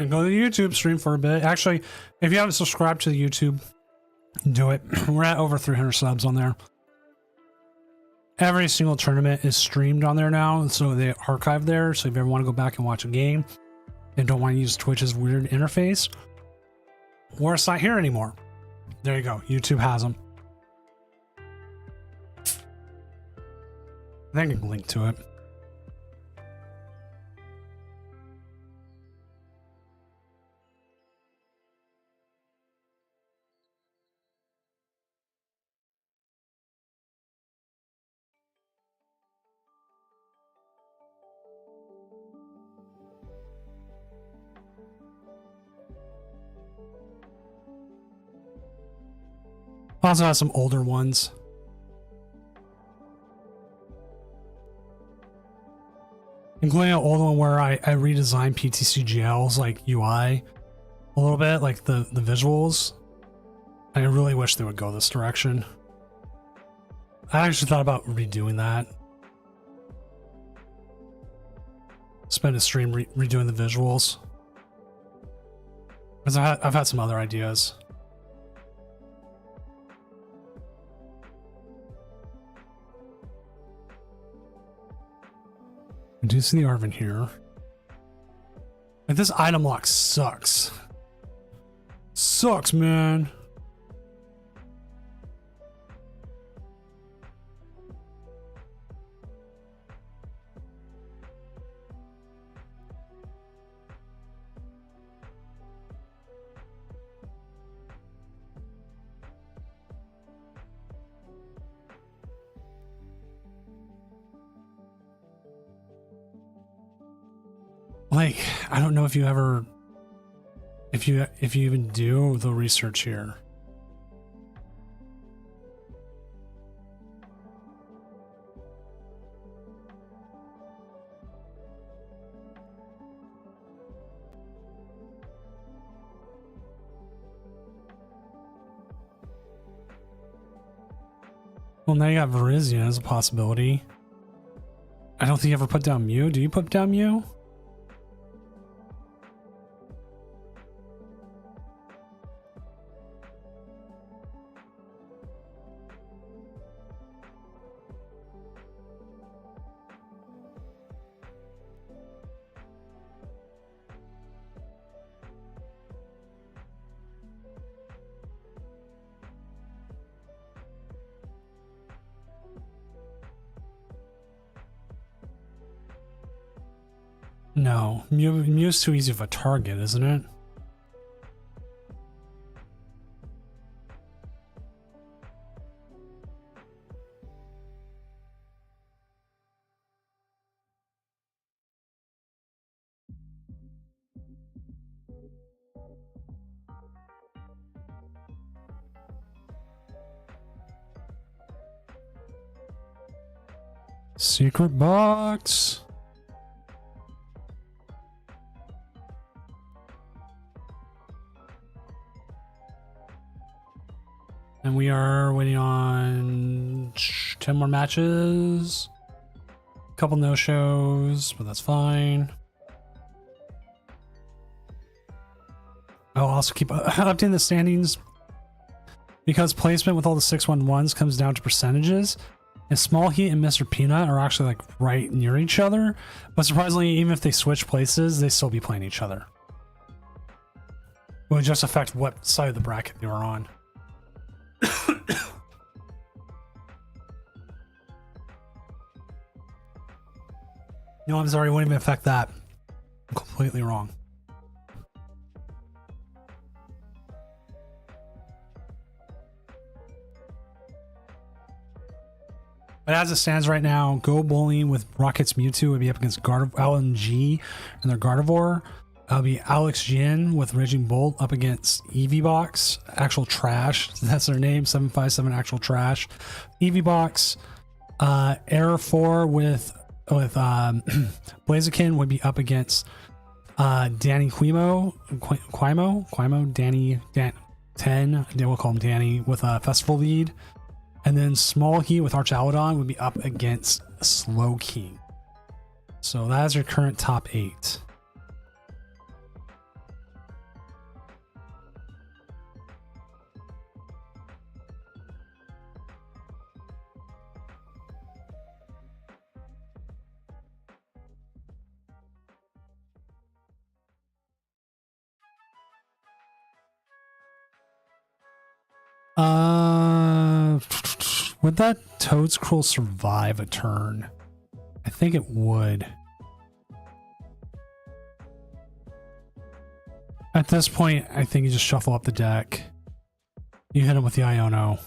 And go to the YouTube stream for a bit. Actually, if you haven't subscribed to the YouTube, do it. We're at over 300 subs on there. Every single tournament is streamed on there now, so they archive there. So if you ever want to go back and watch a game and don't want to use Twitch's weird interface, or it's not here anymore, there you go. YouTube has them. I think I can link to it. Also has some older ones. Including an old one where I redesigned PTCGL's like UI a little bit, like the visuals. I really wish they would go this direction. I actually thought about redoing that. Spend a stream redoing the visuals. Because I've had some other ideas. Reducing the Arven here. Like, this item lock sucks. Sucks, man. Like, I don't know if you ever, if you even do the research here. Well, now you got Virizion as a possibility. I don't think you ever put down Mew. Do you put down Mew? No, Mew's too easy of a target, isn't it? Secret box. And we are waiting on 10 more matches. A couple no-shows, but that's fine. I'll also keep updating the standings because placement with all the 611s comes down to percentages. And Small Heat and Mr. Peanut are actually like right near each other, but surprisingly, even if they switch places, they still be playing each other. It would just affect what side of the bracket they were on. No, I'm sorry, it wouldn't even affect that. I'm completely wrong. But as it stands right now, Go Bowling with Rockets Mewtwo would be up against LNG and their Gardevoir. That'll be Alex Jin with Raging Bolt up against EVBox. Actual Trash. That's their name. 757 Actual Trash. EVBox. Error 4 with Blaziken would be up against Danny Quimo, Danny 10. We'll call him Danny with a Festival Lead. And then Small Heat with Arch Aladon would be up against Slow King. So that is your current top 8. Would that Toedscruel survive a turn? I think it would. At this point, I think you just shuffle up the deck. You hit him with the Iono.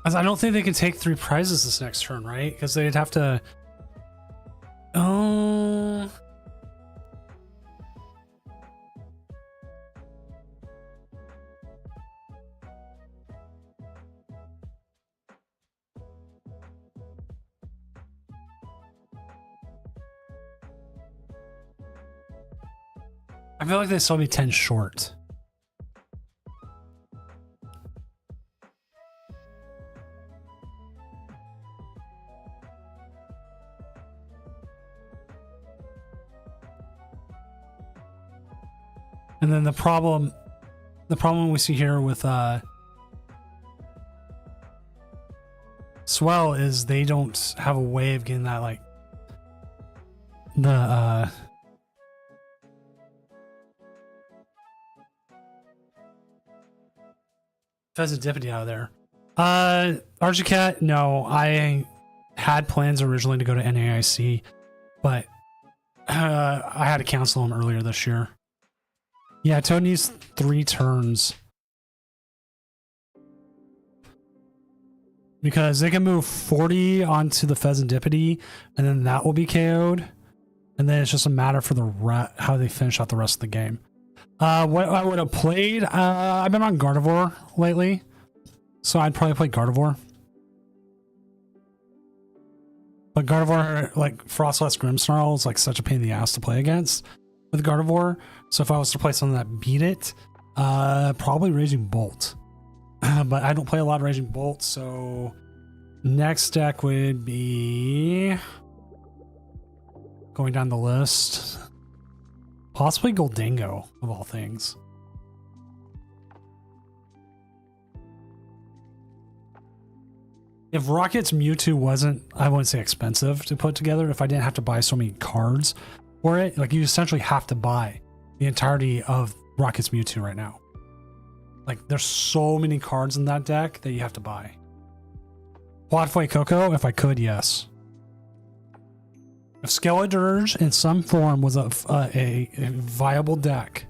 I don't think they can take 3 prizes this next turn, right? Because they'd have to... Oh... I feel like they still be 10 short. And then the problem we see here with Swell is they don't have a way of getting that, like, the Pheasantipity out of there. Archicat, no, I had plans originally to go to NAIC, but I had to cancel them earlier this year. Yeah, Toad needs 3 turns. Because they can move 40 onto the Pheasantipity, and then that will be KO'd. And then it's just a matter for the how they finish out the rest of the game. What I would have played, I've been on Gardevoir lately, so I'd probably play Gardevoir. But Gardevoir, like, Frostlass Grimmsnarl is like such a pain in the ass to play against with Gardevoir. So if I was to play something that beat it, probably Raging Bolt. But I don't play a lot of Raging Bolt, so next deck would be going down the list. Possibly Goldingo, of all things. If Rockets Mewtwo wasn't, I wouldn't say expensive to put together, if I didn't have to buy so many cards, for it. Like you essentially have to buy the entirety of Rocket's Mewtwo right now. Like there's so many cards in that deck that you have to buy. Quadfoy Coco, if I could, yes. If Skeledirge in some form was a viable deck.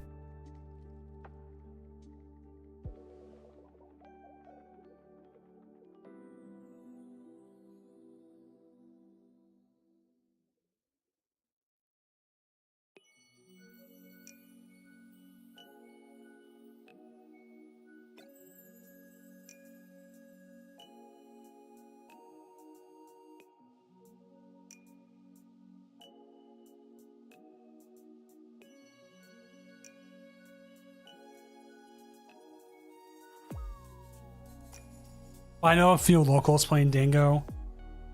I know a few locals playing Dango,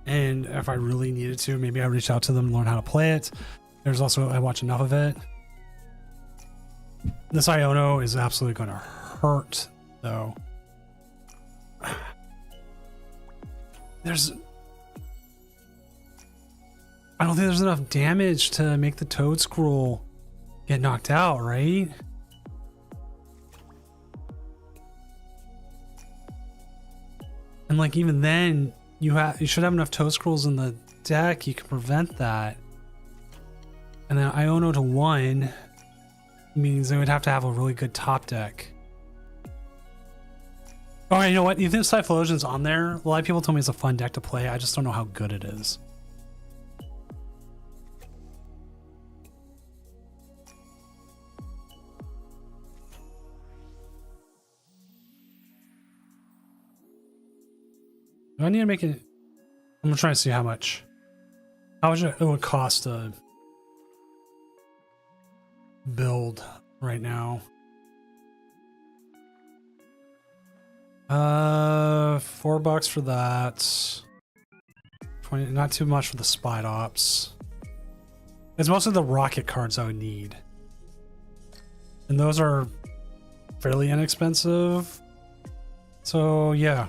and if I really needed to, maybe I reach out to them and learn how to play it. There's also, I watch enough of it. This Iono is absolutely going to hurt, though. I don't think there's enough damage to make the Toedscruel get knocked out, right? And like even then, you should have enough Toedscruels in the deck. You can prevent that. And then Iono to 1 means they would have to have a really good top deck. All right, you know what? Even if Typhlosion's on there, a lot of people tell me it's a fun deck to play. I just don't know how good it is. Do I need to make it? I'm trying to see how much it would cost to build right now. $4 for that. 20, not too much for the Spite Ops. It's mostly the rocket cards I would need. And those are fairly inexpensive. So yeah.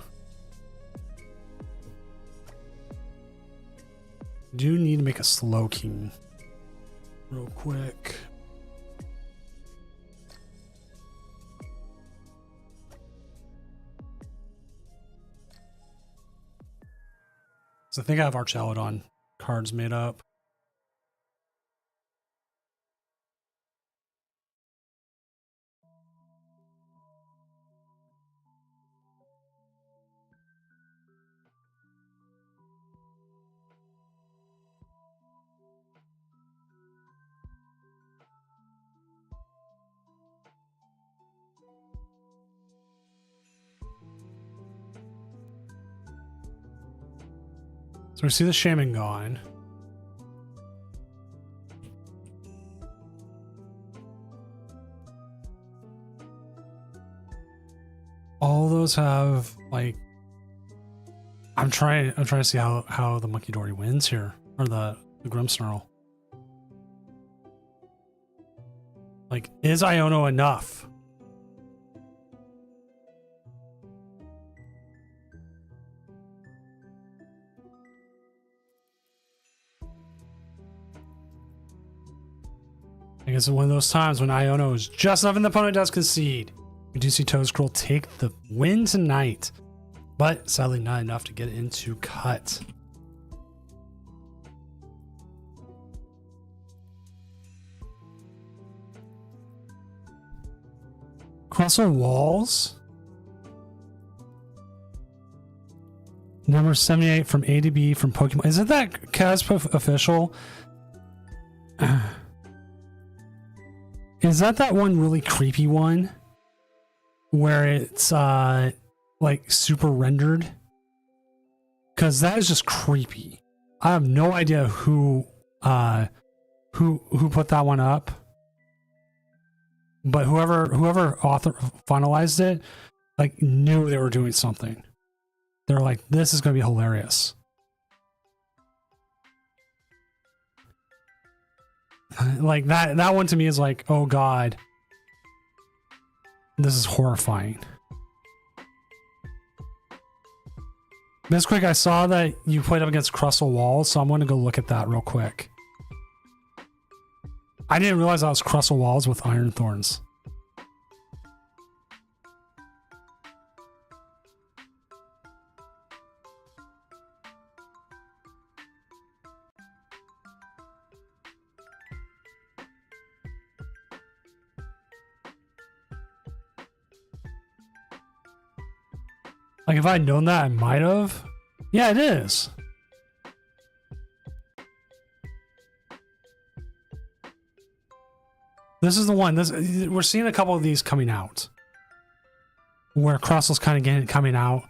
Do need to make a Slowking real quick. So I think I have Archelodon cards made up. So we see the Shaman. All those have like I'm trying to see how the Monkey Dory wins here, or the Grimmsnarl. Like, is Iono enough? I guess it's one of those times when Iono is just enough and the opponent does concede. We do see Toedscruel take the win tonight, but sadly not enough to get into cut. Crustle Walls. Number 78 from A to B from Pokemon. Isn't that Caspa official? Is that one really creepy one where it's like super rendered? Because that is just creepy. I have no idea who put that one up, but whoever finalized it, like, knew they were doing something. They're like, this is going to be hilarious. Like that one to me is like, oh god, this is horrifying. Miss Quick, I saw that you played up against Crustle Walls, so I'm going to go look at that real quick. I didn't realize that was Crustle Walls with Iron Thorns. Like, if I'd known that, I might have. Yeah, it is. This is the one. We're seeing a couple of these coming out, where Crustle's kind of getting coming out,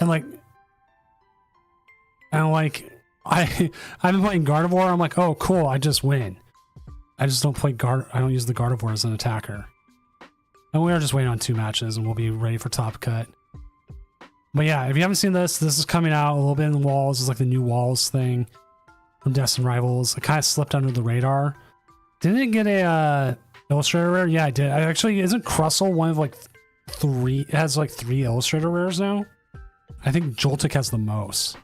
and like I've been playing Gardevoir. I'm like, oh cool, I just win. I just don't play I don't use the Gardevoir as an attacker. And we are just waiting on 2 matches, and we'll be ready for Top Cut. But yeah, if you haven't seen this is coming out a little bit in the walls. It's like the new walls thing from Destined Rivals. It kind of slipped under the radar. Didn't it get a Illustrator rare? Yeah, it did. Actually, isn't Crustle one of like 3? It has like 3 Illustrator rares now. I think Joltik has the most.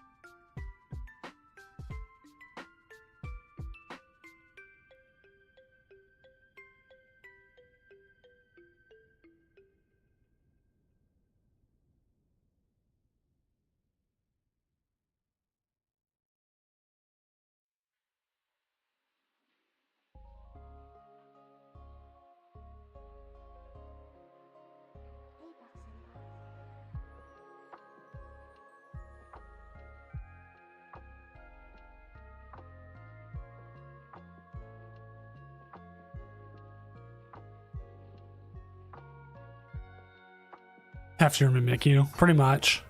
Have to mimic you, pretty much.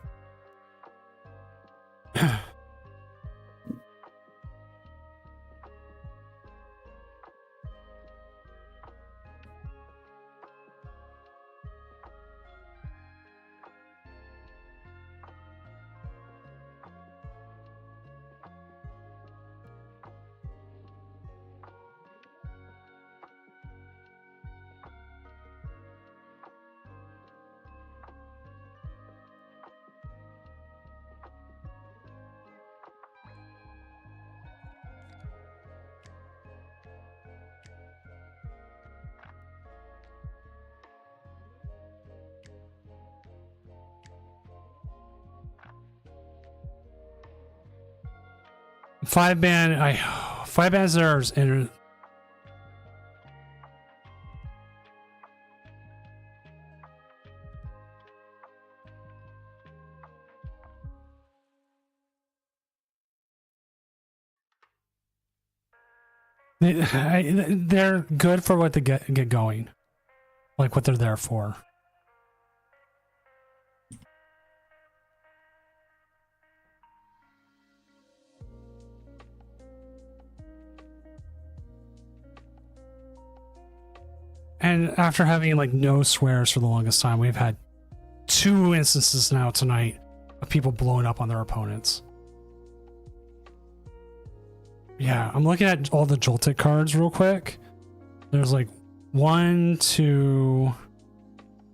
Five band zers and they're good for what they get going, like what they're there for. And after having like no swears for the longest time, we've had 2 instances now tonight of people blowing up on their opponents. Yeah, I'm looking at all the Joltik cards real quick. There's like 1, 2.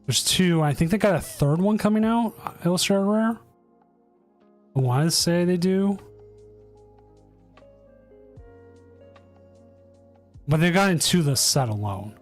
There's 2. I think they got a 3rd one coming out. Illustrator rare. I want to say they do. But they've gotten 2 this set alone.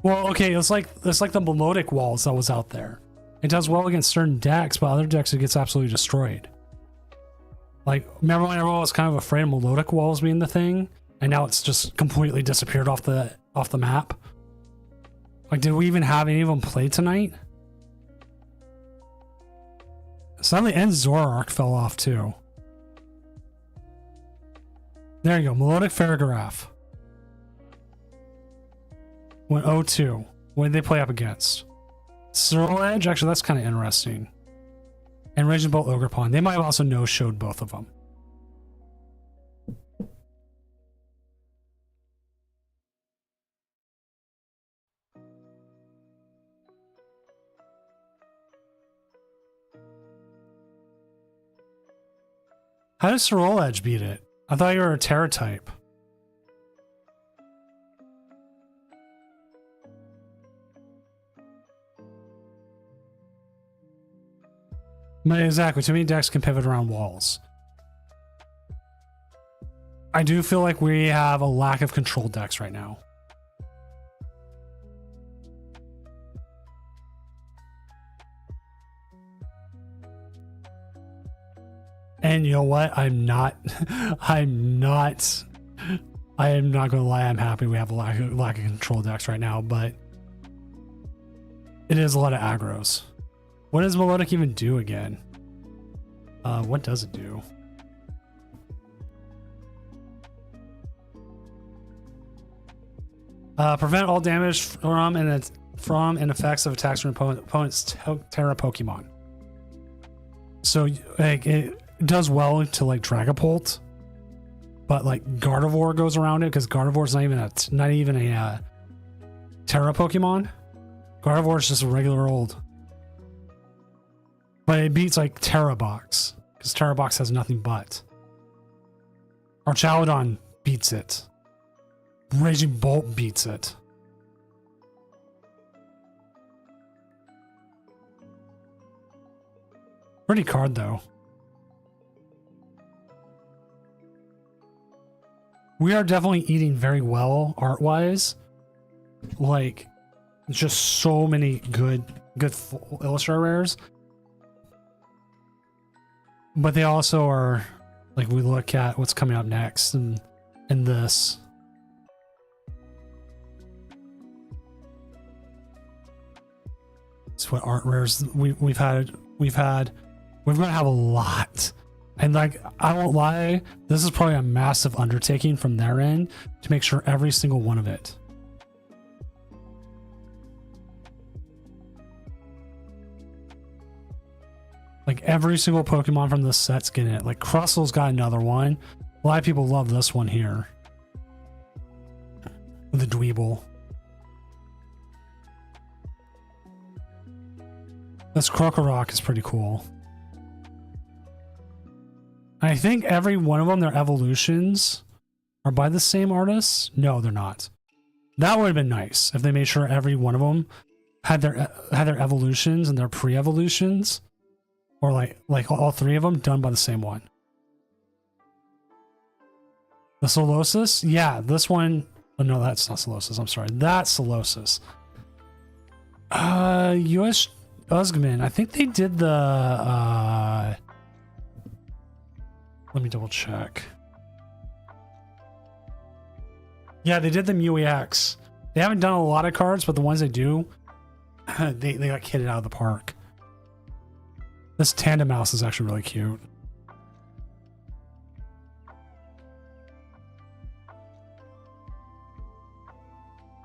Well, okay, it's like the Melodic Walls that was out there. It does well against certain decks, but other decks it gets absolutely destroyed. Like, remember when everyone was kind of afraid of Melodic Walls being the thing, and now it's just completely disappeared off the map? Like, did we even have any of them play tonight? Suddenly, and Zoroark fell off too. There you go, Melodic Farigiraf. Went 0-2. What did they play up against? Swirl Edge? Actually, that's kind of interesting. And Raging Bolt Ogerpon. They might have also no-showed both of them. How does Sorrel Edge beat it? I thought you were a Terra type. Exactly. Too many decks can pivot around walls. I do feel like we have a lack of control decks right now. And you know what? I am not gonna lie, I'm happy we have a lack of control decks right now, but it is a lot of aggros. What does Melodic even do again? What does it do? Prevent all damage from and effects of attacks from opponent's Terra Pokemon. So like it does well to like Dragapult, but like Gardevoir goes around it because Gardevoir's not even a Terra Pokemon. Gardevoir is just a regular old. But it beats like Terra Box because Terra Box has nothing but. Archaludon beats it. Raging Bolt beats it. Pretty card though. We are definitely eating very well art-wise. Like, just so many good Illustrator rares. But they also are, like, we look at what's coming up next and this. It's what art rares we're gonna have a lot. And like, I won't lie, this is probably a massive undertaking from their end to make sure every single one of it. Like every single Pokemon from this set's getting it. Like Crustle's got another one. A lot of people love this one here. The Dweeble. This Krokorok is pretty cool. I think every one of them, their evolutions are by the same artist. No, they're not. That would have been nice if they made sure every one of them had their evolutions and their pre-evolutions, or like all three of them done by the same one. The Solosis, yeah, this one. Oh, no, that's not Solosis. I'm sorry, that's Solosis. U.S. Usgman. I think they did the. Let me double check. Yeah, they did the Mew EX. They haven't done a lot of cards, but the ones they do, they got kitted out of the park. This Tandem Mouse is actually really cute.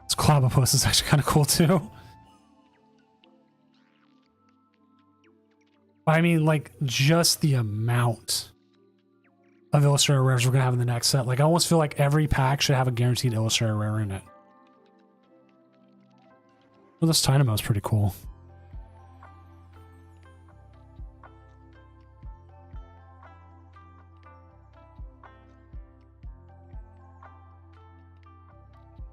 This Clobbopus is actually kind of cool too. I mean, like, just the amount of Illustrator rares we're gonna have in the next set. Like, I almost feel like every pack should have a guaranteed Illustrator rare in it. Well, this Dynamo is pretty cool.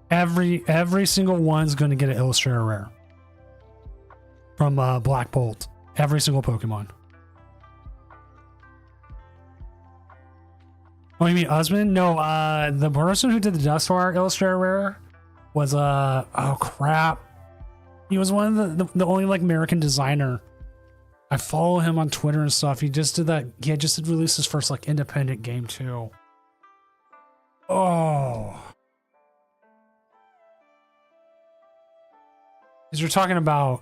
Every single one's gonna get an Illustrator rare from Black Bolt. Every single Pokemon. Oh, you mean Usman? No, the person who did the Dusknoir Illustrator rare was oh crap. He was one of the only like American designer. I follow him on Twitter and stuff. He just did that. He had just released his first like independent game too. Oh. Because you're talking about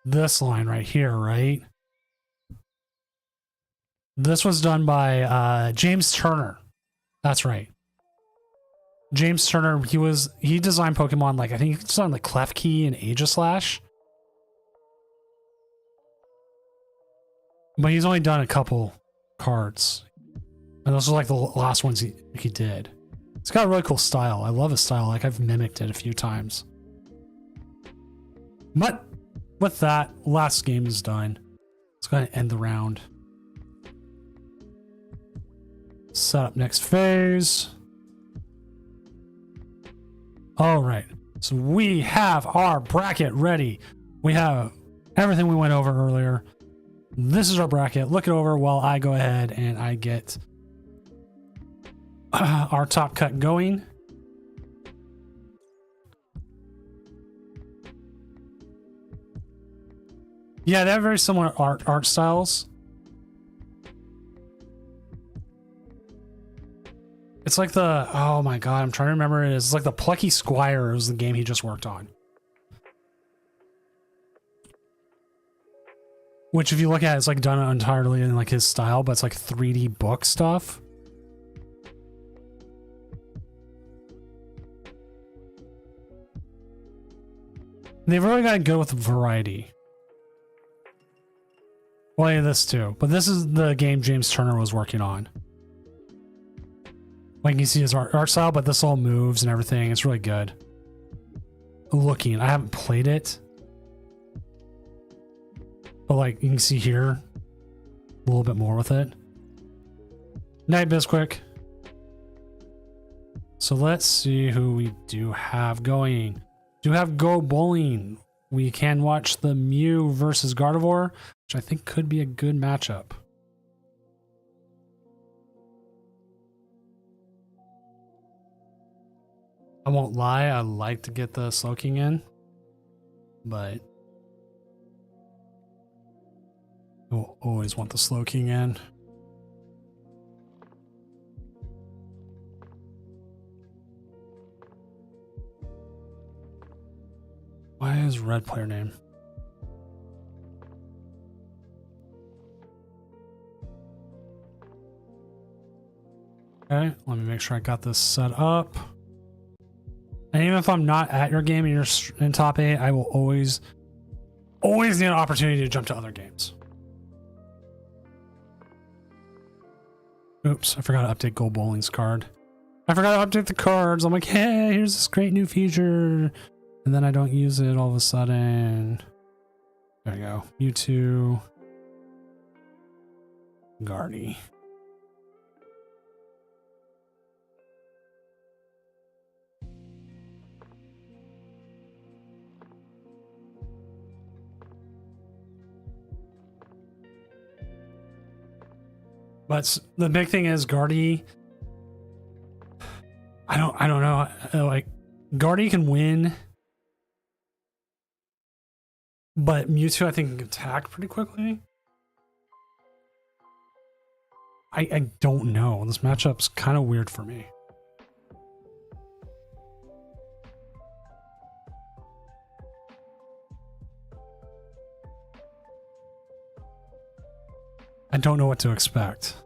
this line right here, right? This was done by James Turner. That's right. James Turner, he designed Pokemon, like I think he designed like Klefki and Aegislash. But he's only done a couple cards. And those are like the last ones he did. It's got a really cool style. I love his style. Like I've mimicked it a few times. But with that, last game is done. Let's go ahead and end the round. Set up next phase. All right. So we have our bracket ready. We have everything we went over earlier. This is our bracket. Look it over while I go ahead and I get our top cut going. Yeah, they have very similar art styles. It's like the, oh my god, I'm trying to remember it. It's like the Plucky Squire was the game he just worked on. Which if you look at it, it's like done entirely in like his style, but it's like 3D book stuff. They've really got to go with variety. Well, yeah, this too. But this is the game James Turner was working on. Like you can see his art style, but this all moves and everything. It's really good. Looking, I haven't played it. But like you can see here, a little bit more with it. Night Bisquick. So let's see who we do have going. Do have Go Bowling. We can watch the Mew versus Gardevoir, which I think could be a good matchup. I won't lie, I like to get the Slowking in, but I will always want the Slowking in. Why is red player name? Okay, let me make sure I got this set up. And even if I'm not at your game and you're in top 8, I will always need an opportunity to jump to other games. Oops, I forgot to update Go Bowling's card. I forgot to update the cards. I'm like, hey, here's this great new feature. And then I don't use it all of a sudden. There we go. Mewtwo. Gardy. But the big thing is Gardy. I don't know. Like Gardy can win, but Mewtwo I think can attack pretty quickly. I don't know. This matchup's kind of weird for me. I don't know what to expect.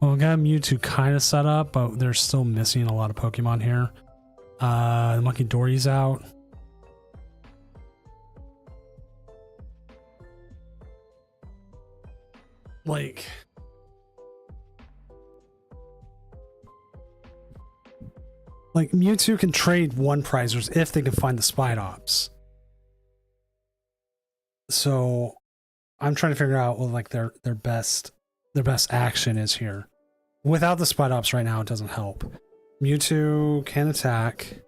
Well, we got Mewtwo kind of set up, but they're still missing a lot of Pokemon here. The Monkey Dory's out. Like Mewtwo can trade one prizers if they can find the Spidops. So I'm trying to figure out what like their best action is here. Without the Spidops right now, it doesn't help. Mewtwo can attack.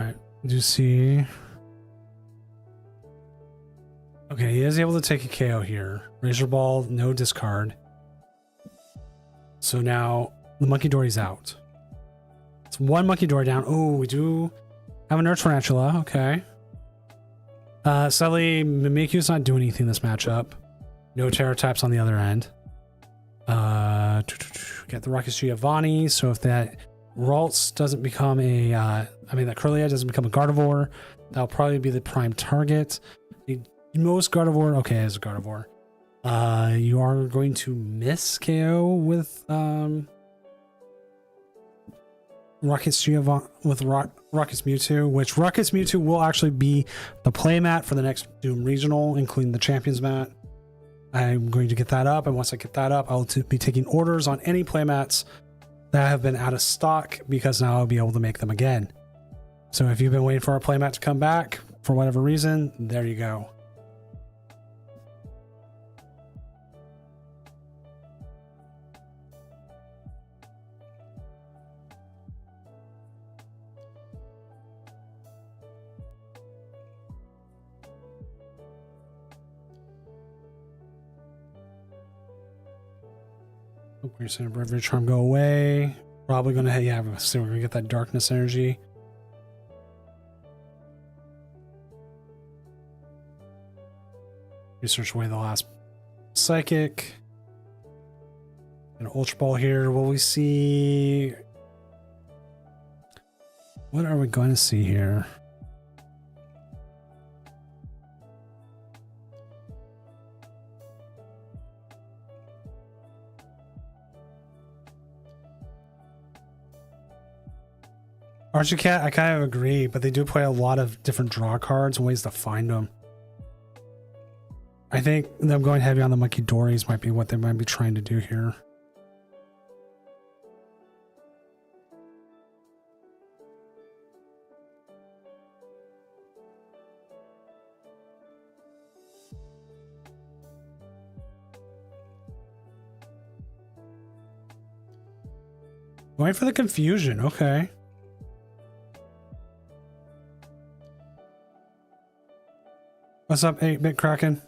Alright, do you see? Okay, he is able to take a KO here. Razor Ball, no discard. So now the Monkey Dory's out. It's one Monkey Dory down. Oh, we do have a Nurse Tarantula. Okay. Sadly, Mimikyu's not doing anything this matchup. No Terror types on the other end. Get the Rockets Giovanni. So if that Ralts doesn't become a, that Kirlia doesn't become a Gardevoir, that'll probably be the prime target. The most Gardevoir, okay, as a Gardevoir. You are going to miss KO with Rockets Giovanni with Rockets Mewtwo, which Rockets Mewtwo will actually be the play mat for the next Doom Regional, including the Champions mat. I'm going to get that up, and once I get that up, I'll be taking orders on any play mats that have been out of stock, because now I'll be able to make them again. So if you've been waiting for our play mat to come back for whatever reason, there you go. We're seeing Bravery Charm go away. Probably gonna, yeah, so we're gonna get that darkness energy. Research away the last psychic. An Ultra Ball here. Will we see? What are we going to see here? Archie-Cat, I kind of agree, but they do play a lot of different draw cards and ways to find them. I think them going heavy on the Monkey Dories might be what they might be trying to do here. Going for the confusion, okay. What's up, 8-Bit Kraken?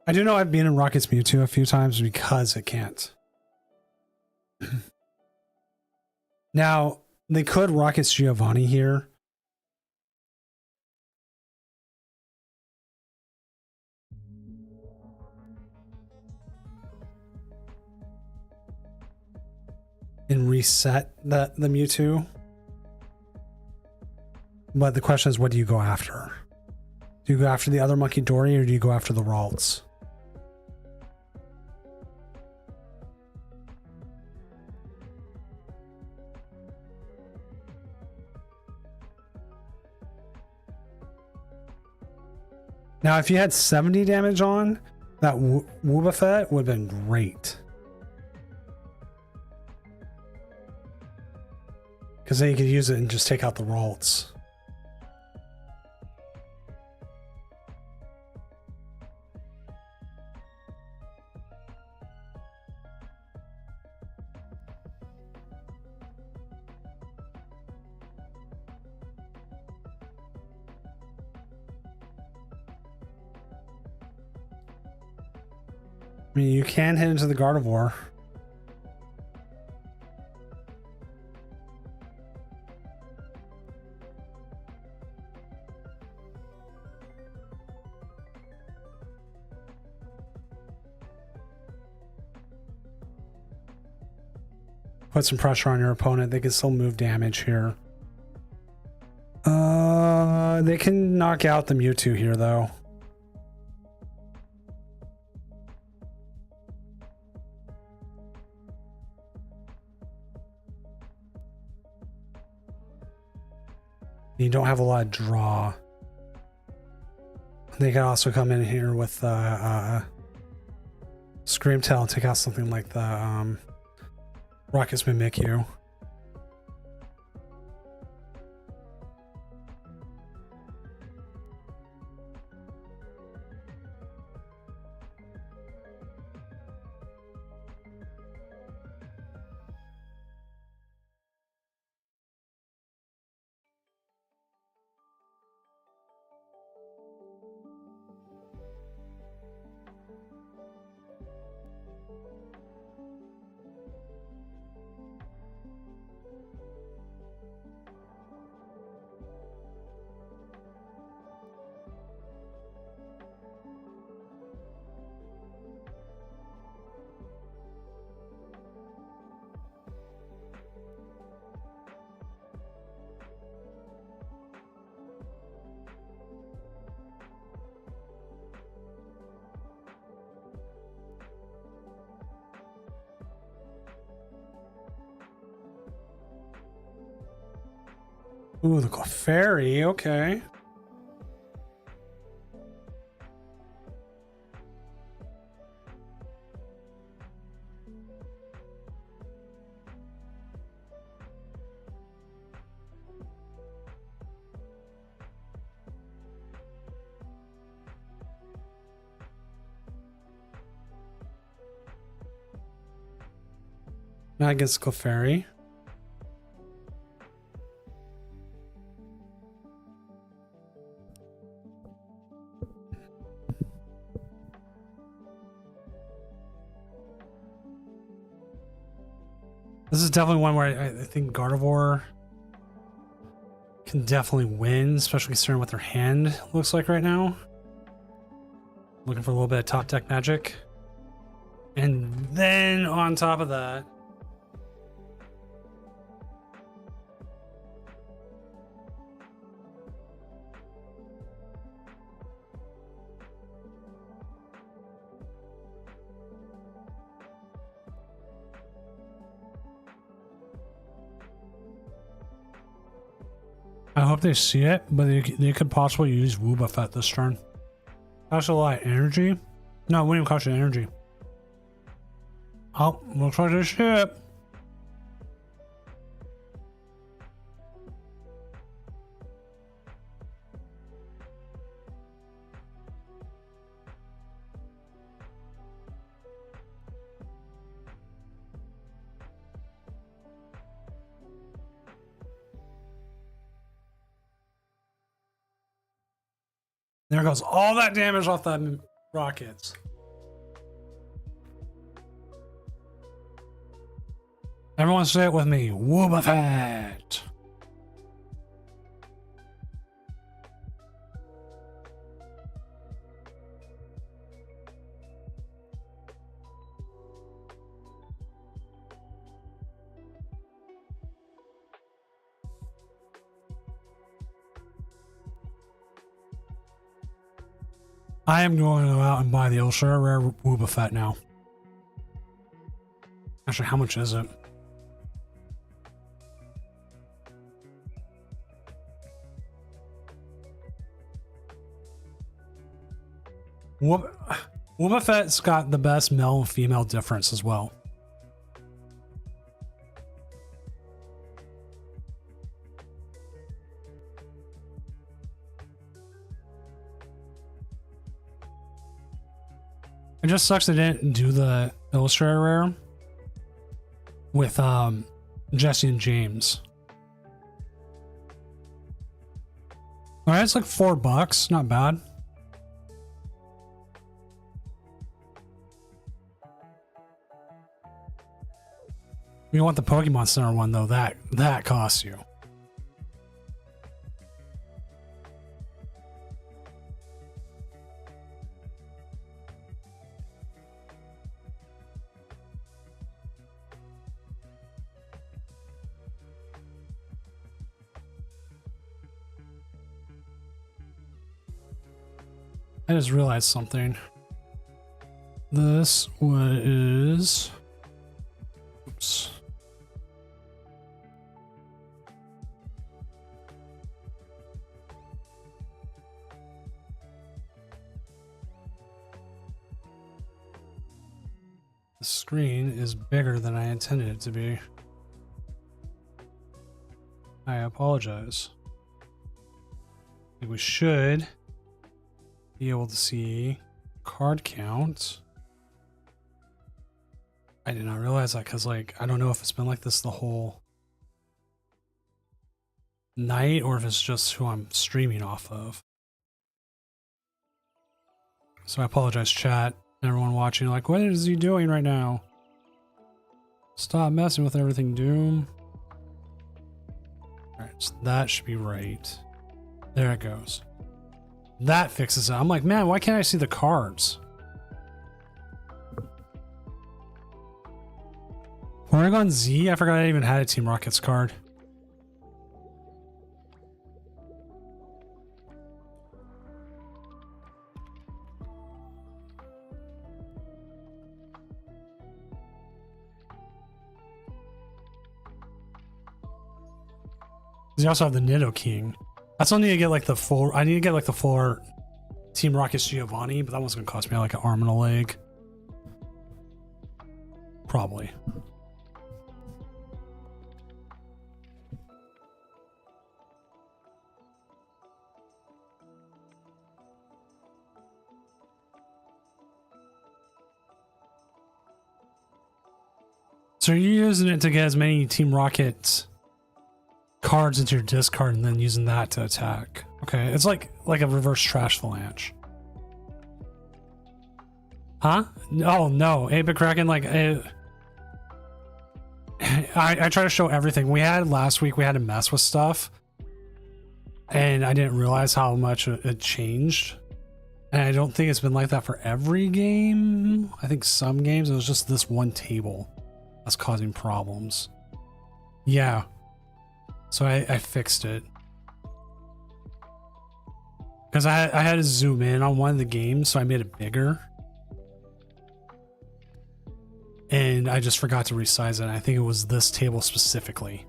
I do know I've been in Rockets Mewtwo a few times because it can't. Now, they could Rockets Giovanni here. And reset the Mewtwo. But the question is, what do you go after? Do you go after the other Monkey Dory, or do you go after the Ralts? Now, if you had 70 damage on, that Wobbuffet would have been great. Because then you could use it and just take out the Ralts. I mean, you can hit into the Gardevoir. Put some pressure on your opponent. They can still move damage here. They can knock out the Mewtwo here, though. You don't have a lot of draw. They can also come in here with Screamtail and take out something like the Rockets Mimikyu. Ooh, the Clefairy, okay. Not against Clefairy. This is definitely one where I think Gardevoir can definitely win, especially considering what their hand looks like right now. Looking for a little bit of top deck magic. And then on top of that, I hope they see it, but they could possibly use Woobuffet this turn. Costs a lot of energy. No, it wouldn't even cost you energy. Oh, looks like this ship. There goes all that damage off the rockets. Everyone say it with me. Woobuffet. I am going to go out and buy the Ultra Rare Woobuffet now. Actually, how much is it? Woobuffet's got the best male and female difference as well. It just sucks they didn't do the Illustrator Rare with Jesse and James. Alright, it's like $4, not bad. You want the Pokemon Center one though, that costs you. I just realized something. This was... Oops. The screen is bigger than I intended it to be. I apologize. I think we should be able to see card count. I did not realize that because, like, I don't know if it's been like this the whole night or if it's just who I'm streaming off of. So I apologize, chat. Everyone watching, like, what is he doing right now? Stop messing with everything, Doom. Alright, so that should be right. There it goes. That fixes it. I'm like, man, why can't I see the cards? Porygon Z? I forgot I even had a Team Rockets card. You also have the Nidoking. I still need to get like the full. I need to get like the full Team Rocket's Giovanni, but that one's gonna cost me like an arm and a leg. Probably. So you're using it to get as many Team Rocket cards into your discard and then using that to attack. Okay, it's like a reverse Trash Avalanche. Huh? Oh no, Ape Kraken, like I try to show everything. We had last week, we had to mess with stuff and I didn't realize how much it changed. And I don't think it's been like that for every game. I think some games it was just this one table that's causing problems. Yeah. So I fixed it. Because I had to zoom in on one of the games, so I made it bigger. And I just forgot to resize it. I think it was this table specifically.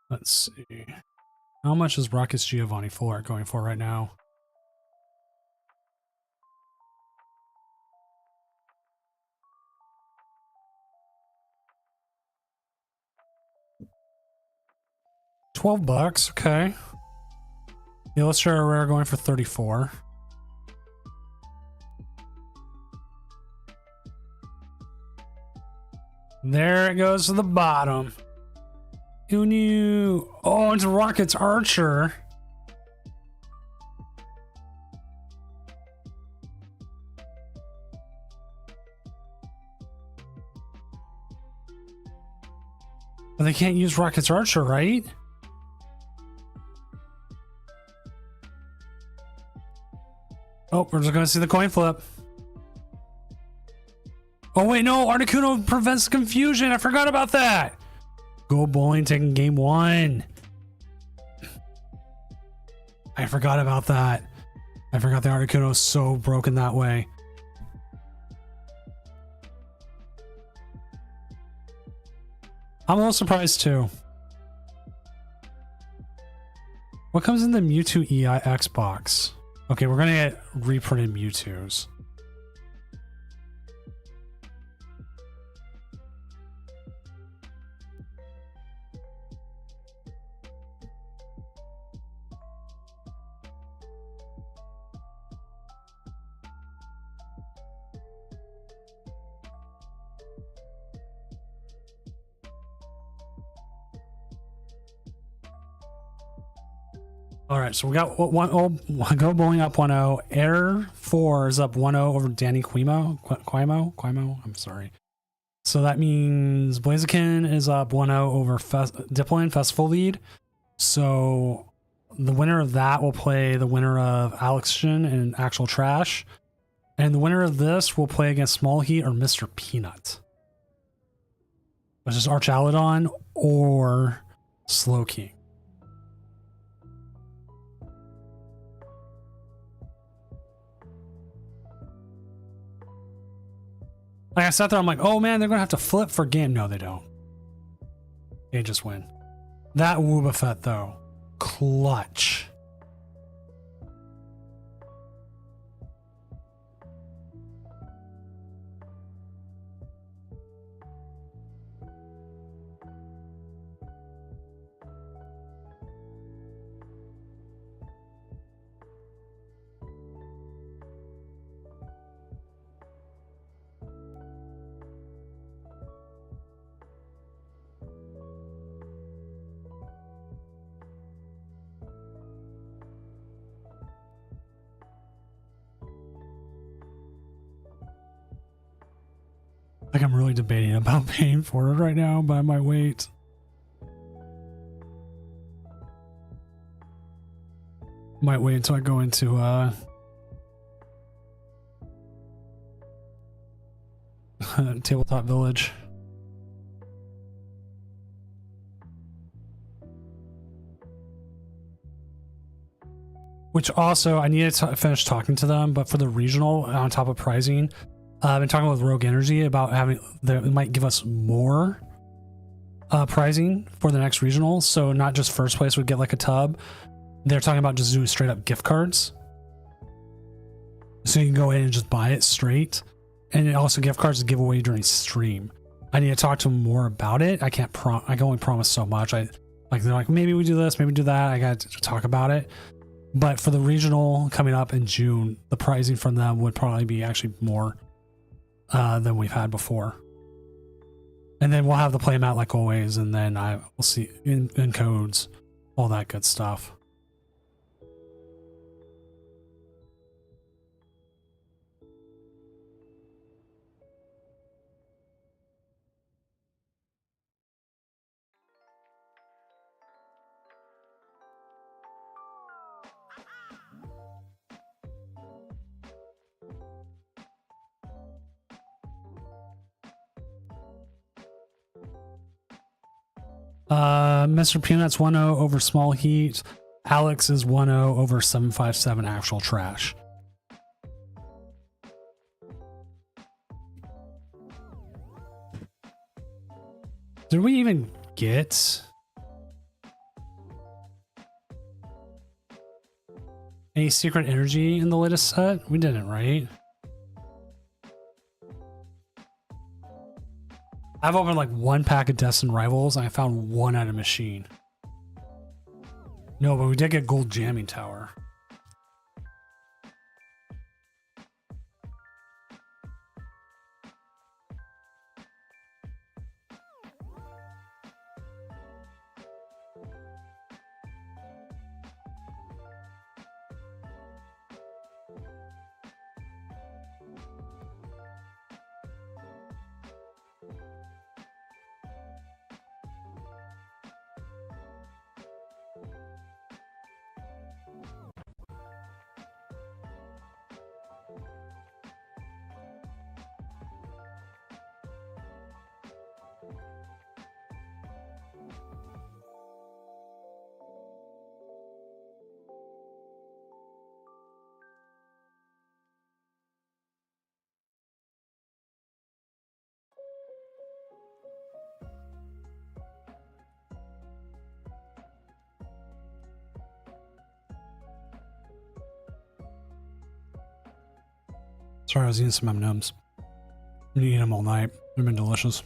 Let's see. How much is Rocket's Giovanni going for right now? $12, okay. The Illustrator Rare going for 34. There it goes to the bottom. Who knew? Oh, it's Rocket's Archer. But they can't use Rocket's Archer, right? Oh, we're just gonna see the coin flip. Oh wait, no, Articuno prevents confusion. I forgot about that. Go Bowling taking game 1. I forgot about that. I forgot the Articuno is so broken that way. I'm a little surprised too. What comes in the Mewtwo EX box? Okay, we're gonna get reprinted Mewtwo's. All right, so we got Go Bowling up 1-0. Air 4 is up 1-0 over Danny Quimo. I'm sorry. So that means Blaziken is up 1-0 over Dipplin, Festival Lead. So the winner of that will play the winner of Alexian and Actual Trash. And the winner of this will play against Small Heat or Mr. Peanut. Which is Archaludon or Slowking. Like I sat there, I'm like, oh man, they're gonna have to flip for game. No, they don't. They just win. That Wobbuffet though, clutch. Like I'm really debating about paying for it right now, but I might wait. Might wait until I go into Tabletop Village. which also I need to finish talking to them. But for the regional, on top of pricing, I've been talking with Rogue Energy about having they might give us more pricing for the next regional. So not just first place would get like a tub. They're talking about just doing straight up gift cards. So you can go in and just buy it straight. And also gift cards to give away during stream. I need to talk to them more about it. I can't I can only promise so much. They're like, maybe we do this, maybe do that. I got to talk about it. But for the regional coming up in June, the pricing from them would probably be actually more than we've had before. And then we'll have the play mat like always, and then we'll see in codes, all that good stuff. Mr. Peanuts 1-0 over Small Heat. Alex is 1-0 over 757 Actual Trash. Did we even get any secret energy in the latest set? We didn't, right? I've opened like one pack of Destin Rivals and I found one at a machine. No, but we did get Gold Jamming Tower. Sorry, I was eating some M&Ms. I've been eating them all night. They've been delicious.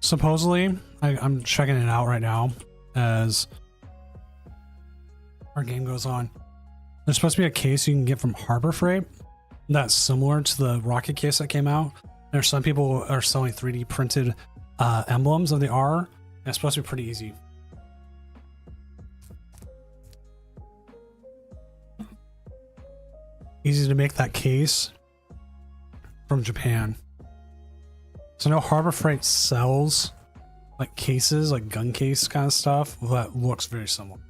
Supposedly, I'm checking it out right now as our game goes on. There's supposed to be a case you can get from Harbor Freight that's similar to the rocket case that came out. There's some people are selling 3D printed emblems of the R. And it's supposed to be pretty easy. Easy to make that case from Japan. So I know Harbor Freight sells like cases, like gun case kind of stuff that looks very similar.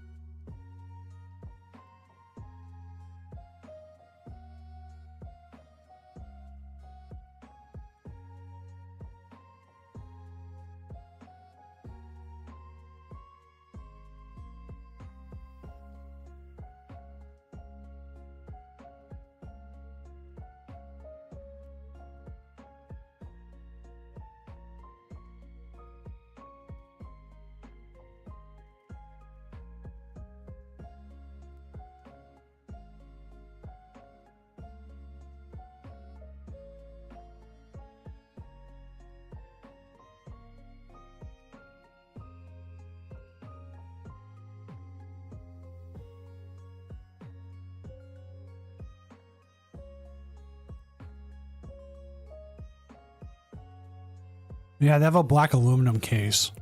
Yeah, they have a black aluminum case.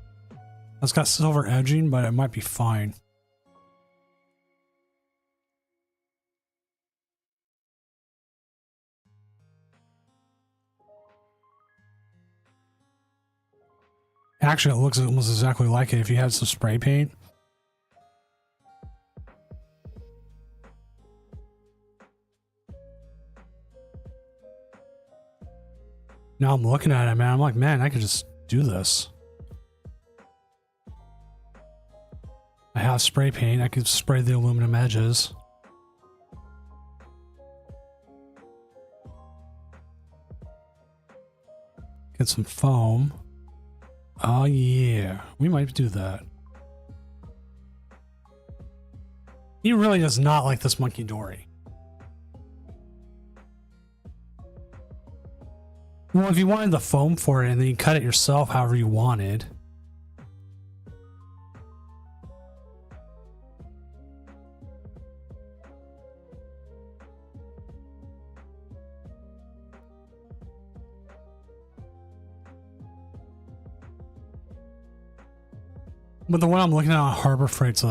It's got silver edging, but it might be fine. Actually, it looks almost exactly like it if you had some spray paint. Now I'm looking at it, man. I'm like, man, I could just do this. I have spray paint. I could spray the aluminum edges. Get some foam. Oh yeah, we might do that. He really does not like this Monkey Dory. Well, if you wanted the foam for it and then you cut it yourself however you wanted. But the one I'm looking at on Harbor Freight's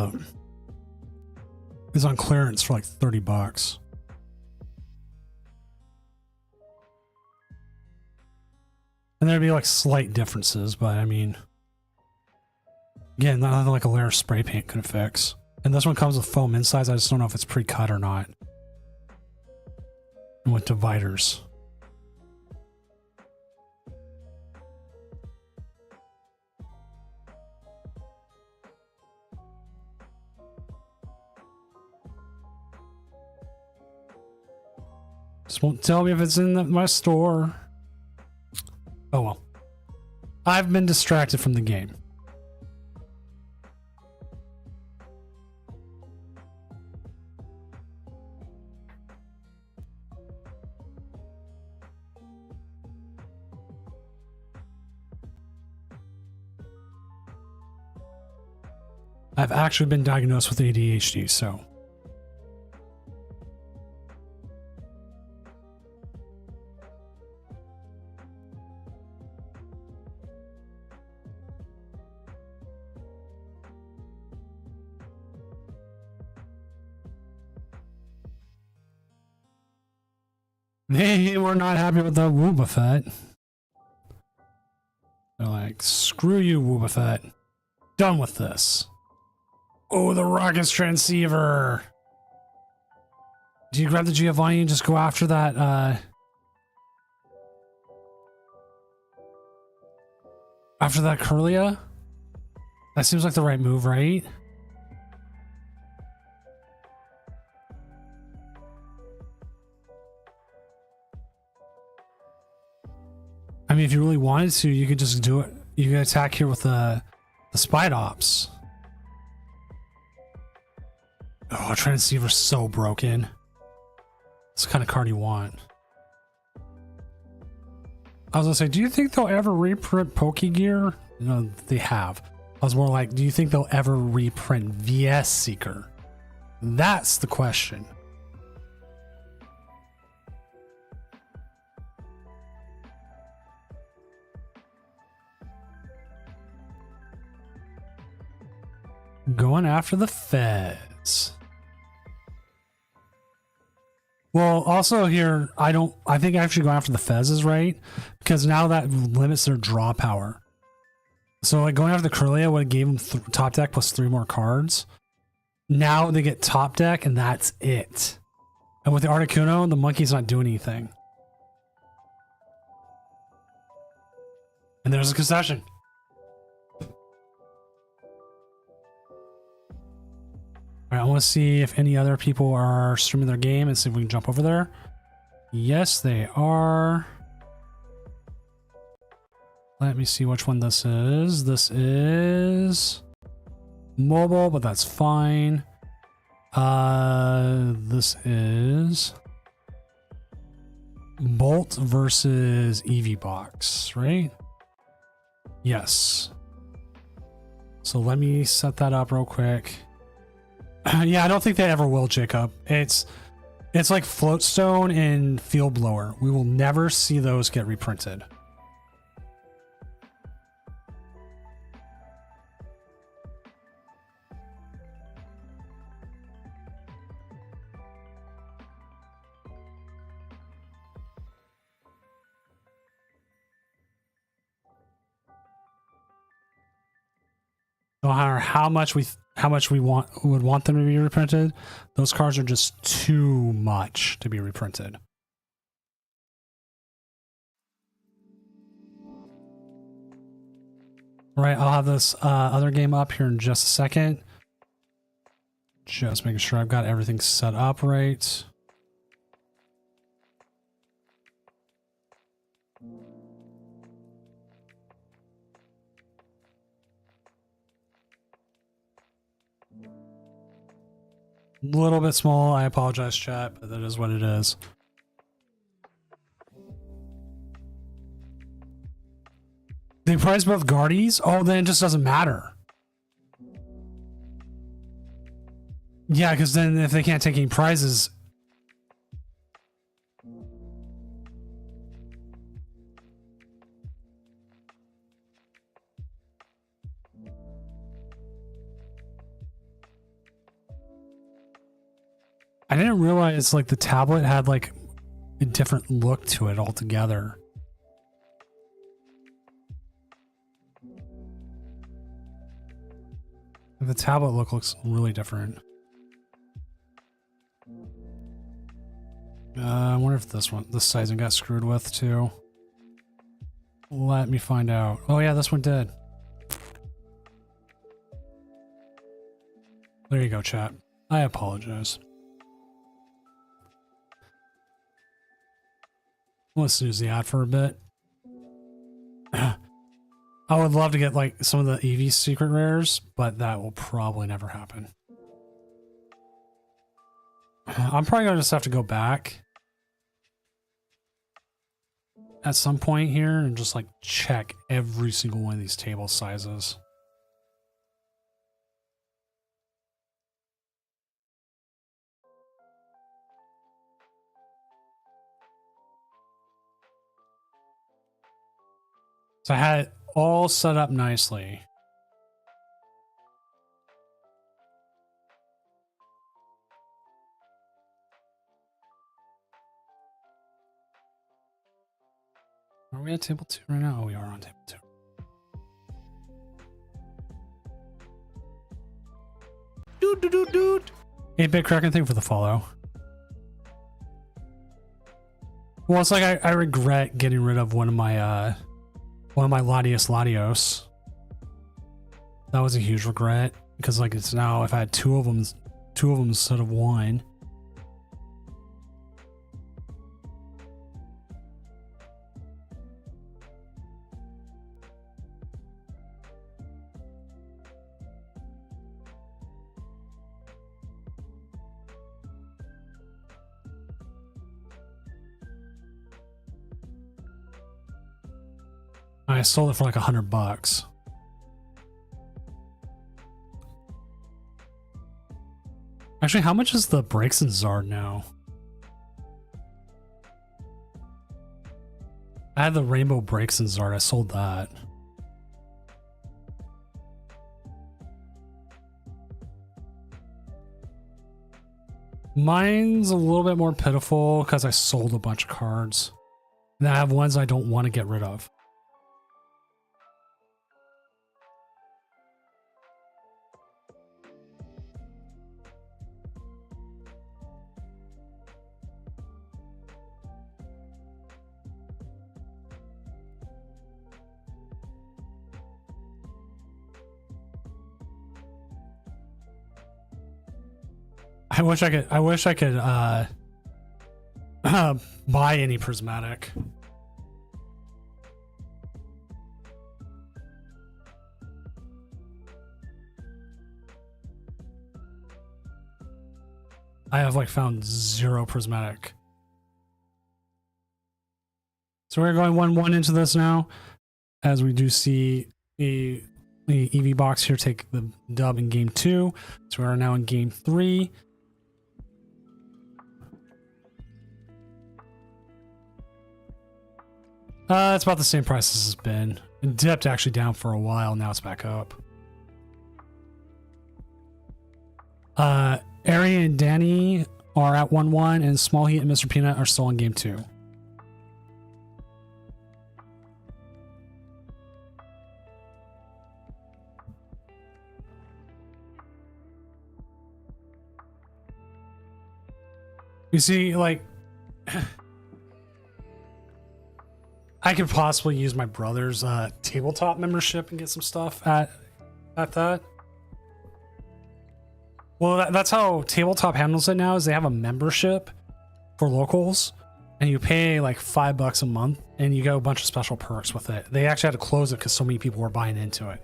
is on clearance for like $30. And there'd be like slight differences, but I mean, again, nothing like a layer of spray paint could fix. And this one comes with foam insides. I just don't know if it's pre-cut or not. And with dividers. Just won't tell me if it's in my store. Oh well. I've been distracted from the game. I've actually been diagnosed with ADHD, so. Hey, we're not happy with the Wooba Fett. They're like, screw you, Wooba Fett. Done with this. Oh, the Rockets transceiver. Do you grab the Giovanni and just go after that, after that Curlia? That seems like the right move, right? I mean, if you really wanted to, you could just do it. You could attack here with the Spide Ops. Oh, transceiver's so broken. It's the kind of card you want. I was gonna say, do you think they'll ever reprint Pokegear? No, they have. I was more like, do you think they'll ever reprint VS Seeker? That's the question. Going after the feds. Well, also here, I think actually going after the feds is right, because now that limits their draw power. So like going after the Curlia would have gave them top deck plus 3 more cards. Now they get top deck and that's it. And with the Articuno, the monkey's not doing anything. And there's a concession. All right, I want to see if any other people are streaming their game and see if we can jump over there. Yes, they are. Let me see which one this is. This is mobile, but that's fine. This is Bolt versus EVBox, right? Yes. So let me set that up real quick. Yeah, I don't think they ever will, Jacob. It's like Floatstone and Field Blower. We will never see those get reprinted. No matter how much we would want them to be reprinted, those cards are just too much to be reprinted. Right, I'll have this other game up here in just a second. Just making sure I've got everything set up right. A little bit small, I apologize, chat, but that is what it is. They price both Guardies? Oh, then it just doesn't matter. Yeah, because then if they can't take any prizes... I didn't realize like the tablet had like a different look to it altogether. The tablet look looks really different. I wonder if this sizing got screwed with too. Let me find out. Oh yeah, this one did. There you go, chat. I apologize. Let's snooze the ad for a bit. I would love to get like some of the Eevee secret rares, but that will probably never happen. I'm probably gonna just have to go back at some point here and just like check every single one of these table sizes. So I had it all set up nicely. Are we at table 2 right now? Oh, we are on table 2. Dude. 8-bit Kraken, thank you for the follow. Well, it's like I regret getting rid of one of my Latios. That was a huge regret because like it's now if I had two of them instead of one. I sold it for like $100. Actually, how much is the Braixen Zard now? I had the Rainbow Braixen Zard. I sold that. Mine's a little bit more pitiful because I sold a bunch of cards. And I have ones I don't want to get rid of. I wish I could buy any prismatic. I have like found 0 prismatic. So we're going 1-1 into this now, as we do see the EV box here take the dub in game 2. So we are now in game 3. It's about the same price as it's been. It dipped actually down for a while. Now it's back up. Ari and Danny are at 1-1, and Small Heat and Mr. Peanut are still in game 2. You see, like, I could possibly use my brother's tabletop membership and get some stuff at that. Well, that's how tabletop handles it now. Is they have a membership for locals, and you pay like $5 a month, and you get a bunch of special perks with it. They actually had to close it because so many people were buying into it.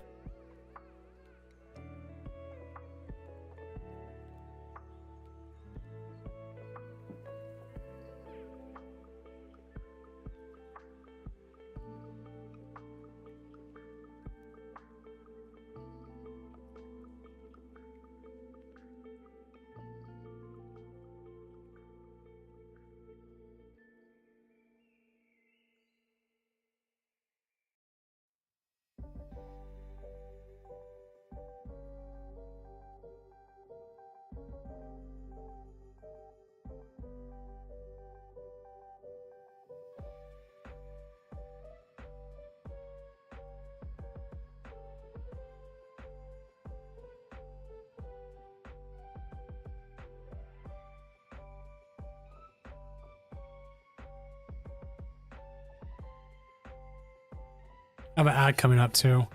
I have an ad coming up too.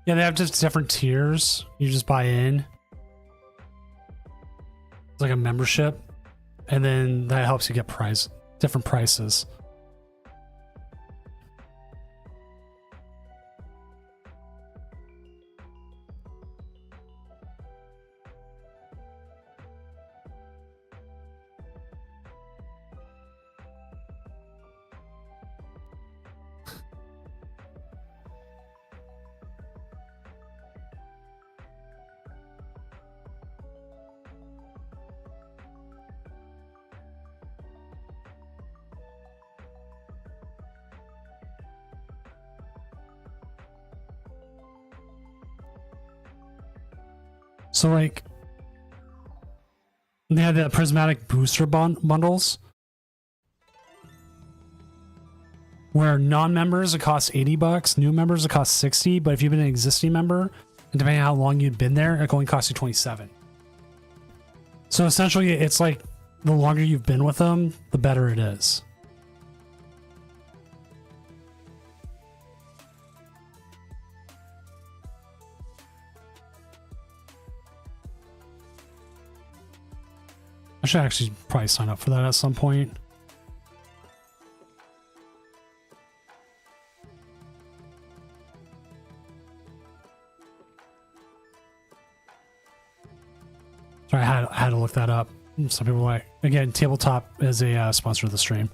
Yeah, they have just different tiers. You just buy in. It's like a membership, and then that helps you get different prices. So like they had the prismatic booster bundles where non-members it costs $80, new members it costs 60, but if you've been an existing member and depending on how long you'd been there, it only costs you 27. So essentially it's like the longer you've been with them, the better it is. I should actually probably sign up for that at some point. Sorry, I had to look that up. Some people like, again, Tabletop is a sponsor of the stream.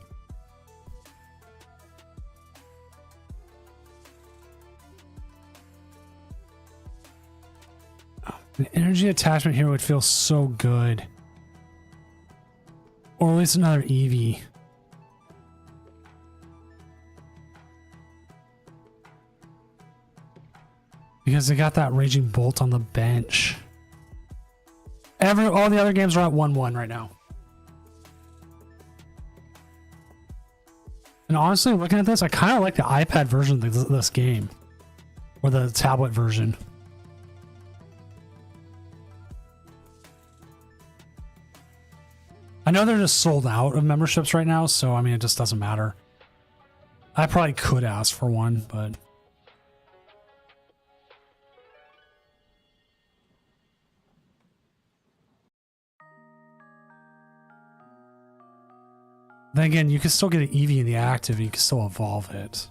The energy attachment here would feel so good. Or at least another Eevee. Because they got that Raging Bolt on the bench. All the other games are at 1-1 right now. And honestly, looking at this, I kind of like the iPad version of this game. Or the tablet version. I know they're just sold out of memberships right now, so I mean, it just doesn't matter. I probably could ask for one, but... Then again, you can still get an Eevee in the active and you can still evolve it.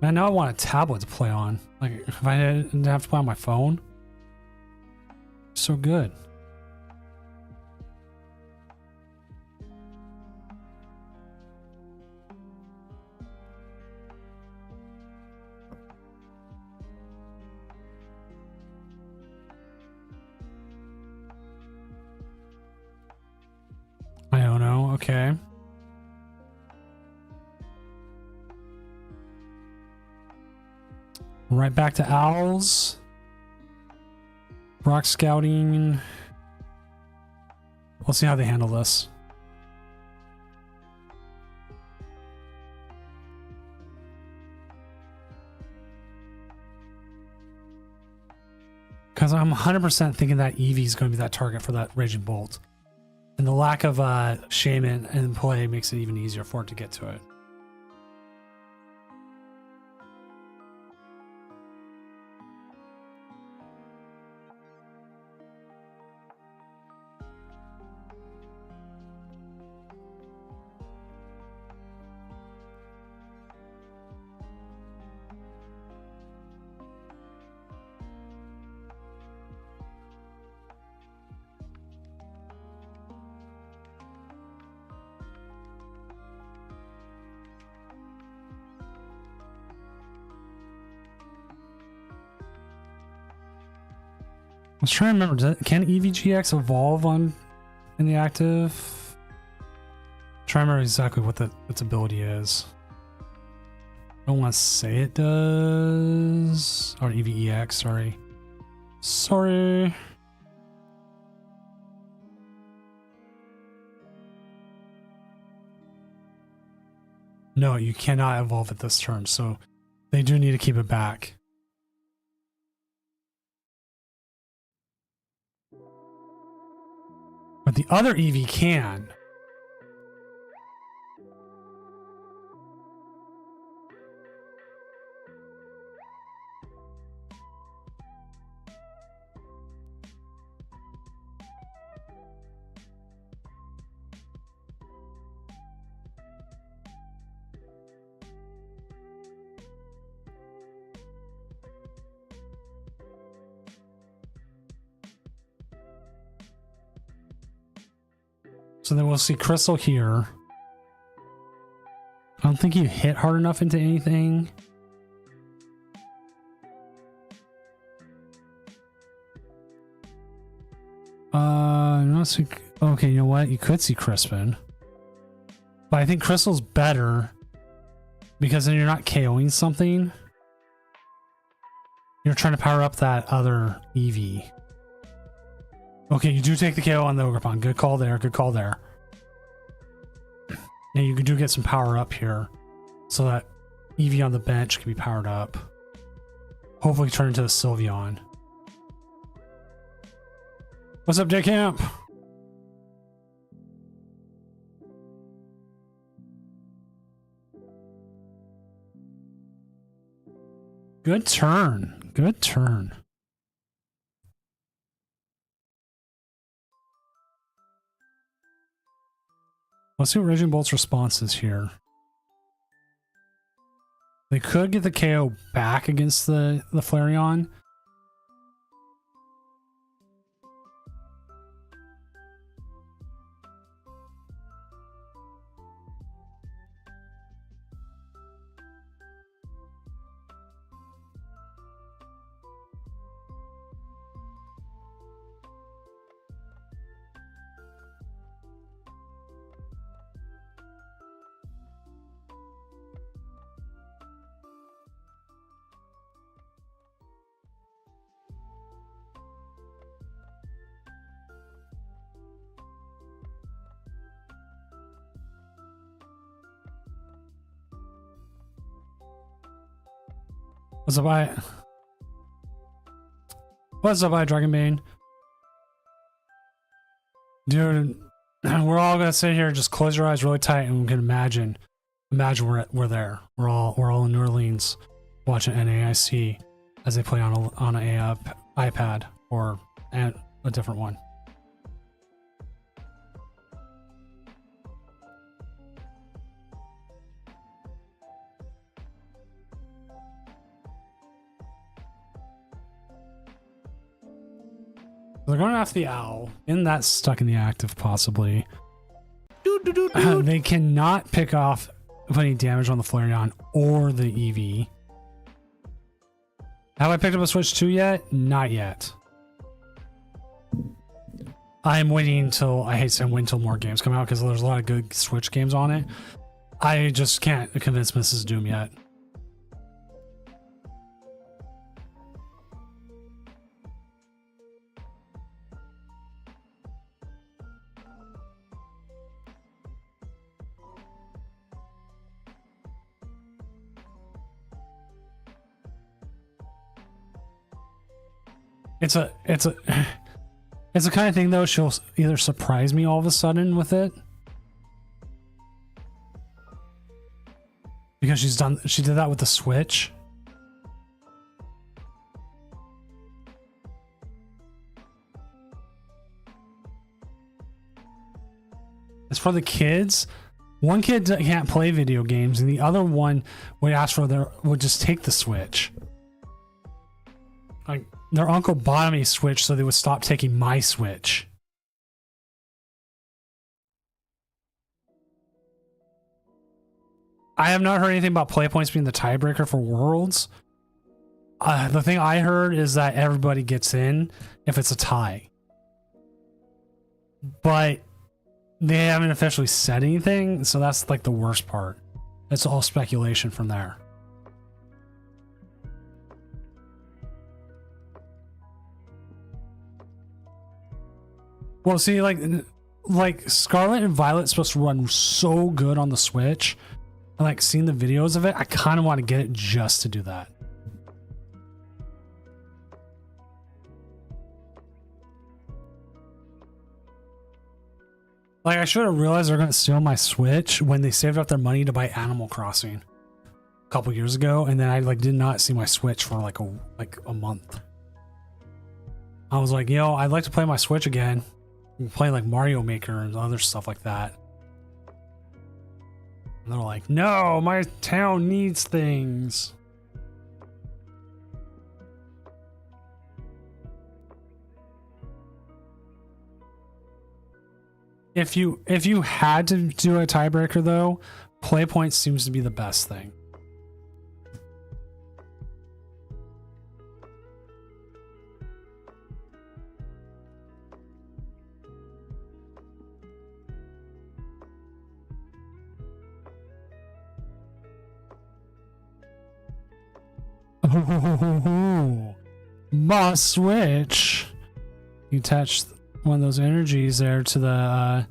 Man, now I want a tablet to play on. Like, if I didn't have to play on my phone. So good. I don't know. Okay. Right back to owls. Rock scouting. We'll see how they handle this. Because I'm 100% thinking that Eevee is going to be that target for that Raging Bolt. And the lack of Shaman in play makes it even easier for it to get to it. I was trying to remember, can EVGX evolve in the active? I'm trying to remember exactly what its ability is. I don't want to say it does. Or EVEX, sorry. Sorry. No, you cannot evolve it this turn, so they do need to keep it back. But the other Eevee can. So then we'll see Crystal here. I don't think you hit hard enough into anything. Not see, okay, you know what? You could see Crispin. But I think Crystal's better because then you're not KOing something. You're trying to power up that other Eevee. Okay, you do take the KO on the Ogerpon. Good call there. Good call there. Now you do get some power up here so that Eevee on the bench can be powered up. Hopefully turn into a Sylveon. What's up, Dick Camp? Good turn. Good turn. Let's see what Raging Bolt's response is here. They could get the KO back against the Flareon. What's up, What's up, Dragonbane? Dude, we're all gonna sit here, just close your eyes really tight, and we can imagine we're there. We're all in New Orleans watching NAIC as they play on a iPad or a different one. They're going after the owl. And that's stuck in the active, possibly. They cannot pick off any damage on the Flareon or the Eevee. Have I picked up a Switch 2 yet? Not yet. I'm waiting until, I hate saying wait until more games come out because there's a lot of good Switch games on it. I just can't convince Mrs. Doom yet. It's a it's a it's the kind of thing though. She'll either surprise me all of a sudden with it, because she did that with the Switch. It's for the kids. One kid can't play video games, and the other one would just take the Switch. Like, their uncle bought me a Switch so they would stop taking my Switch. I have not heard anything about play points being the tiebreaker for Worlds. The thing I heard is that everybody gets in if it's a tie. But they haven't officially said anything, so that's like the worst part. It's all speculation from there. Well, see, like Scarlet and Violet's supposed to run so good on the Switch. And like seeing the videos of it, I kind of want to get it just to do that. Like, I should have realized they're going to steal my Switch when they saved up their money to buy Animal Crossing a couple years ago, and then I like did not see my Switch for like a month. I was like, I'd like to play my Switch again. I'm playing like Mario Maker and other stuff like that. And they're like, no, my town needs things. If you had to do a tiebreaker though, play points seems to be the best thing. Oh, my Switch. You attach one of those energies there to the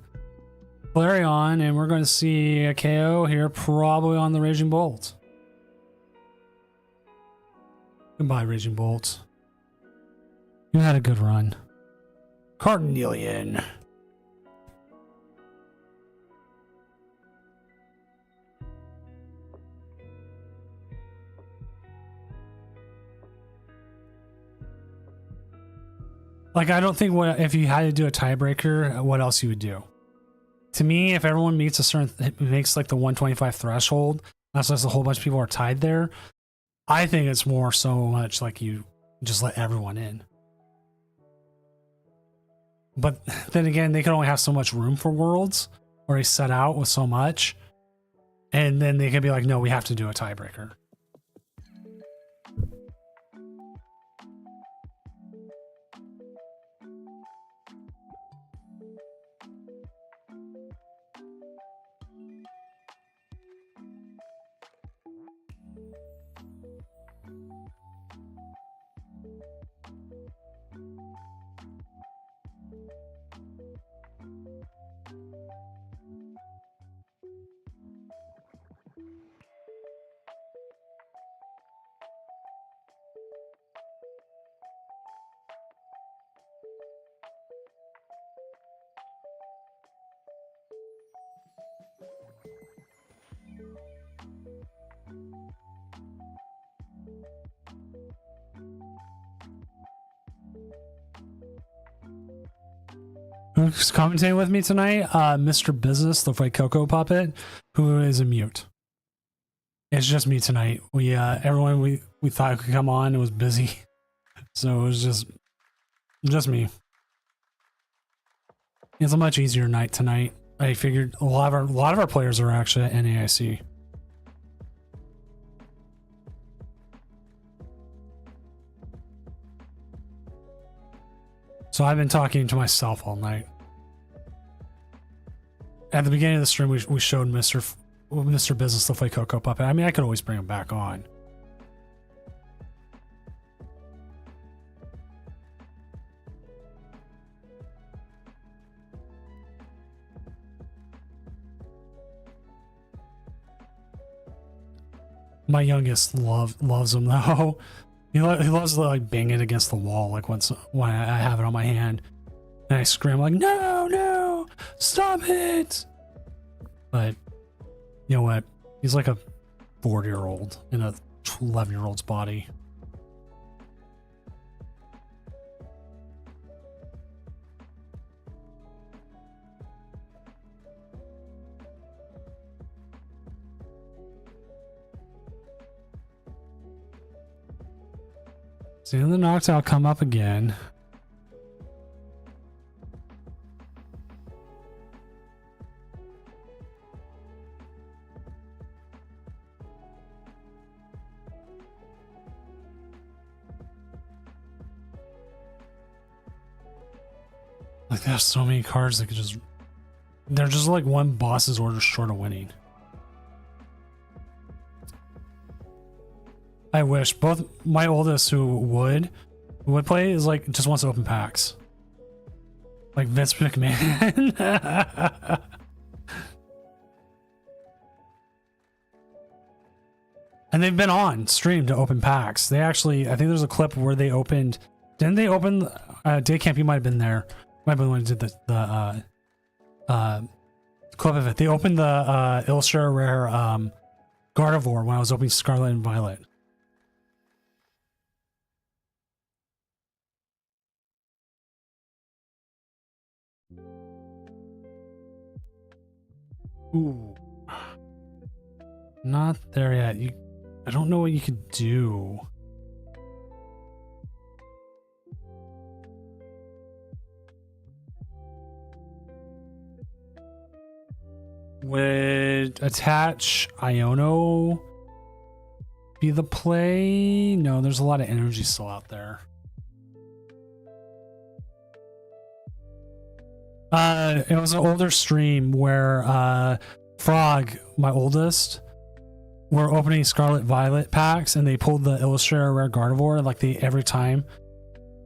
Flareon, and we're going to see a KO here, probably on the Raging Bolt. Goodbye, Raging Bolt. You had a good run. Carnelian. Like, I don't think if you had to do a tiebreaker, what else you would do. To me, if everyone meets a certain, makes like the 125 threshold, that's just a whole bunch of people are tied there. I think it's more so much like you just let everyone in. But then again, they can only have so much room for Worlds, or they set out with so much, and then they can be like, no, we have to do a tiebreaker. Who's commentating with me tonight? Mr. Business, the White Cocoa Puppet, who is a mute. It's just me tonight. Everyone we thought could come on, it was busy, so it was just me. It's a much easier night tonight. I figured a lot of our players are actually at NAIC. So I've been talking to myself all night. At the beginning of the stream, we showed Mr. Business, the White Cocoa Puppet. I mean, I could always bring him back on. My youngest loves him though. He loves to like bang it against the wall like when I have it on my hand and I scream like, no, stop it. But you know what? He's like a 40-year-old in a 11-year-old's body. Seeing the Noctowl come up again. Like there's so many cards that could just, they're just like one boss's order short of winning. I wish both my oldest who would play is like just wants to open packs. Like Vince McMahon. And they've been on stream to open packs. They actually, I think there's a clip where they opened, didn't they open, Daycamp, you might have been there. Might have been when I did the clip of it. They opened the Illustrator Rare Gardevoir when I was opening Scarlet and Violet. Ooh. Not there yet. I don't know what you could do. Would attach Iono be the play? No, there's a lot of energy still out there. It was an older stream where Frog, my oldest, were opening Scarlet Violet packs and they pulled the Illustrator Rare Gardevoir like every time.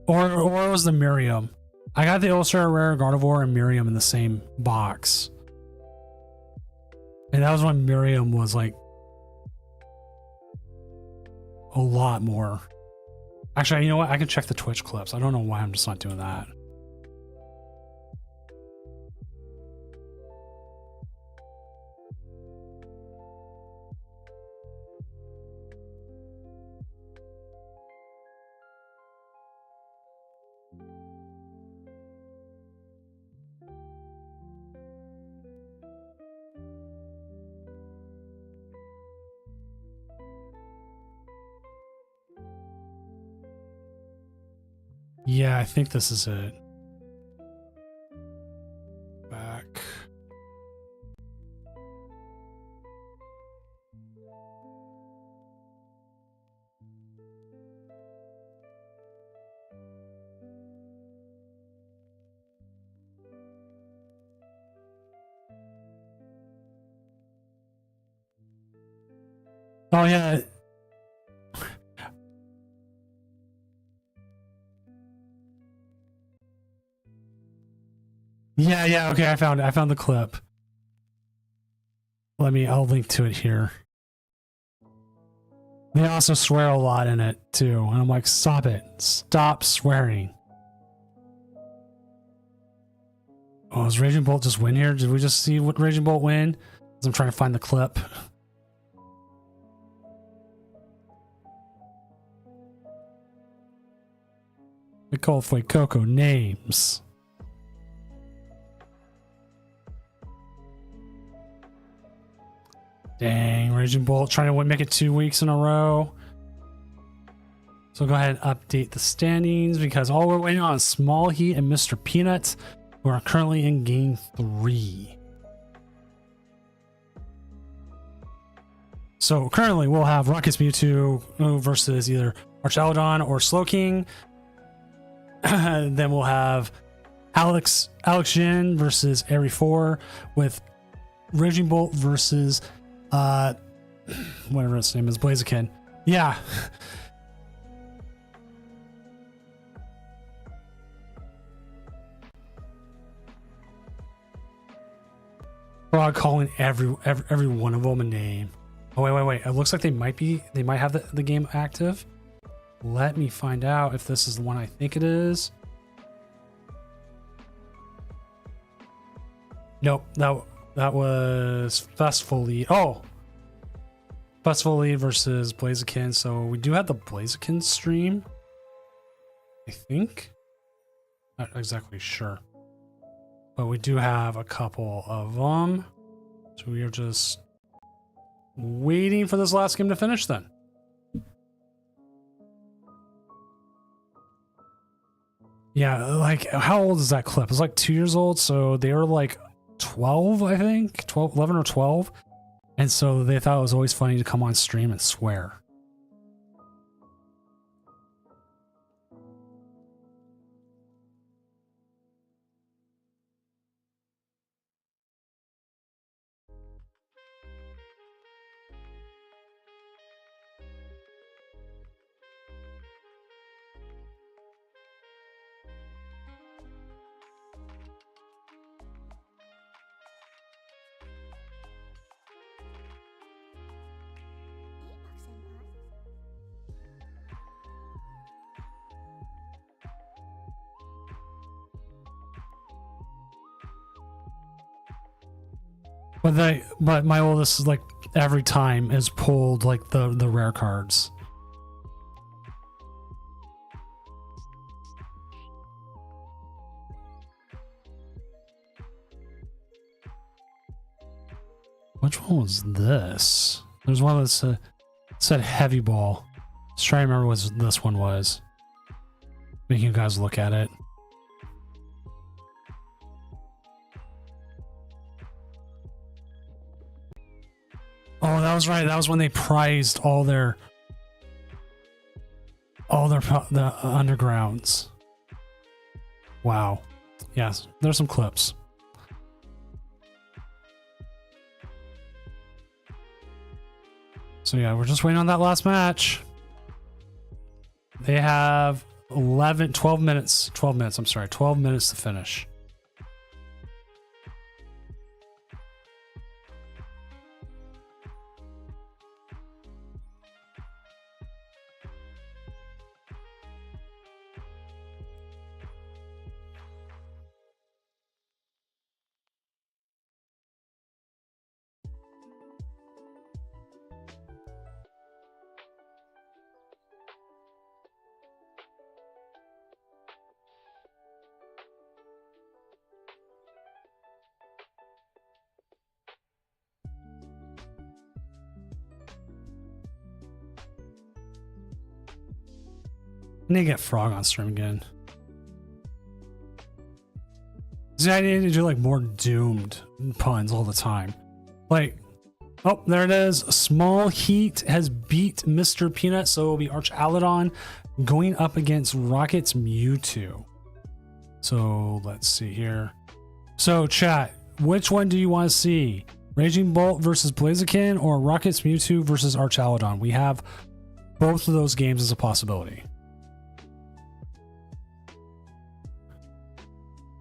Or it was the Miriam. I got the Illustrator Rare Gardevoir and Miriam in the same box. And that was when Miriam was like a lot more. Actually, you know what? I can check the Twitch clips. I don't know why I'm just not doing that. Yeah, I think this is it. Back. Oh yeah. Yeah, okay, I found it. I found the clip. I'll link to it here. They also swear a lot in it too. And I'm like, stop it. Stop swearing. Oh, does Raging Bolt just win here? Did we just see what Raging Bolt win? As I'm trying to find the clip. Nicole Fuecoco names. Dang, Raging Bolt trying to make it 2 weeks in a row. So go ahead and update the standings because all we're waiting on is Small Heat and Mr. Peanut, who are currently in game 3. So currently we'll have Ruckus Mewtwo versus either Archaludon or Slowking. Then we'll have Alex Jin versus Airy 4 with Raging Bolt versus whatever its name is, Blaziken. Yeah. Frog calling every one of them a name. Oh wait. It looks like they might have the game active. Let me find out if this is the one I think it is. Nope, that was Festival Lead. Oh, Festival Lead versus Blaziken. So we do have the Blaziken stream, I think. Not exactly sure, but we do have a couple of them. So we are just waiting for this last game to finish then. Yeah, like, how old is that clip? It's like 2 years old, so they were like 12, I think, 12, 11 or 12. And so they thought it was always funny to come on stream and swear. But my oldest is like every time is pulled like the rare cards. Which one was this? There's one that said heavy ball. Let's try to remember what this one was. Making you guys look at it. Oh, that was right. That was when they prized all their the undergrounds. Wow. Yes, there's some clips. So yeah, we're just waiting on that last match. They have 12 minutes, I'm sorry, 12 minutes to finish. I need to get Frog on stream again. See, I need to do like more doomed puns all the time. Like, oh, there it is. Small Heat has beat Mr. Peanut, so it'll be Arch Aladon going up against Rocket's Mewtwo. So let's see here. So chat, which one do you want to see? Raging Bolt versus Blaziken or Rocket's Mewtwo versus Arch Aladon? We have both of those games as a possibility.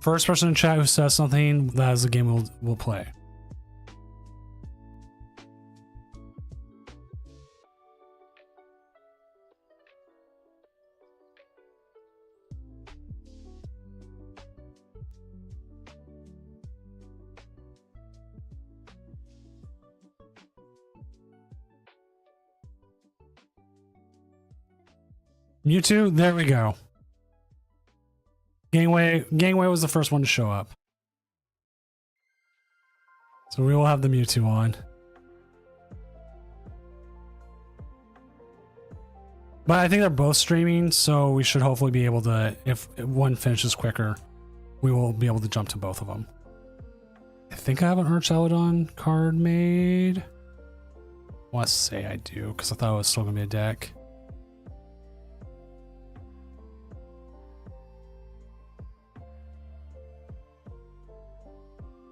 First person in chat who says something, that is the game we'll play. Mewtwo, there we go. Gangway was the first one to show up. So we will have the Mewtwo on. But I think they're both streaming, so we should hopefully be able to, if one finishes quicker, we will be able to jump to both of them. I think I have an Arch Aladon card made. I want to say I do, because I thought it was still going to be a deck.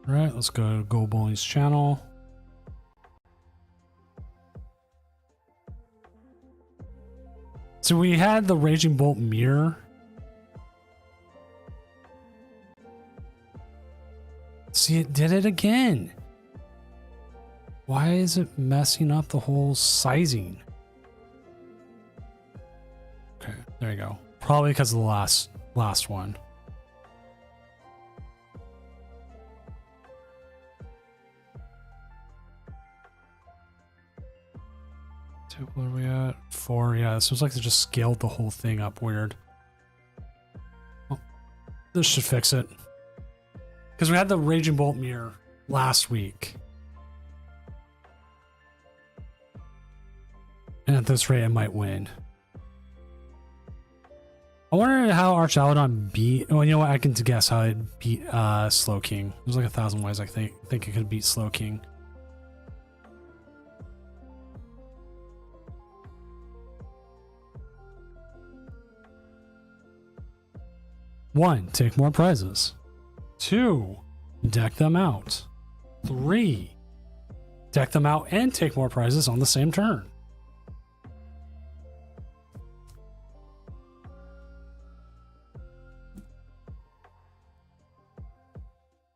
All right, let's go to Go Bowling's channel. So we had the Raging Bolt mirror. See, it did it again. Why is it messing up the whole sizing? There you go. Probably because of the last one. What are we at? 4. Yeah, this was like they just scaled the whole thing up weird. Well, this should fix it. Because we had the Raging Bolt mirror last week. And at this rate, it might win. I wonder how Arch Aladon beat... Oh, you know what? I can guess how it beat Slowking. There's like 1,000 ways I think it could beat Slowking. One, take more prizes. 2, deck them out. 3, deck them out and take more prizes on the same turn.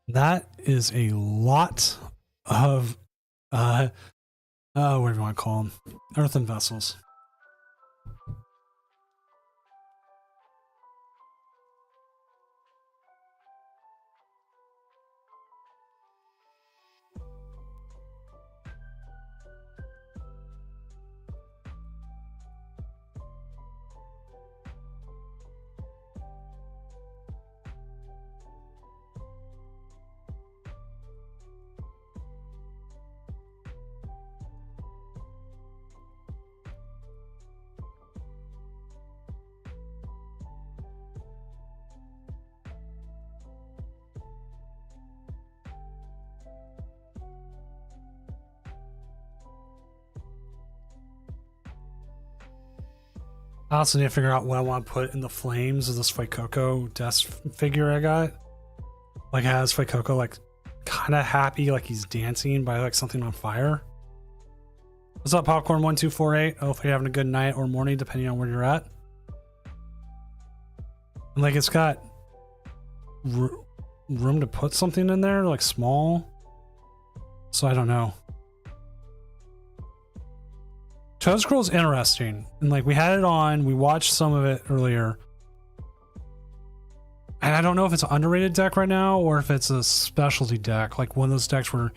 That is a lot of, what do you want to call them? Earthen vessels. I also need to figure out what I want to put in the flames of this Fuecoco desk figure I got. Like, it has Fuecoco, like, kind of happy, like he's dancing by, like, something on fire. What's up, Popcorn1248? Hopefully you're having a good night or morning, depending on where you're at. And, like, it's got room to put something in there, like, small. So I don't know. Toad Scroll's interesting, and like we had it on, we watched some of it earlier, and I don't know if it's an underrated deck right now or if it's a specialty deck, like one of those decks where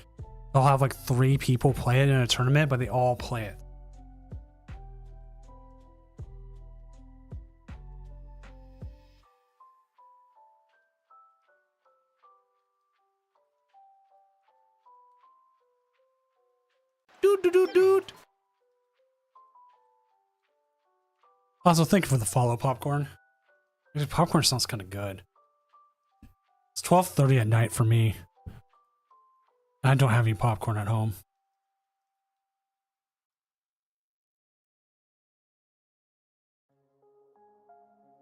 they'll have like 3 people play it in a tournament, but they all play it. Dude. Also, thank you for the follow, Popcorn. Popcorn sounds kind of good. It's 12:30 at night for me. I don't have any popcorn at home.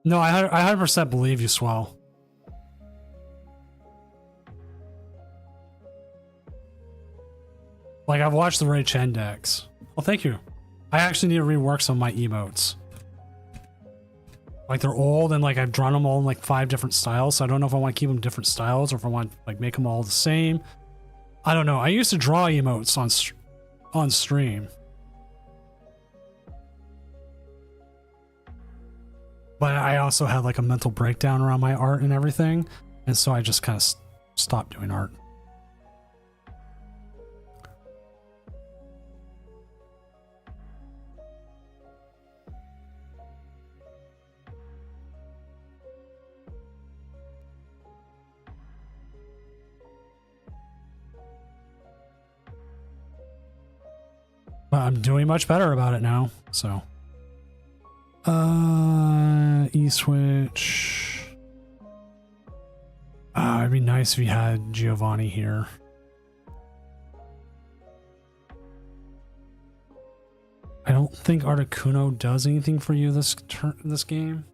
No, I 100% believe you, Swell. Like, I've watched the Ray Chen decks. Well, thank you. I actually need to rework some of my emotes. Like, they're old, and like I've drawn them all in like 5 different styles, so I don't know if I want to keep them different styles or if I want to like make them all the same. I don't know. I used to draw emotes on stream, but I also had like a mental breakdown around my art and everything, and so I just kind of stopped doing art. But I'm doing much better about it now, so. E-switch. It'd be nice if you had Giovanni here. I don't think Articuno does anything for you this game.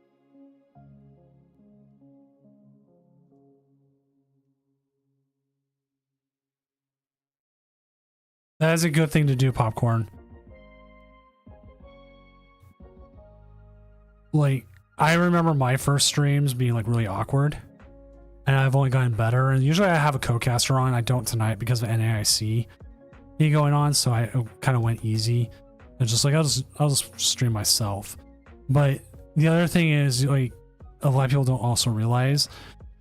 That is a good thing to do, Popcorn. Like, I remember my first streams being like really awkward, and I've only gotten better. And usually I have a co-caster on. I don't tonight because of NAIC being going on, so I kind of went easy. And just like I'll just stream myself. But The other thing is, like, a lot of people don't also realize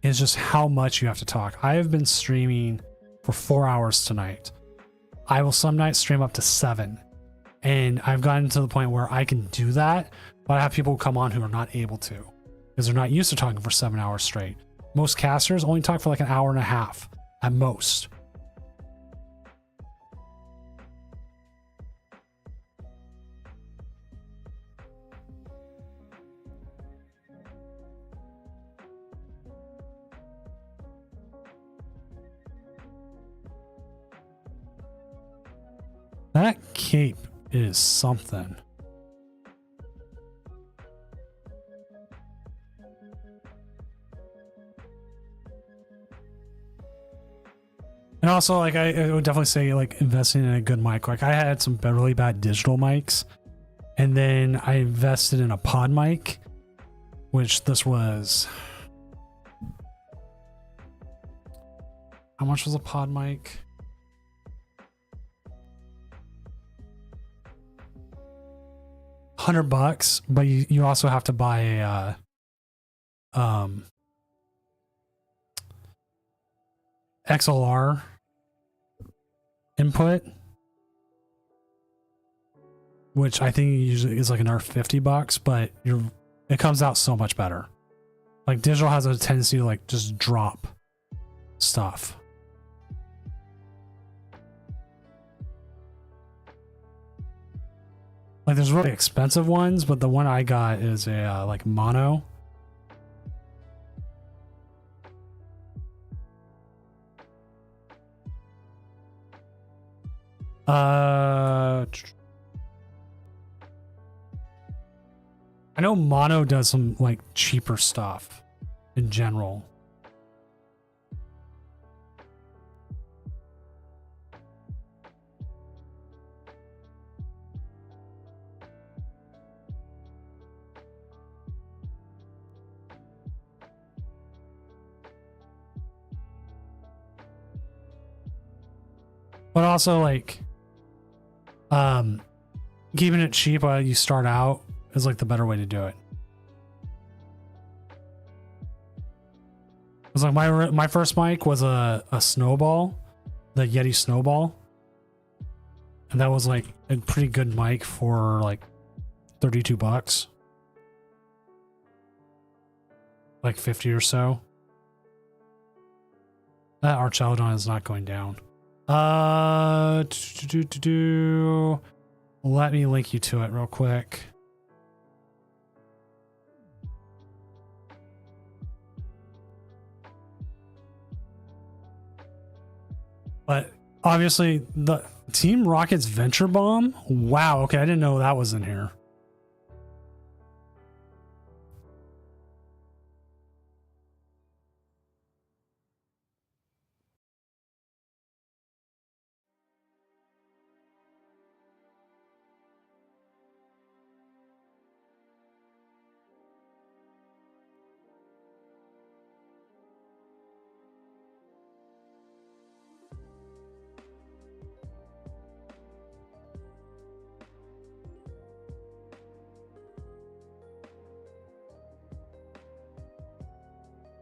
is just how much you have to talk. I have been streaming for 4 hours tonight. I will some nights stream up to 7. And I've gotten to the point where I can do that, but I have people come on who are not able to because they're not used to talking for 7 hours straight. Most casters only talk for like an hour and a half at most. That cape is something. And also, like, I would definitely say, like, investing in a good mic. Like, I had some really bad digital mics, and then I invested in a pod mic, which this was... How much was a pod mic? $100, but you also have to buy a XLR input, which I think usually is like another $50, but it comes out so much better. Like, digital has a tendency to like just drop stuff. Like, there's really expensive ones, but the one I got is a like mono. I know mono does some like cheaper stuff in general. But also, like, keeping it cheap while you start out is like the better way to do it. It's like my first mic was a Snowball, the Yeti Snowball, and that was like a pretty good mic for like $32, like 50 or so. That Archelodon is not going down. Let me link you to it real quick. But obviously the Team Rocket's Venture Bomb. Wow. Okay. I didn't know that was in here.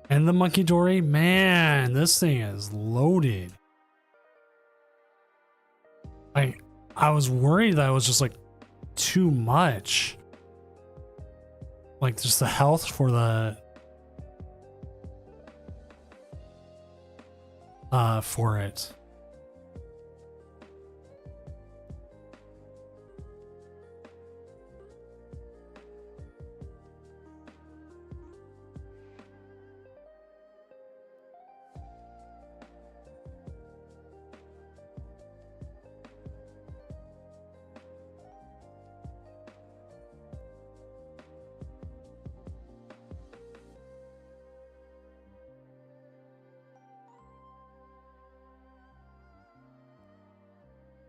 And the Monkey Dory, man, this thing is loaded. I was worried that it was just like too much. Like, just the health for the for it.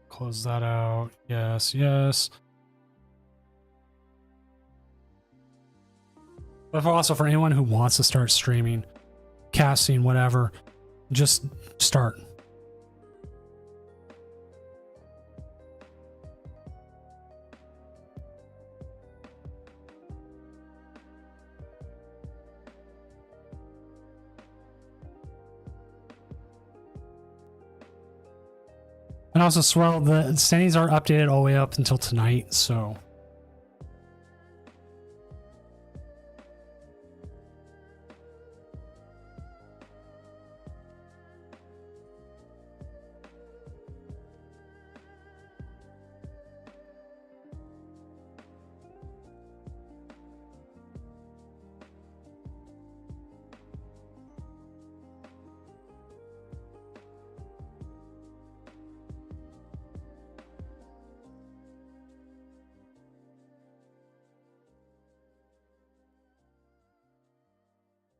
Close that out. Yes, yes. But also for anyone who wants to start streaming, casting, whatever, just start. And also, Swell, the standings are updated all the way up until tonight, so.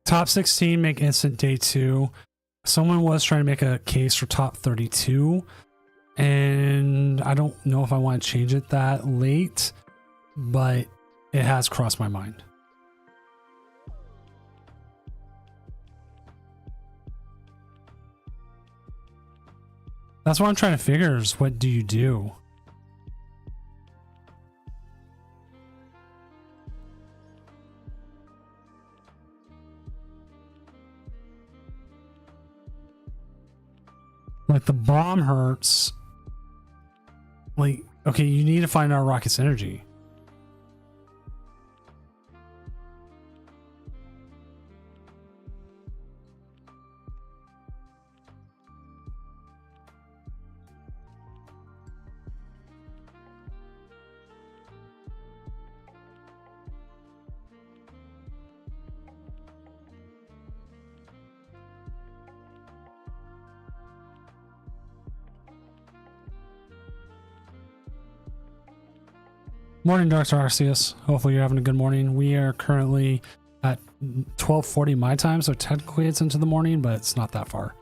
Top 16 make instant day 2. Someone was trying to make a case for top 32, and I don't know if I want to change it that late, but it has crossed my mind. That's what I'm trying to figure is what do you do? Like the bomb hurts. Like, okay, you need to find our rocket's energy. Morning, Dark Arceus. Hopefully you're having a good morning. We are currently at 12:40 my time, so technically it's into the morning, but it's not that far.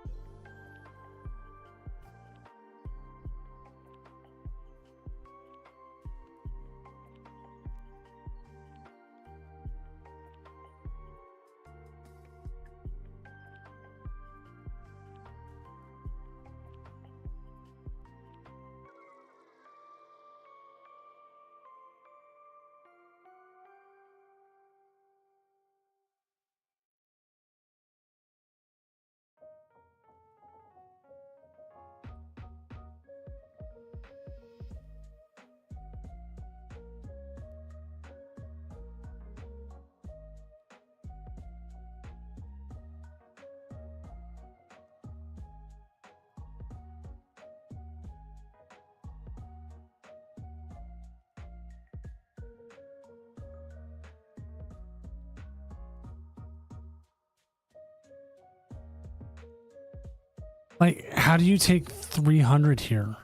Like, how do you take 300 here?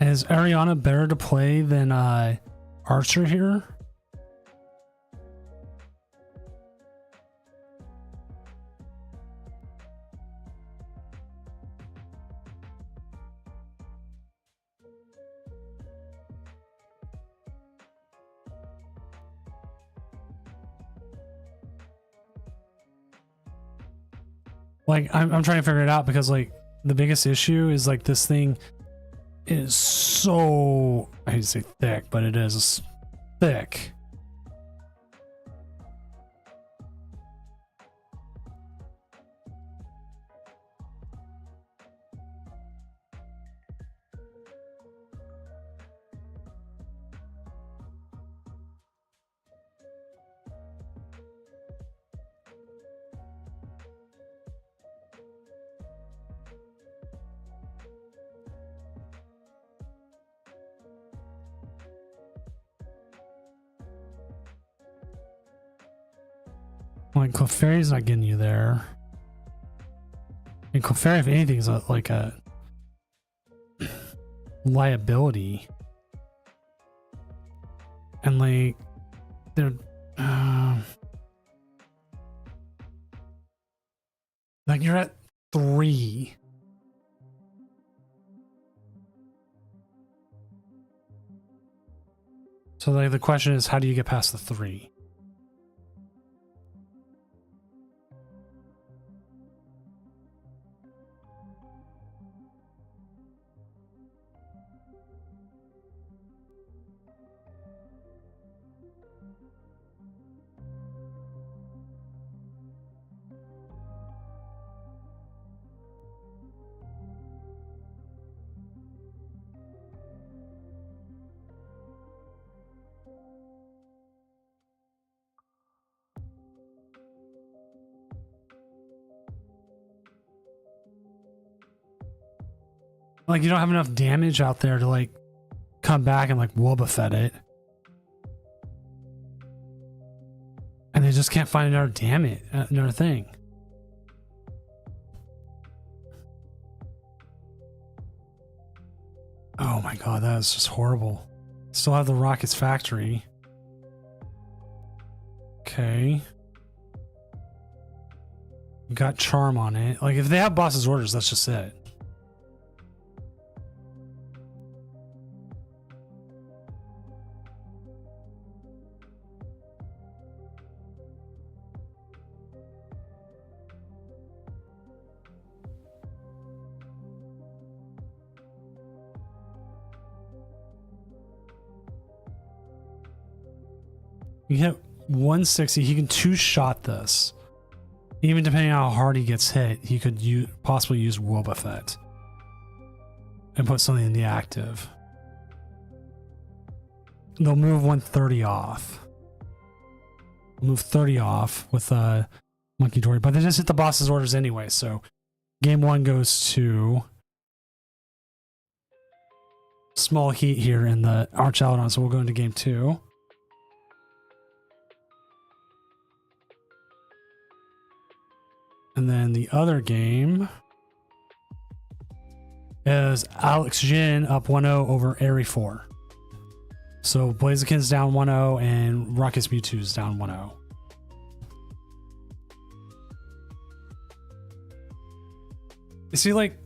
Is Ariana better to play than Archer here? Like, I'm trying to figure it out because, like, the biggest issue is, like, this thing is so, I hate to say thick, but it is thick. Like, Clefairy's not getting you there. And Clefairy, if anything, is like a liability. And, like, they're... like, you're at 3. So, like, the question is, how do you get past the 3? Like, you don't have enough damage out there to, like, come back and, like, Wobbuffet it. And they just can't find another another thing. Oh my god, that is just horrible. Still have the Rockets factory. Okay. You got charm on it. Like, if they have boss's orders, that's just it. You hit 160. He can two-shot this. Even depending on how hard he gets hit, he could possibly use Wobbuffet and put something in the active. They'll move 130 off. Move 30 off with Monkey Dory, but they just hit the boss's orders anyway. So game 1 goes to Small Heat here in the Archaludon. So we'll go into game 2. And then the other game is Alex Jin up 1-0 over Airy 4. So Blaziken's down 1-0 and Ruckus Mewtwo's down 1-0. You see, like,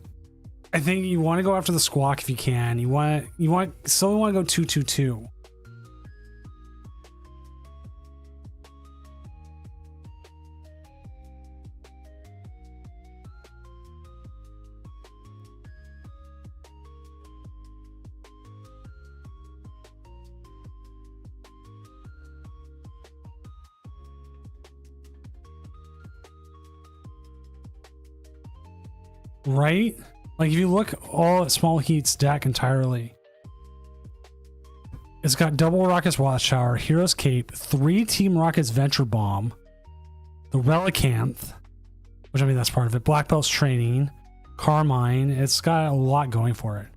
I think you want to go after the Squawk if you can. You still want to go 2-2-2. Right? Like, if you look all at Small Heat's deck entirely, it's got double Rocket's Watchtower, Hero's Cape, 3 Team Rocket's Venture Bomb, the Relicanth, which I mean that's part of it, Black Belt's Training, Carmine. It's got a lot going for it.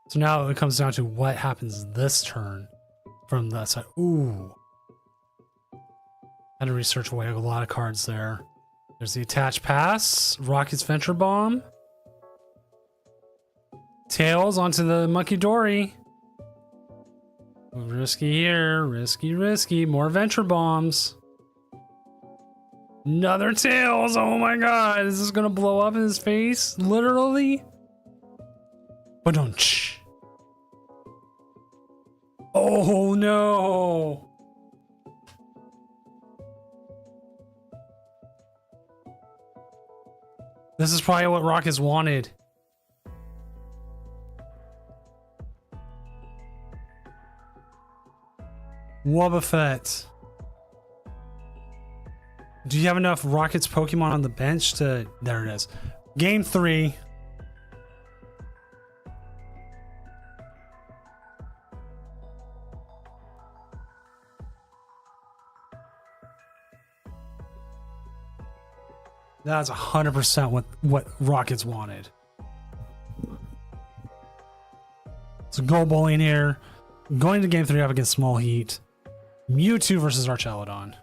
So now it comes down to what happens this turn from that side. Ooh. Had to research away a lot of cards there. There's the Attached Pass, Rocket's Venture Bomb, Tails onto the Monkey Dory. Risky here, risky. More Venture Bombs. Another Tails. Oh my god, is this gonna blow up in his face? Literally? Ba-dunch. Oh no! This is probably what Rockets wanted. Wobbuffet. Do you have enough Rockets Pokemon on the bench to... There it is. Game 3. That's 100% what Rockets wanted. So go bowling here. Going to game 3 up against Small Heat. Mewtwo versus Archaludon.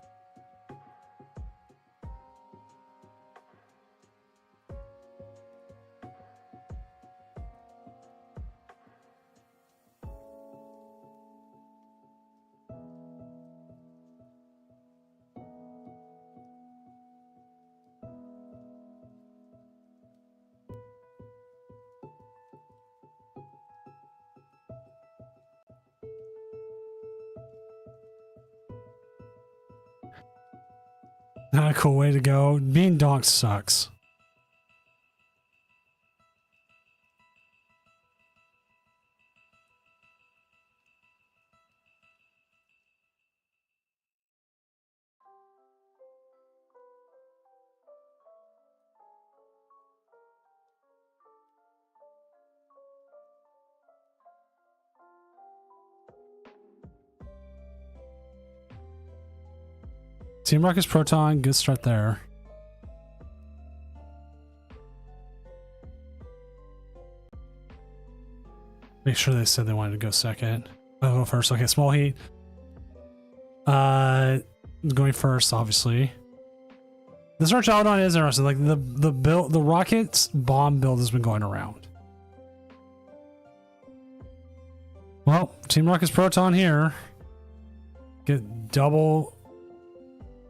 Not a cool way to go. Being donked sucks. Team Ruckus Proton, good start there. Make sure they said they wanted to go second. I'll go first. Okay, Small Heat. Going first, obviously. This Archaludon is interesting. Like the Rocket's bomb build has been going around. Well, Team Ruckus Proton here. Get double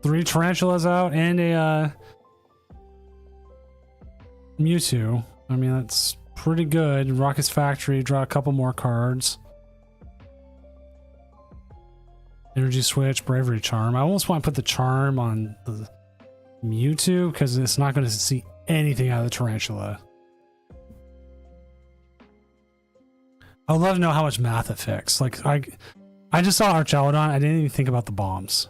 3 Tarantulas out and a Mewtwo. I mean, that's pretty good. Rocket's Factory, draw a couple more cards. Energy Switch, Bravery Charm. I almost want to put the Charm on the Mewtwo because it's not going to see anything out of the Tarantula. I would love to know how much math it fixed. Like, I just saw Archaludon. I didn't even think about the bombs.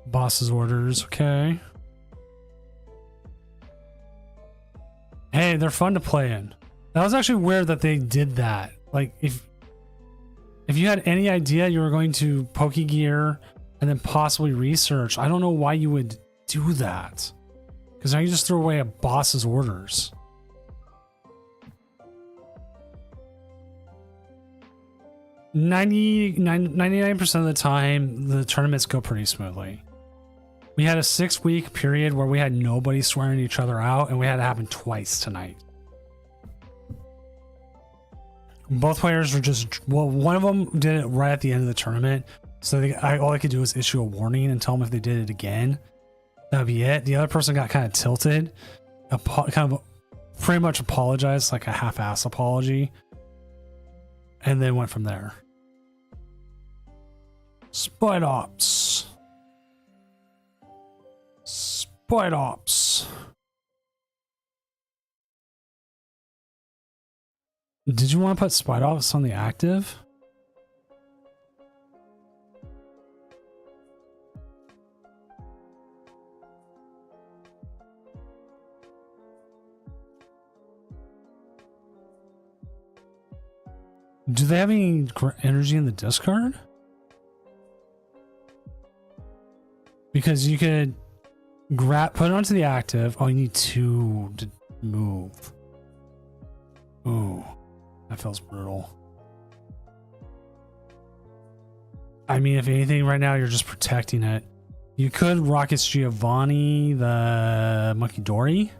Boss's orders, okay. Hey, they're fun to play in. That was actually weird that they did that. Like, if you had any idea you were going to Pokegear and then possibly research, I don't know why you would do that. Because now you just throw away a boss's orders. $99% of the time, the tournaments go pretty smoothly. We had a 6-week period where we had nobody swearing each other out, and we had it happen twice tonight. Both players were just, well, one of them did it right at the end of the tournament, so all I could do was issue a warning and tell them if they did it again, that'd be it. The other person got kind of tilted, kind of pretty much apologized, like a half-ass apology, and then went from there. Spite Ops. Spite Ops. Did you want to put Spite Ops on the active? Do they have any energy in the discard? Because you could put it onto the active. Oh, you need 2 to move. Ooh, that feels brutal. I mean, if anything, right now you're just protecting it. You could Rocket's Giovanni, the Monkey Dory.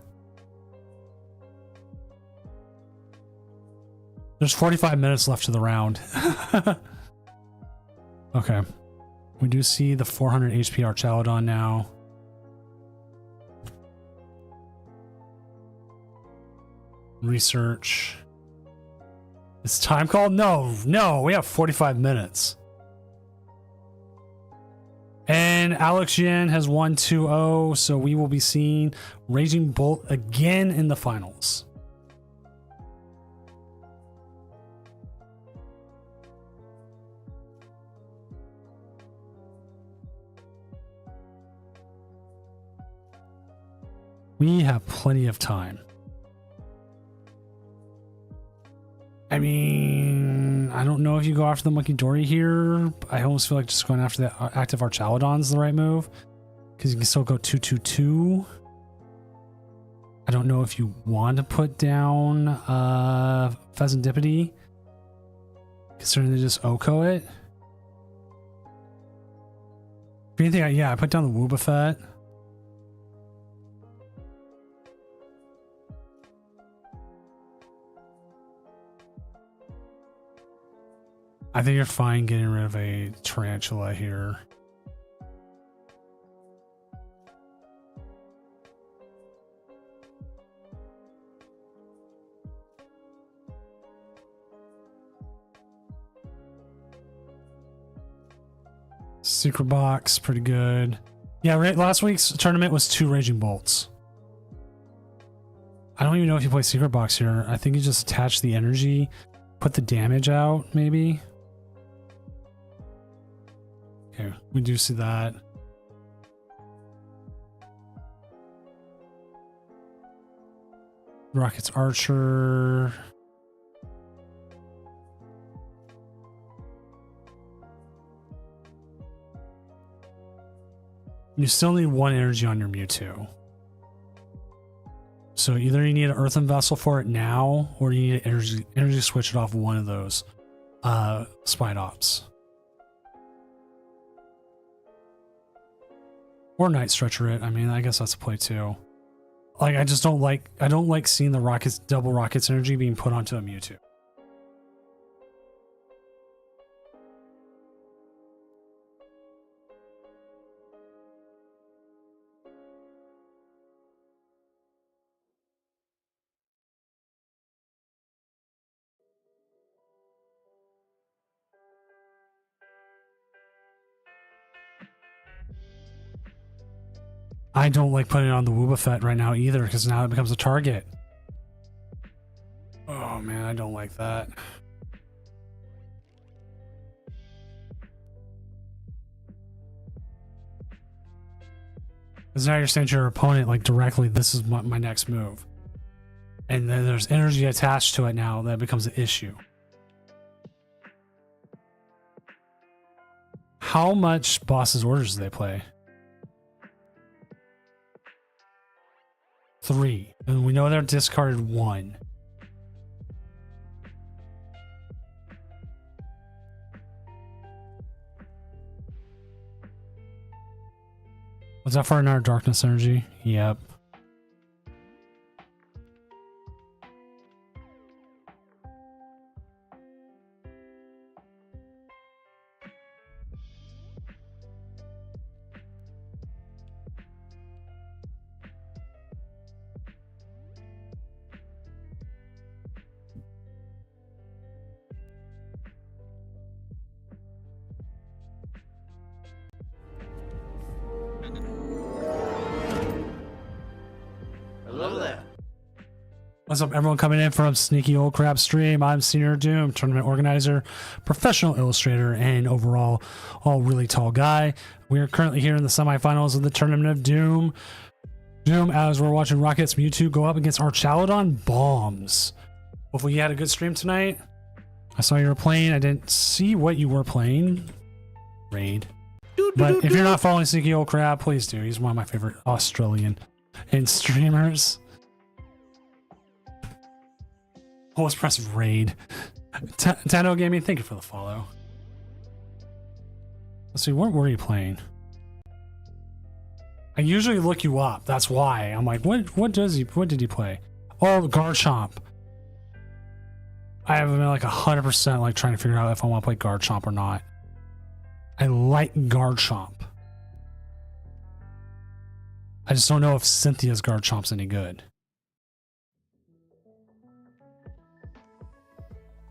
There's 45 minutes left to the round. Okay. We do see the 400 HP Archaludon now. Research. It's time called? No, we have 45 minutes. And Alex Yen has won 2-0, so we will be seeing Raging Bolt again in the finals. We have plenty of time. I mean, I don't know if you go after the Monkey Dory here. I almost feel like just going after the active Archaludon is the right move. Because you can still go 2-2-2. I don't know if you want to put down Pheasantipity, considering they just Oko it. If anything, yeah, I put down the Wobbuffet. I think you're fine getting rid of a Tarantula here. Secret box, pretty good. Yeah, last week's tournament was 2 Raging Bolts. I don't even know if you play Secret box here. I think you just attach the energy, put the damage out, maybe. Okay, we do see that. Rockets Archer. You still need 1 energy on your Mewtwo. So either you need an Earthen Vessel for it now, or you need an energy switch it off one of those Spidops. Or Night Stretcher it. I mean, I guess that's a play too. Like, I don't like seeing the Rockets, double Rockets energy being put onto a Mewtwo. I don't like putting it on the Wobbuffet right now either, because now it becomes a target. Oh man, I don't like that. Because now you're saying to your opponent, like, directly, this is my next move. And then there's energy attached to it now that becomes an issue. How much Boss's Orders do they play? 3. And we know they're discarded 1. Was that for another Darkness energy? Yep. Hello there. What's up, everyone coming in from Sneaky Old Crab Stream? I'm Senior Doom, tournament organizer, professional illustrator, and overall, all really tall guy. We are currently here in the semifinals of the Tournament of Doom. Doom, as we're watching Rockets Mewtwo go up against Archaludon Bombs. Hopefully you had a good stream tonight. I saw you were playing. I didn't see what you were playing. Raid. But if you're not following Sneaky Old Crab, please do. He's one of my favorite Australian and streamers. Always press raid. Tano Gaming, thank you for the follow. Let's see, what were you playing? I usually look you up. That's why I'm like, what did he play? Oh, Garchomp. I haven't been like 100% like trying to figure out if I want to play Garchomp or not. I like Garchomp. I just don't know if Cynthia's Garchomp's any good.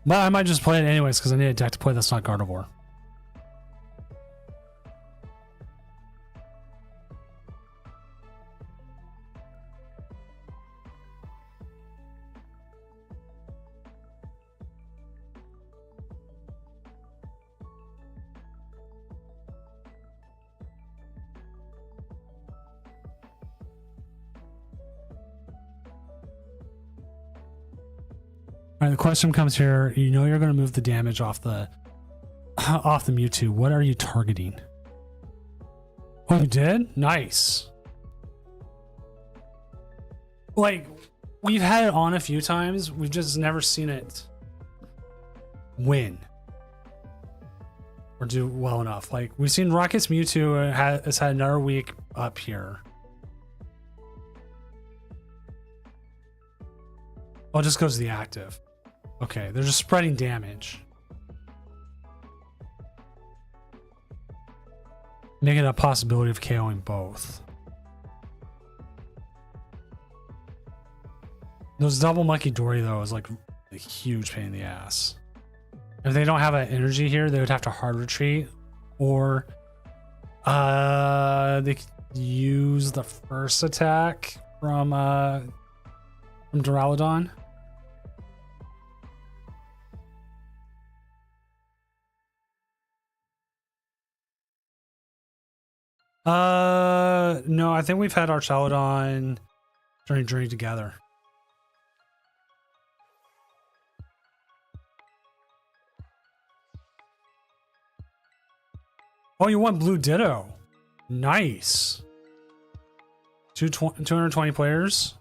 But I might just play it anyways because I need a deck to play that's not Gardevoir. All right, the question comes here. You know you're going to move the damage off the Mewtwo. What are you targeting? Oh, you did? Nice. Like, we've had it on a few times. We've just never seen it win or do well enough. Like, we've seen Rockets Mewtwo has had another week up here. Oh, it just goes to the active. Okay, they're just spreading damage. Making a possibility of KOing both. Those double Monkey Dory, though, is like a huge pain in the ass. If they don't have an energy here, they would have to hard retreat or They could use the first attack from Duraludon. No, I think we've had our Archaludon during Journey together. Oh, you want Blue Ditto. Nice. 220 players.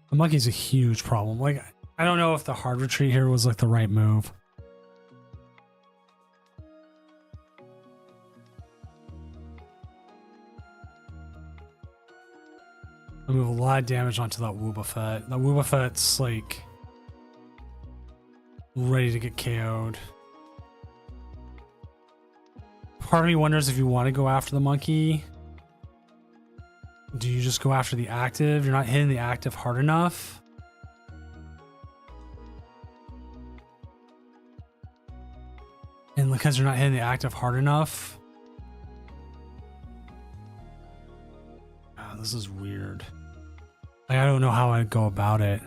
The monkey's a huge problem. Like, I don't know if the hard retreat here was like the right move. I move a lot of damage onto that Wobbuffet. That Wobbuffet's like ready to get KO'd. Part of me wonders if you want to go after the monkey. Do you just go after the active? You're not hitting the active hard enough. And because you're not hitting the active hard enough. Oh, this is weird. Like, I don't know how I'd go about it.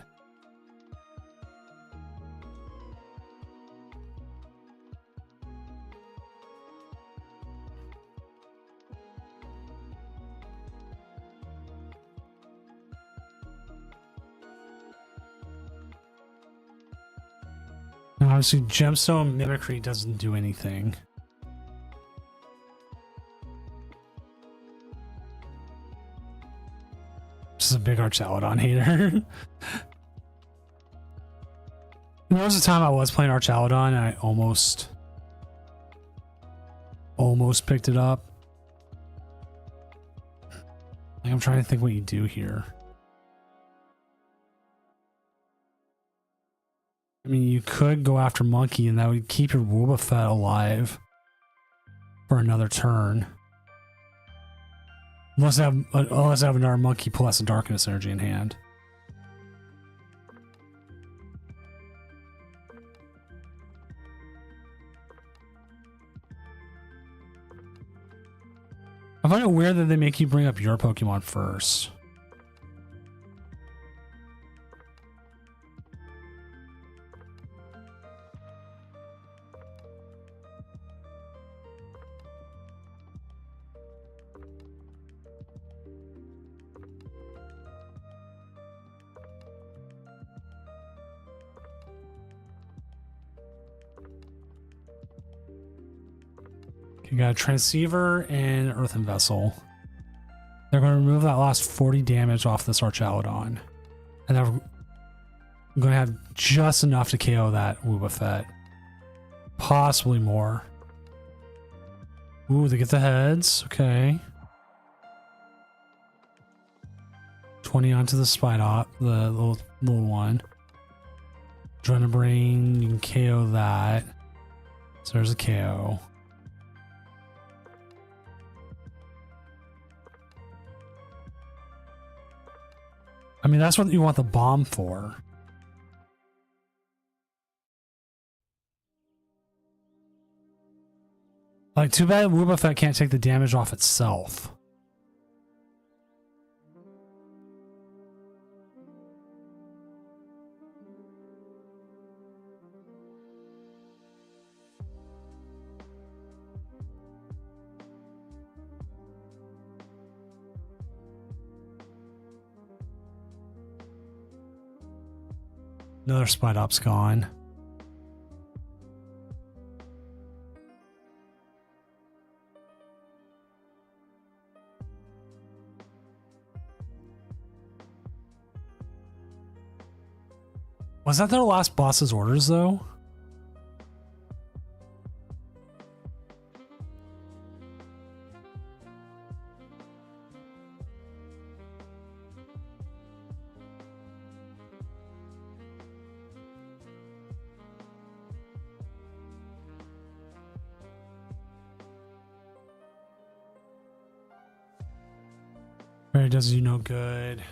Now, obviously, Gemstone Mimicry doesn't do anything. This is a big Archaludon hater. There was a time I was playing Archaludon and I almost picked it up. Like, I'm trying to think what you do here. I mean, you could go after Monkey and that would keep your Wobbuffet alive for another turn. Unless I have another Monkey plus a Darkness Energy in hand. I find it weird that they make you bring up your Pokemon first. You got a Transceiver and Earthen Vessel. They're going to remove that last 40 damage off this Archaludon. And they're going to have just enough to KO that Wobbuffet. Possibly more. Ooh, they get the heads. Okay. 20 onto the Spidop, the little one. Adrenaline Brain, you can KO that. So there's a KO. I mean, that's what you want the bomb for. Like, too bad Wobbuffet can't take the damage off itself. Another Spidop's gone. Was that their last boss's orders, though? Fairy does you no good.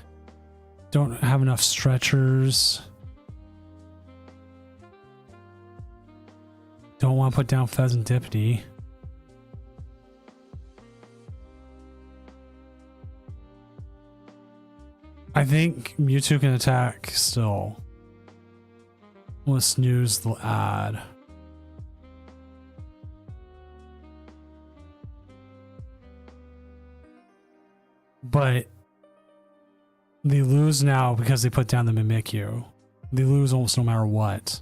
Don't have enough stretchers. Don't want to put down Pheasantipity. I think Mewtwo can attack still. Let's snooze the ad. But they lose now because they put down the Mimikyu. They lose almost no matter what.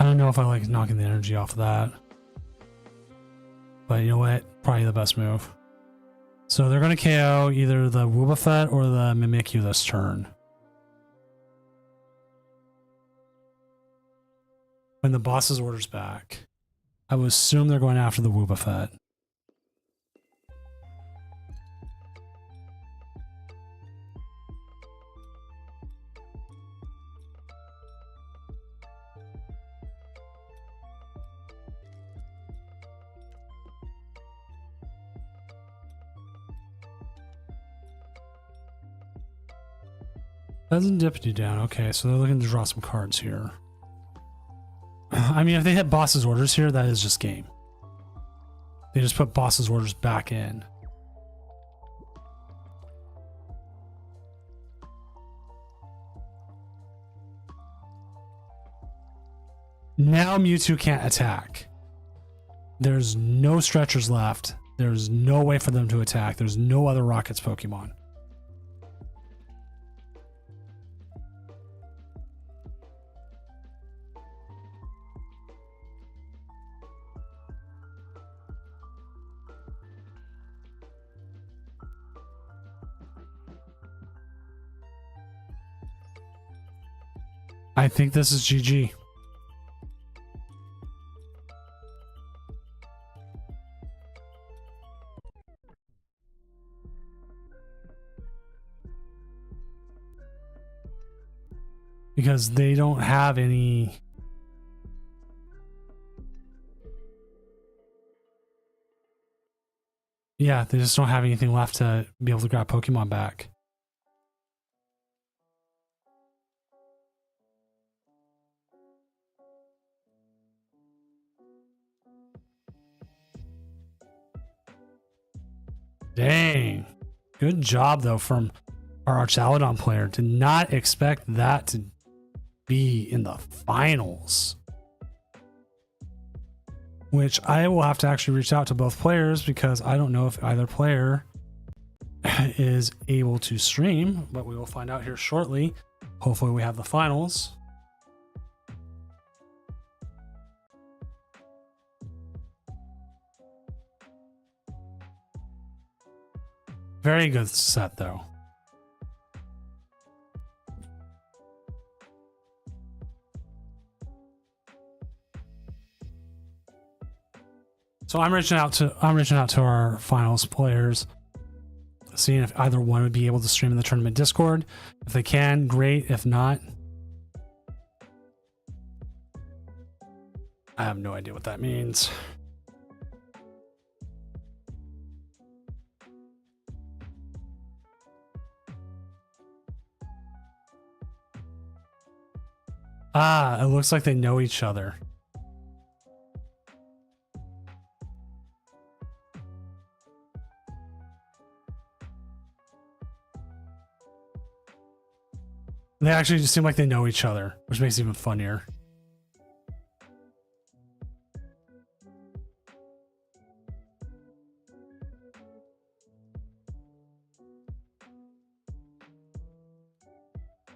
I don't know if I like knocking the energy off of that. But you know what? Probably the best move. So they're going to KO either the Wobbuffet or the Mimikyu this turn. When the boss's order's back, I would assume they're going after the Wobbuffet. Pheasantipity down. Okay, so they're looking to draw some cards here. I mean, if they hit boss's orders here, that is just game. They just put boss's orders back in. Now Mewtwo can't attack. There's no stretchers left. There's no way for them to attack. There's no other Rockets Pokemon. I think this is GG. Because they don't have any... Yeah, they just don't have anything left to be able to grab Pokemon back. Dang. Good job, though, from our Archaludon player. Did not expect that to be in the finals. Which I will have to actually reach out to both players because I don't know if either player is able to stream, but we will find out here shortly. Hopefully we have the finals. Very good set, though. So I'm reaching out to our finals players, seeing if either one would be able to stream in the tournament Discord. If they can, great. If not, I have no idea what that means. Ah, it looks like they know each other. They actually just seem like they know each other, which makes it even funnier.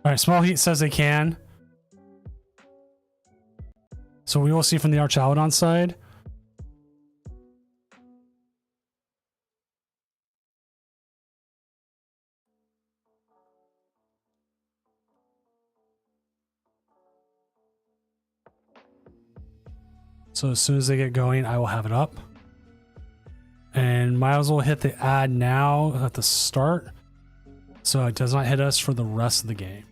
All right, Small Heat says they can. So we will see from the Archaludon side. So as soon as they get going, I will have it up. And might as well hit the add now at the start, so it does not hit us for the rest of the game.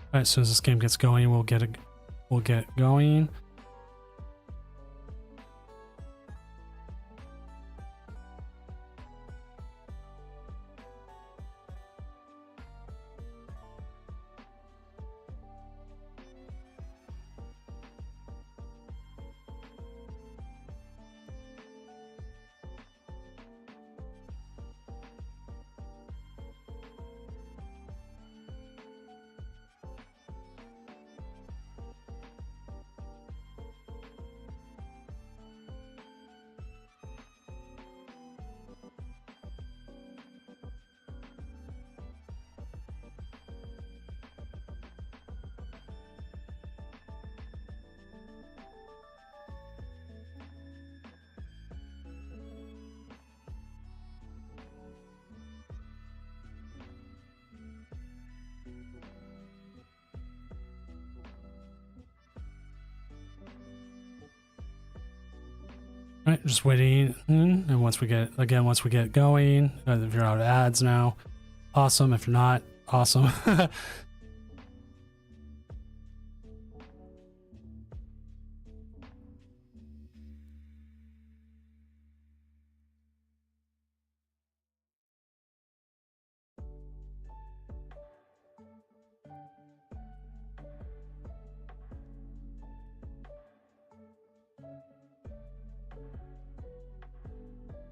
All right, as soon as this game gets going, we'll get going. All right, just waiting. And once we get going, if you're out of ads now, awesome. If you're not, awesome.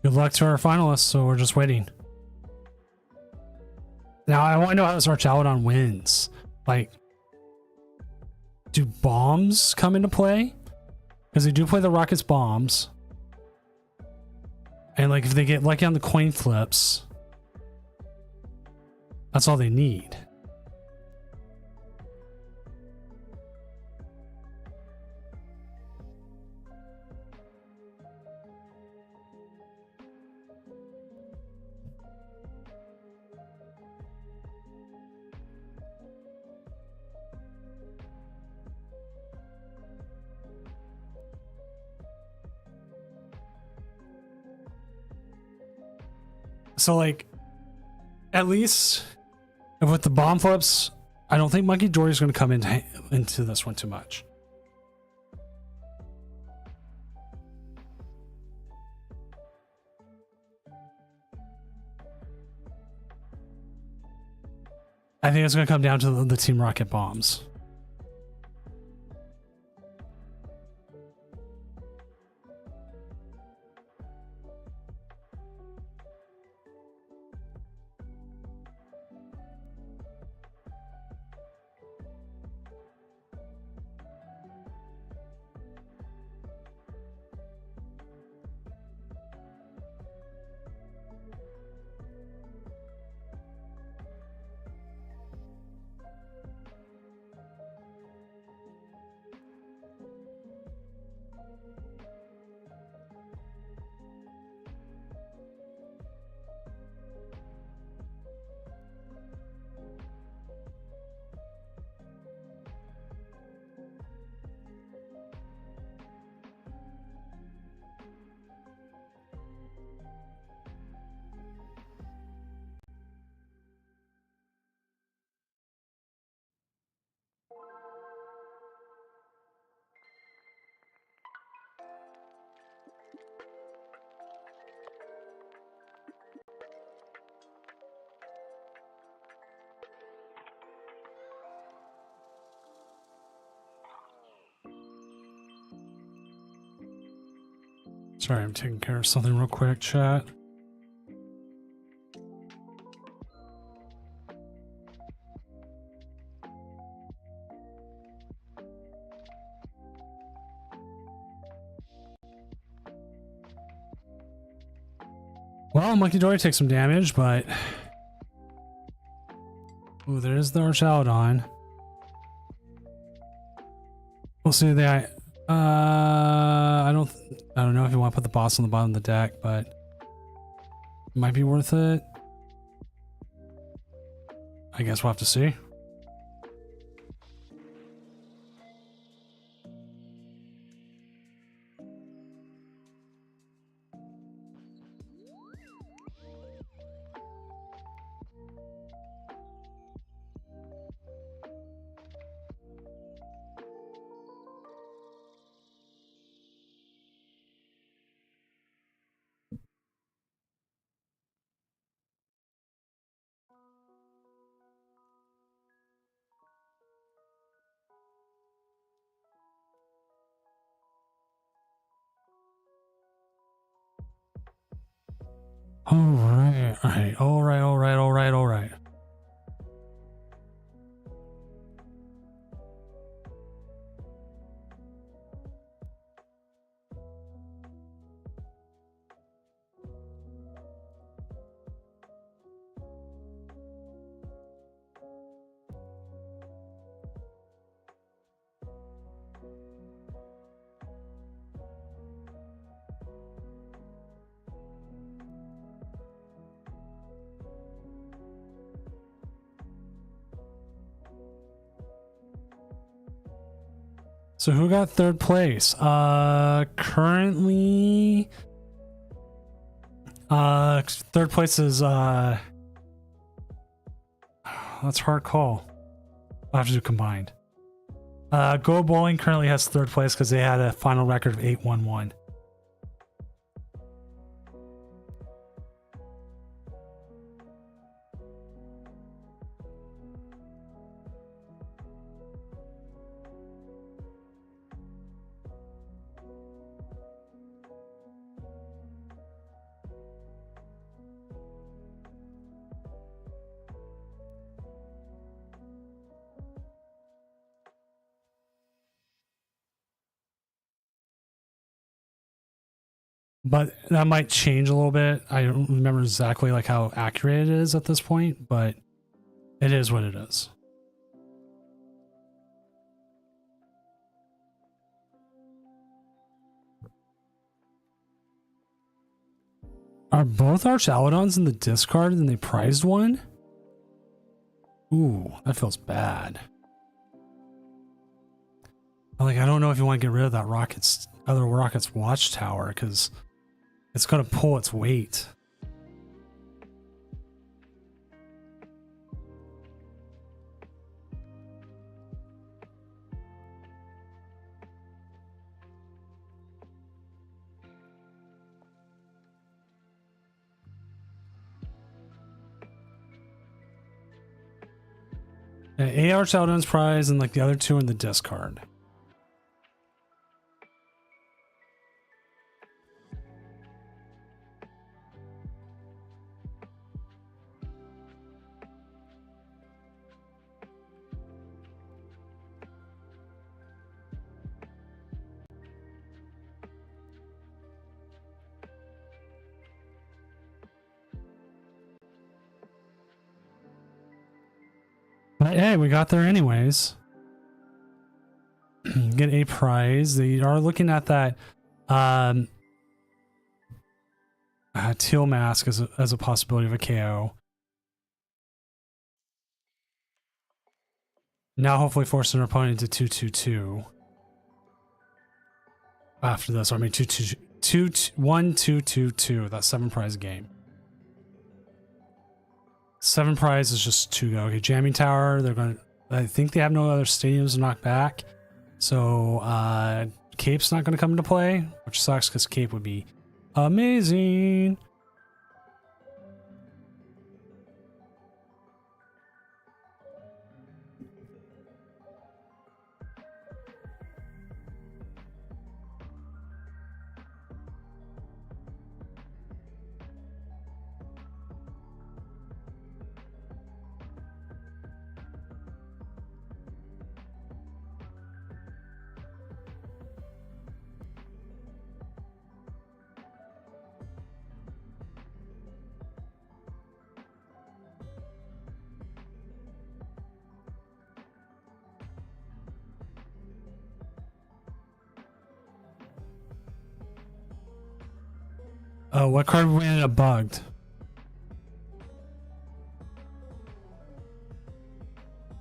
Good luck to our finalists, so we're just waiting. Now, I want to know how this Archaludon wins. Like, do bombs come into play? Because they do play the Rocket's bombs. And, like, if they get lucky on the coin flips, that's all they need. So, like, at least with the bomb flips, I don't think Monkey Dory is going to come into this one too much. I think it's going to come down to the Team Rocket bombs. Sorry, I'm taking care of something real quick, chat. Well, Monkey Dory takes some damage, but... Ooh, there's the Archaludon. We'll see that. I don't know if you want to put the boss on the bottom of the deck, but it might be worth it. I guess we'll have to see. All right. So who got third place? Currently, third place is that's a hard call. I'll have to do combined. Go Bowling currently has third place because they had a final record of 8-1-1. But that might change a little bit. I don't remember exactly like how accurate it is at this point, but it is what it is. Are both Archaludons in the discard and they prized one? Ooh, that feels bad. Like, I don't know if you want to get rid of that other Rocket's Watchtower because it's going to pull its weight. AR Archaludon's prize and like the other two in the discard. But hey, we got there anyways. Get a prize. They are looking at that Teal Mask as a possibility of a KO. Now hopefully force an opponent to 2-2-2. After this, I mean 1-2-2-2. That's 7 prize game. 7 prize is just 2 go. Okay, Jamming Tower, I think they have no other stadiums to knock back. So Cape's not gonna come into play, which sucks because Cape would be amazing. Oh, what card we ended up bugged?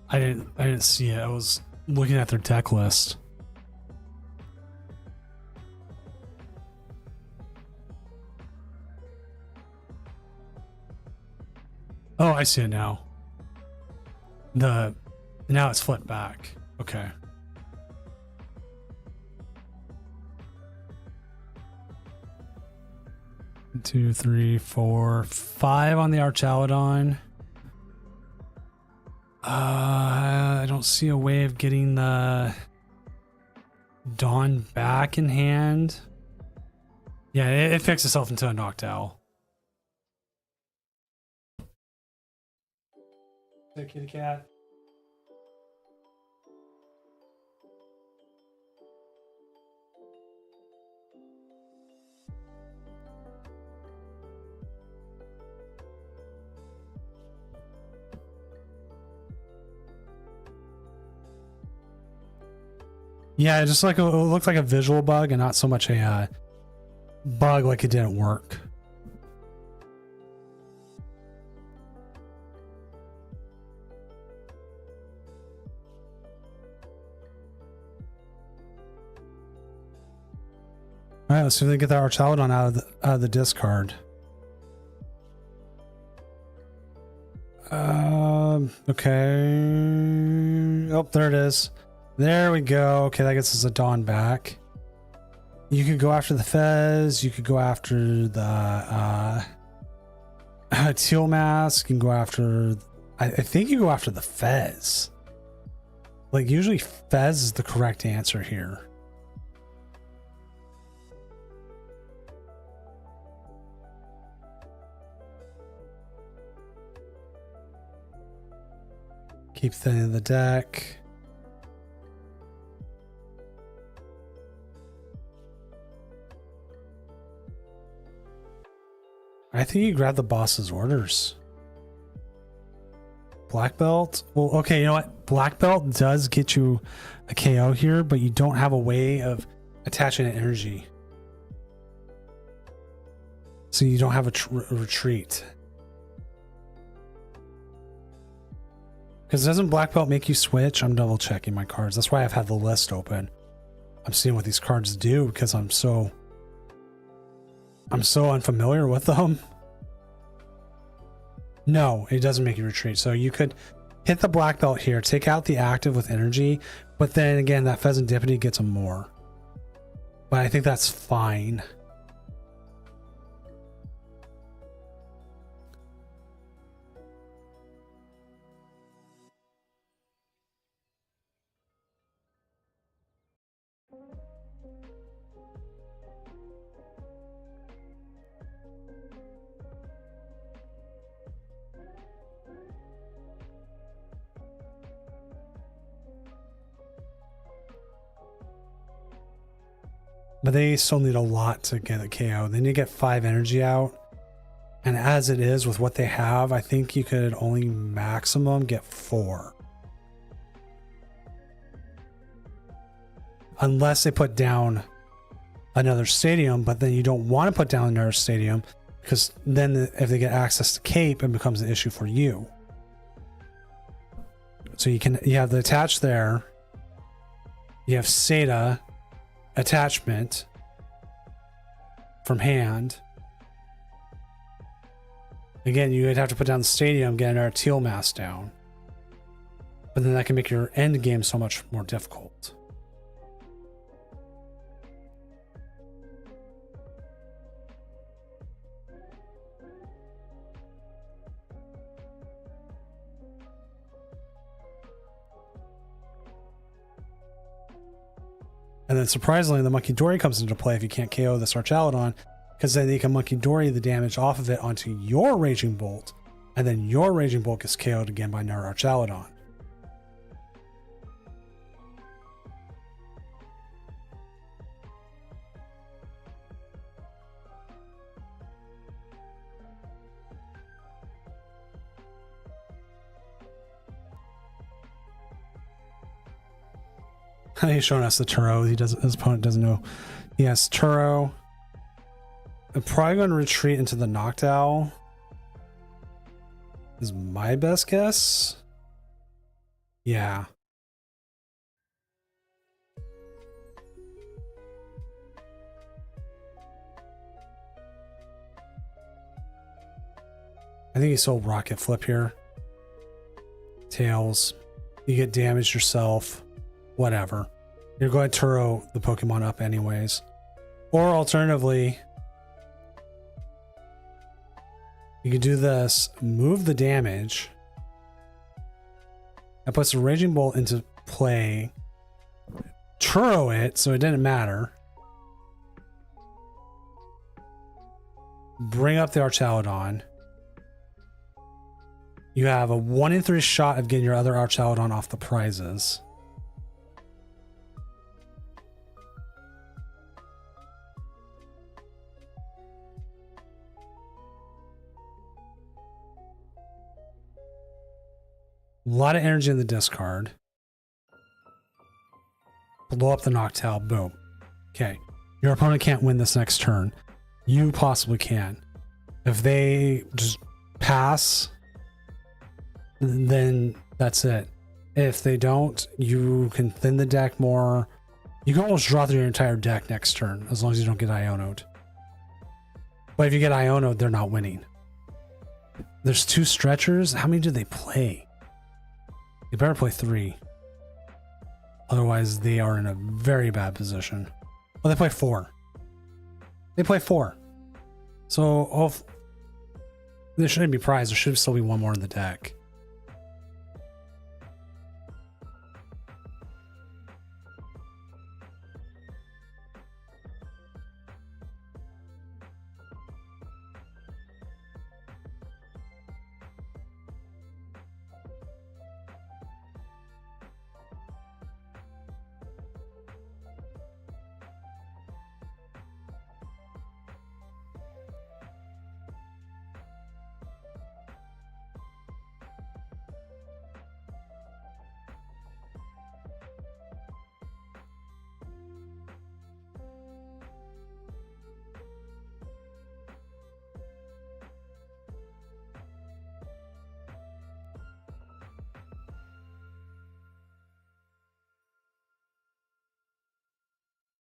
I didn't see it. I was looking at their deck list. Oh, I see it now. Now it's flipped back. Okay. Two, three, four, five on the Archaladon. I don't see a way of getting the Dawn back in hand. Yeah, it fixed itself into a knocked owl. Hey, kitty cat. Yeah, just like it looked like a visual bug and not so much a bug like it didn't work. All right, let's see if they get that Archaladon out of the discard. Okay. Oh, there it is. There we go. Okay, that gets us a Dawn back. You could go after the Fez. You could go after the Teal Mask. You can go after... I think you go after the Fez. Like, usually Fez is the correct answer here. Keep thinning the deck. I think you grab the boss's orders. Black belt? Well, okay, you know what? Black belt does get you a KO here, but you don't have a way of attaching an energy. So you don't have a retreat. Because doesn't black belt make you switch? I'm double checking my cards. That's why I've had the list open. I'm seeing what these cards do because I'm so unfamiliar with them. No, it doesn't make you retreat. So you could hit the black belt here, take out the active with energy, but then again, that Pheasant Deputy gets a more. But I think that's fine. But they still need a lot to get a KO. They need to get 5 energy out. And as it is with what they have, I think you could only maximum get 4. Unless they put down another stadium, but then you don't want to put down another stadium because then if they get access to Cape, it becomes an issue for you. So you have the attach there. You have Seda attachment from hand. Again, you would have to put down the stadium, get our Teal Mask down. But then that can make your end game so much more difficult. And then surprisingly, the Monkey Dory comes into play if you can't KO this Archaladon, because then you can Monkey Dory the damage off of it onto your Raging Bolt, and then your Raging Bolt gets KO'd again by another Archaladon. He's showing us the Turo. His opponent doesn't know. Yes, Turo. I'm probably going to retreat into the Noctowl. Is my best guess. Yeah. I think you sold Rocket Flip here. Tails. You get damaged yourself. Whatever. You're going to Turo the Pokemon up anyways. Or alternatively, you can do this. Move the damage. That puts the Raging Bolt into play. Turo it so it didn't matter. Bring up the Archaludon. You have a 1 in 3 shot of getting your other Archaludon off the prizes. A lot of energy in the discard. Blow up the Noctowl. Boom. Okay. Your opponent can't win this next turn. You possibly can. If they just pass, then that's it. If they don't, you can thin the deck more. You can almost draw through your entire deck next turn, as long as you don't get Iono'd. But if you get Iono'd, they're not winning. There's 2 stretchers. How many do they play? You better play 3. Otherwise, they are in a very bad position. Oh, they play 4. They play 4. So, there shouldn't be prize. There should still be 1 more in the deck.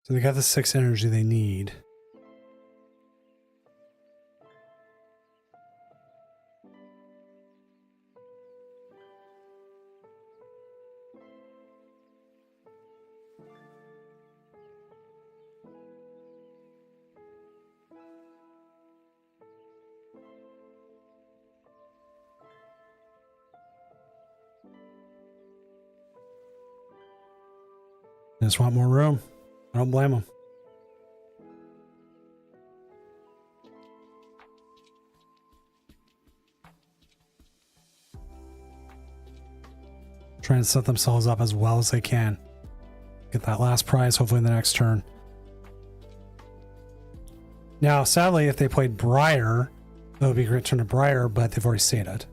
So they got the 6 energy they need. They just want more room. I don't blame them. Trying to set themselves up as well as they can. Get that last prize, hopefully in the next turn. Now, sadly, if they played Briar, that would be a great turn to Briar, but they've already stated.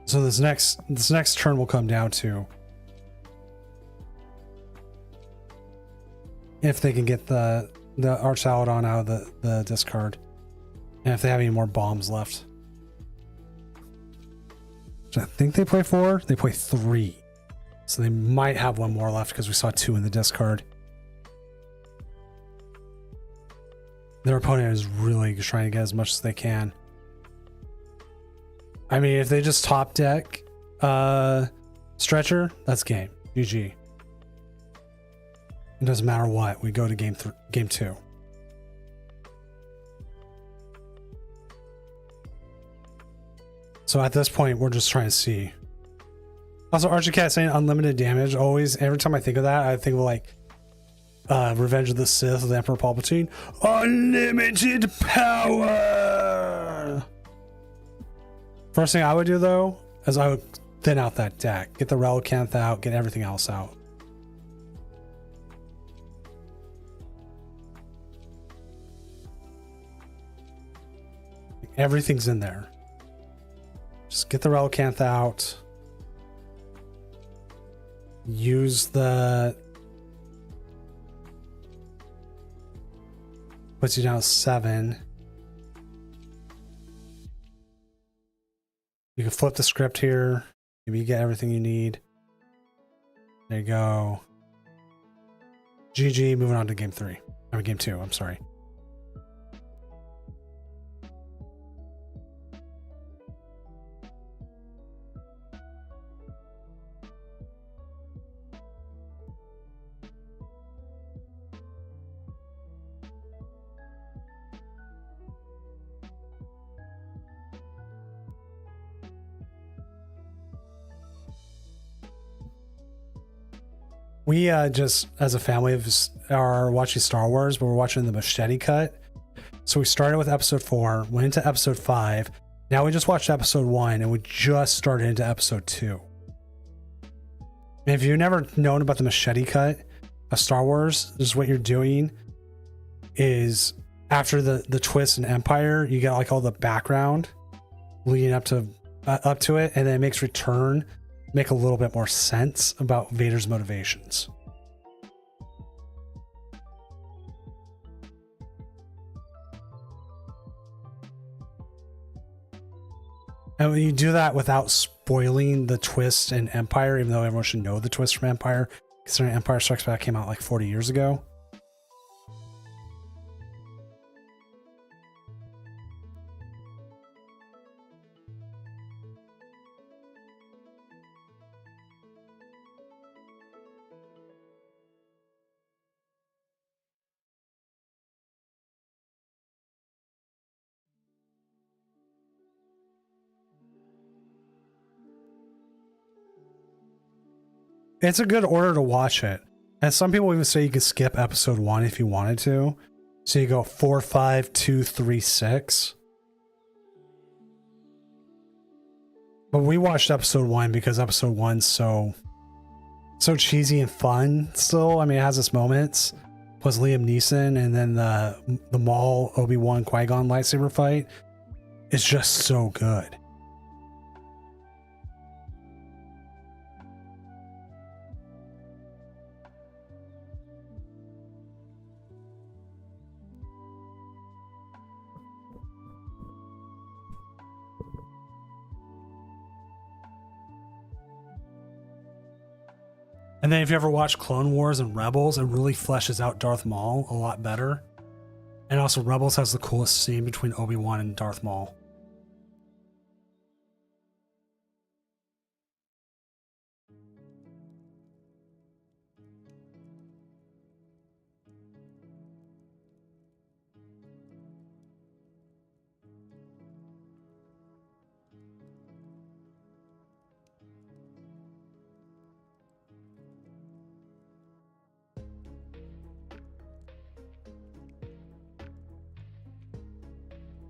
So this next turn will come down to if they can get the Archaludon out of the discard, and if they have any more bombs left. So I think they play 4. They play 3, so they might have 1 more left because we saw 2 in the discard. Their opponent is really trying to get as much as they can. I mean, if they just top deck Stretcher, that's game. GG. It doesn't matter what. We go to game 2. So at this point, we're just trying to see. Also, Archie-Cat saying unlimited damage. Always, every time I think of that, I think of like Revenge of the Sith with Emperor Palpatine. Unlimited power! First thing I would do, though, is I would thin out that deck. Get the Relicanth out, get everything else out. Everything's in there. Just get the Relicanth out. use the... Puts you down to 7. You can flip the script here. Maybe you get everything you need. There you go. GG, moving on to game 3. Or game 2, I'm sorry. We just, as a family, are watching Star Wars, but we're watching the Machete cut. So we started with episode 4, went into episode 5. Now we just watched episode 1, and we just started into episode 2. And if you've never known about the Machete cut of Star Wars, this is what you're doing is after the twist in Empire, you get like all the background leading up to it, and then it makes Return make a little bit more sense about Vader's motivations. And when you do that without spoiling the twist in Empire, even though everyone should know the twist from Empire, considering Empire Strikes Back came out like 40 years ago. It's a good order to watch it. And some people even say you could skip episode 1 if you wanted to. So you go 4, 5, 2, 3, 6. But we watched episode 1 because episode 1's so cheesy and fun still. I mean, it has its moments. Plus Liam Neeson, and then the Maul Obi-Wan Qui-Gon lightsaber fight is just so good. And then if you ever watch Clone Wars and Rebels, it really fleshes out Darth Maul a lot better. And also Rebels has the coolest scene between Obi-Wan and Darth Maul.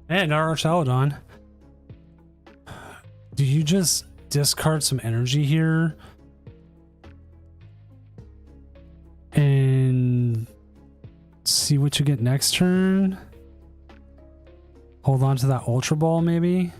Hey, Nara Saladon. Do you just discard some energy here? And see what you get next turn? Hold on to that Ultra Ball, maybe?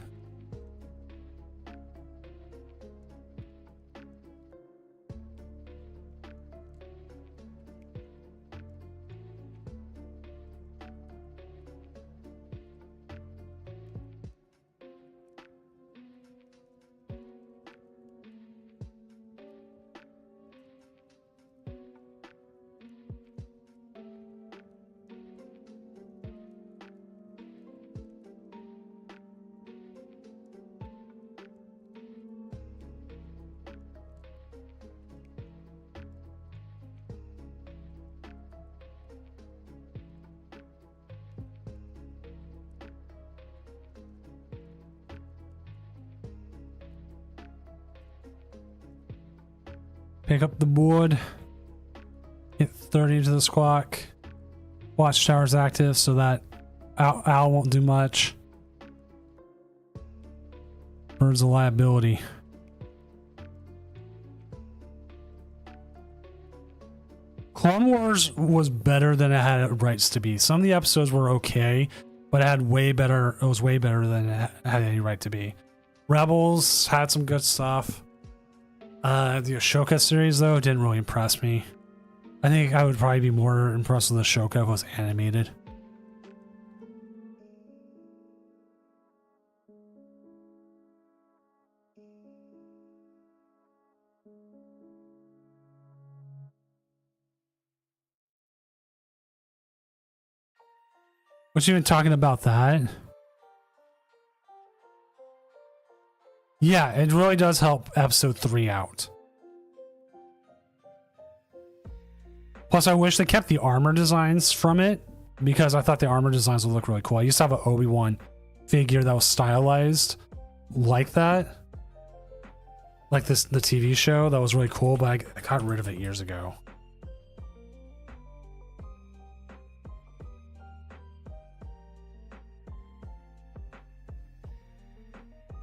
Pick up the board. Hit 30 into the squawk. Watchtower's active so that Owl won't do much. Bird's a liability. Clone Wars was better than it had rights to be. Some of the episodes were okay, but it had way better. It was way better than it had any right to be. Rebels had some good stuff. The Ashoka series, though, didn't really impress me. I think I would probably be more impressed with Ashoka if it was animated. What you even talking about that? Yeah, it really does help episode 3 out. Plus, I wish they kept the armor designs from it, because I thought the armor designs would look really cool. I used to have an Obi-Wan figure that was stylized like that. Like the TV show, that was really cool, but I got rid of it years ago.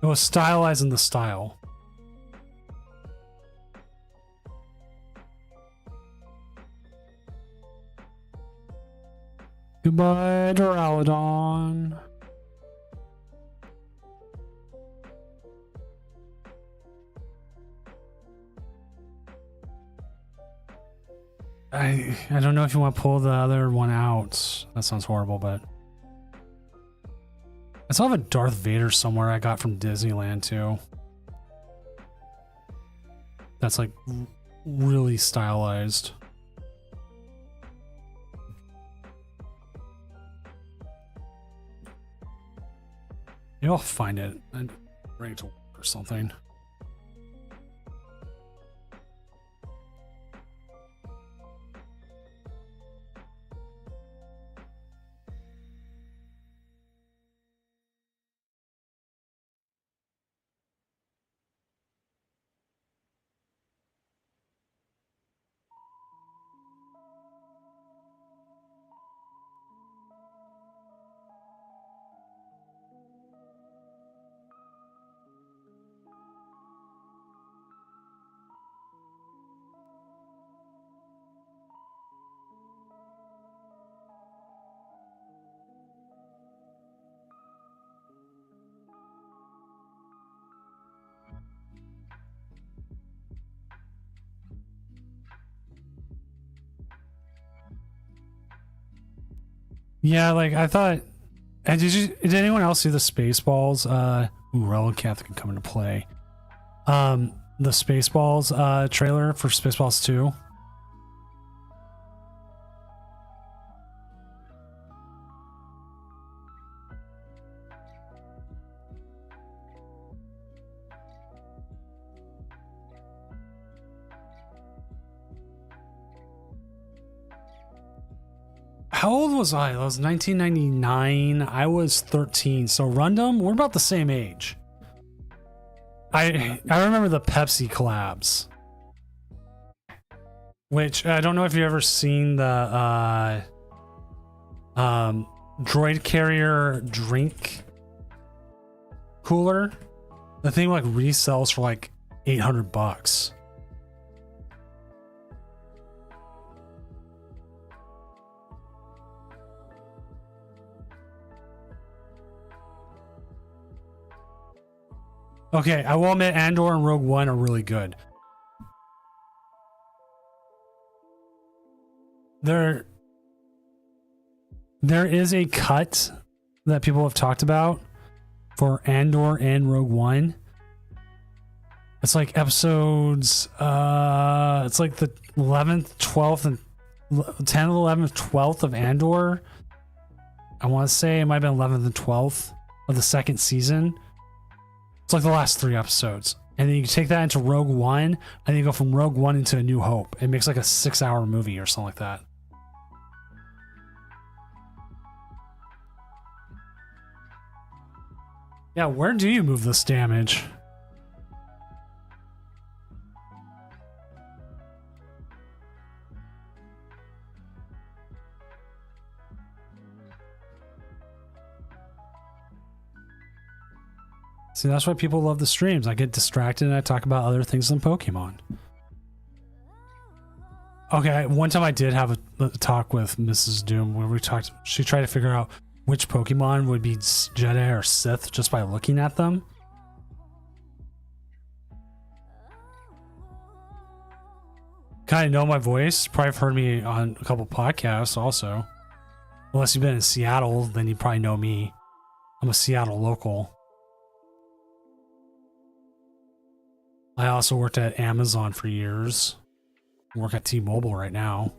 It was stylized in the style. Goodbye, Duraludon. I don't know if you want to pull the other one out. That sounds horrible, but I still have a Darth Vader somewhere I got from Disneyland too. That's like really stylized. Maybe I'll find it and bring it to work or something. Yeah, like I thought. And did anyone else see the Spaceballs? Ooh, Relevant Catholic can come into play. The Spaceballs trailer for Spaceballs 2. How old was I? That was 1999. I was 13. So Rundum, we're about the same age. I remember the Pepsi collabs, which I don't know if you've ever seen the Droid Carrier drink cooler. The thing like resells for like $800. Okay, I will admit Andor and Rogue One are really good. There is a cut that people have talked about for Andor and Rogue One. It's like episodes, it's like the 11th, 12th, and 10th, 11th, 12th of Andor. I want to say it might have been 11th and 12th of the second season. It's like the last 3 episodes. And then you take that into Rogue One, and then you go from Rogue One into A New Hope. It makes like a 6-hour movie or something like that. Yeah, where do you move this damage? See, that's why people love the streams. I get distracted and I talk about other things than Pokemon. Okay, one time I did have a talk with Mrs. Doom where we talked. She tried to figure out which Pokemon would be Jedi or Sith just by looking at them. kind of know my voice. Probably have heard me on a couple podcasts also. Unless you've been in Seattle, then you probably know me. I'm a Seattle local. I also worked at Amazon for years. I work at T-Mobile right now.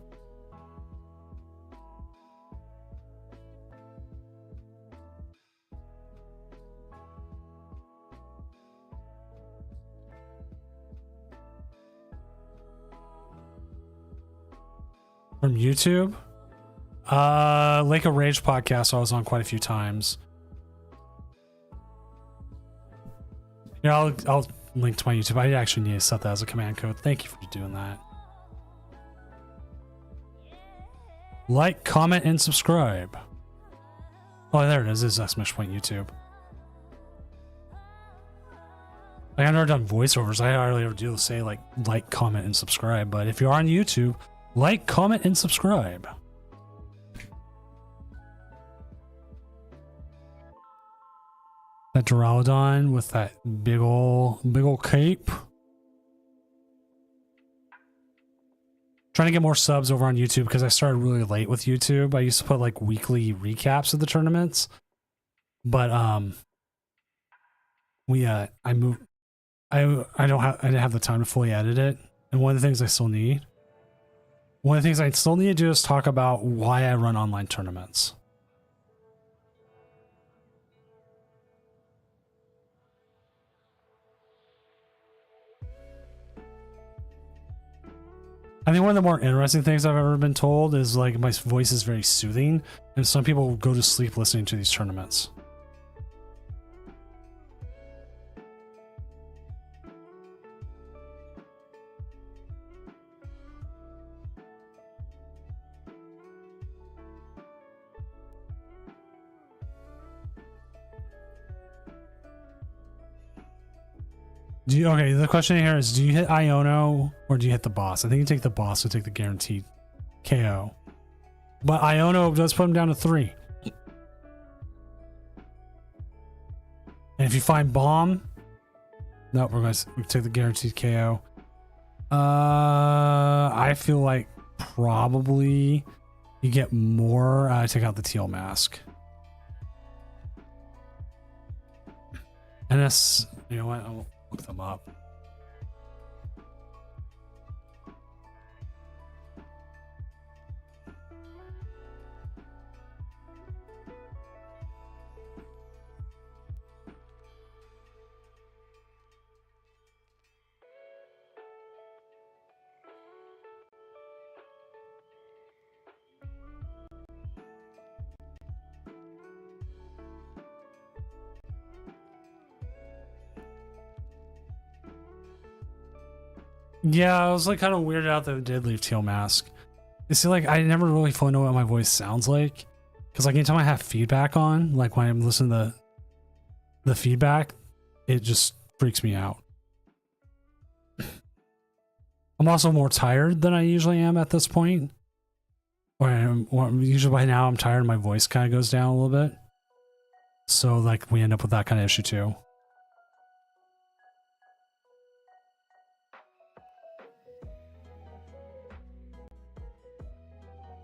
From YouTube? Lake of Rage podcast I was on quite a few times. Yeah, I'll link to my YouTube. I actually need to set that as a command code. Thank you for doing that. Like, comment, and subscribe. Oh, there it is. This is exclamation point YouTube. Like, I've never done voiceovers. I hardly ever do say like, comment, and subscribe. But if you're on YouTube, like, comment, and subscribe. That Duraludon with that big ol' cape. Trying to get more subs over on YouTube because I started really late with YouTube. I used to put like weekly recaps of the tournaments, but I moved. I didn't have the time to fully edit it, and one of the things I still need to do is talk about why I run online tournaments. I think one of the more interesting things I've ever been told is like my voice is very soothing, and some people go to sleep listening to these tournaments. Okay, the question here is, do you hit Iono or do you hit the boss? I think you take the boss to take the guaranteed KO. But Iono does put him down to 3. And if you find Bomb... Nope, we're going to take the guaranteed KO. I feel like probably you get more... take out the teal mask. And that's... You know what? I'll look them up. Yeah, I was like kind of weirded out that it did leave teal mask. You see, like I never really fully know what my voice sounds like, because like anytime I have feedback on, like when I'm listening to the feedback, it just freaks me out. I'm also more tired than I usually am at this point. Usually by now I'm tired and my voice kind of goes down a little bit. So like we end up with that kind of issue too.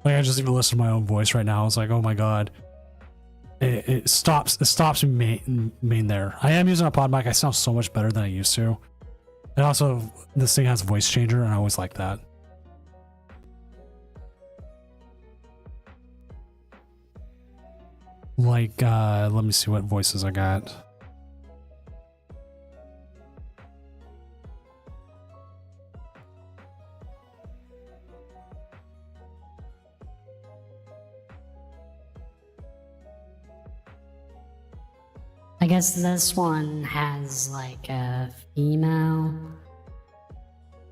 Like I just even listened to my own voice right now. I was like, oh my god. It stops me main there. I am using a pod mic. I sound so much better than I used to. And also this thing has a voice changer and I always like that. Like let me see what voices I got. I guess this one has like a female.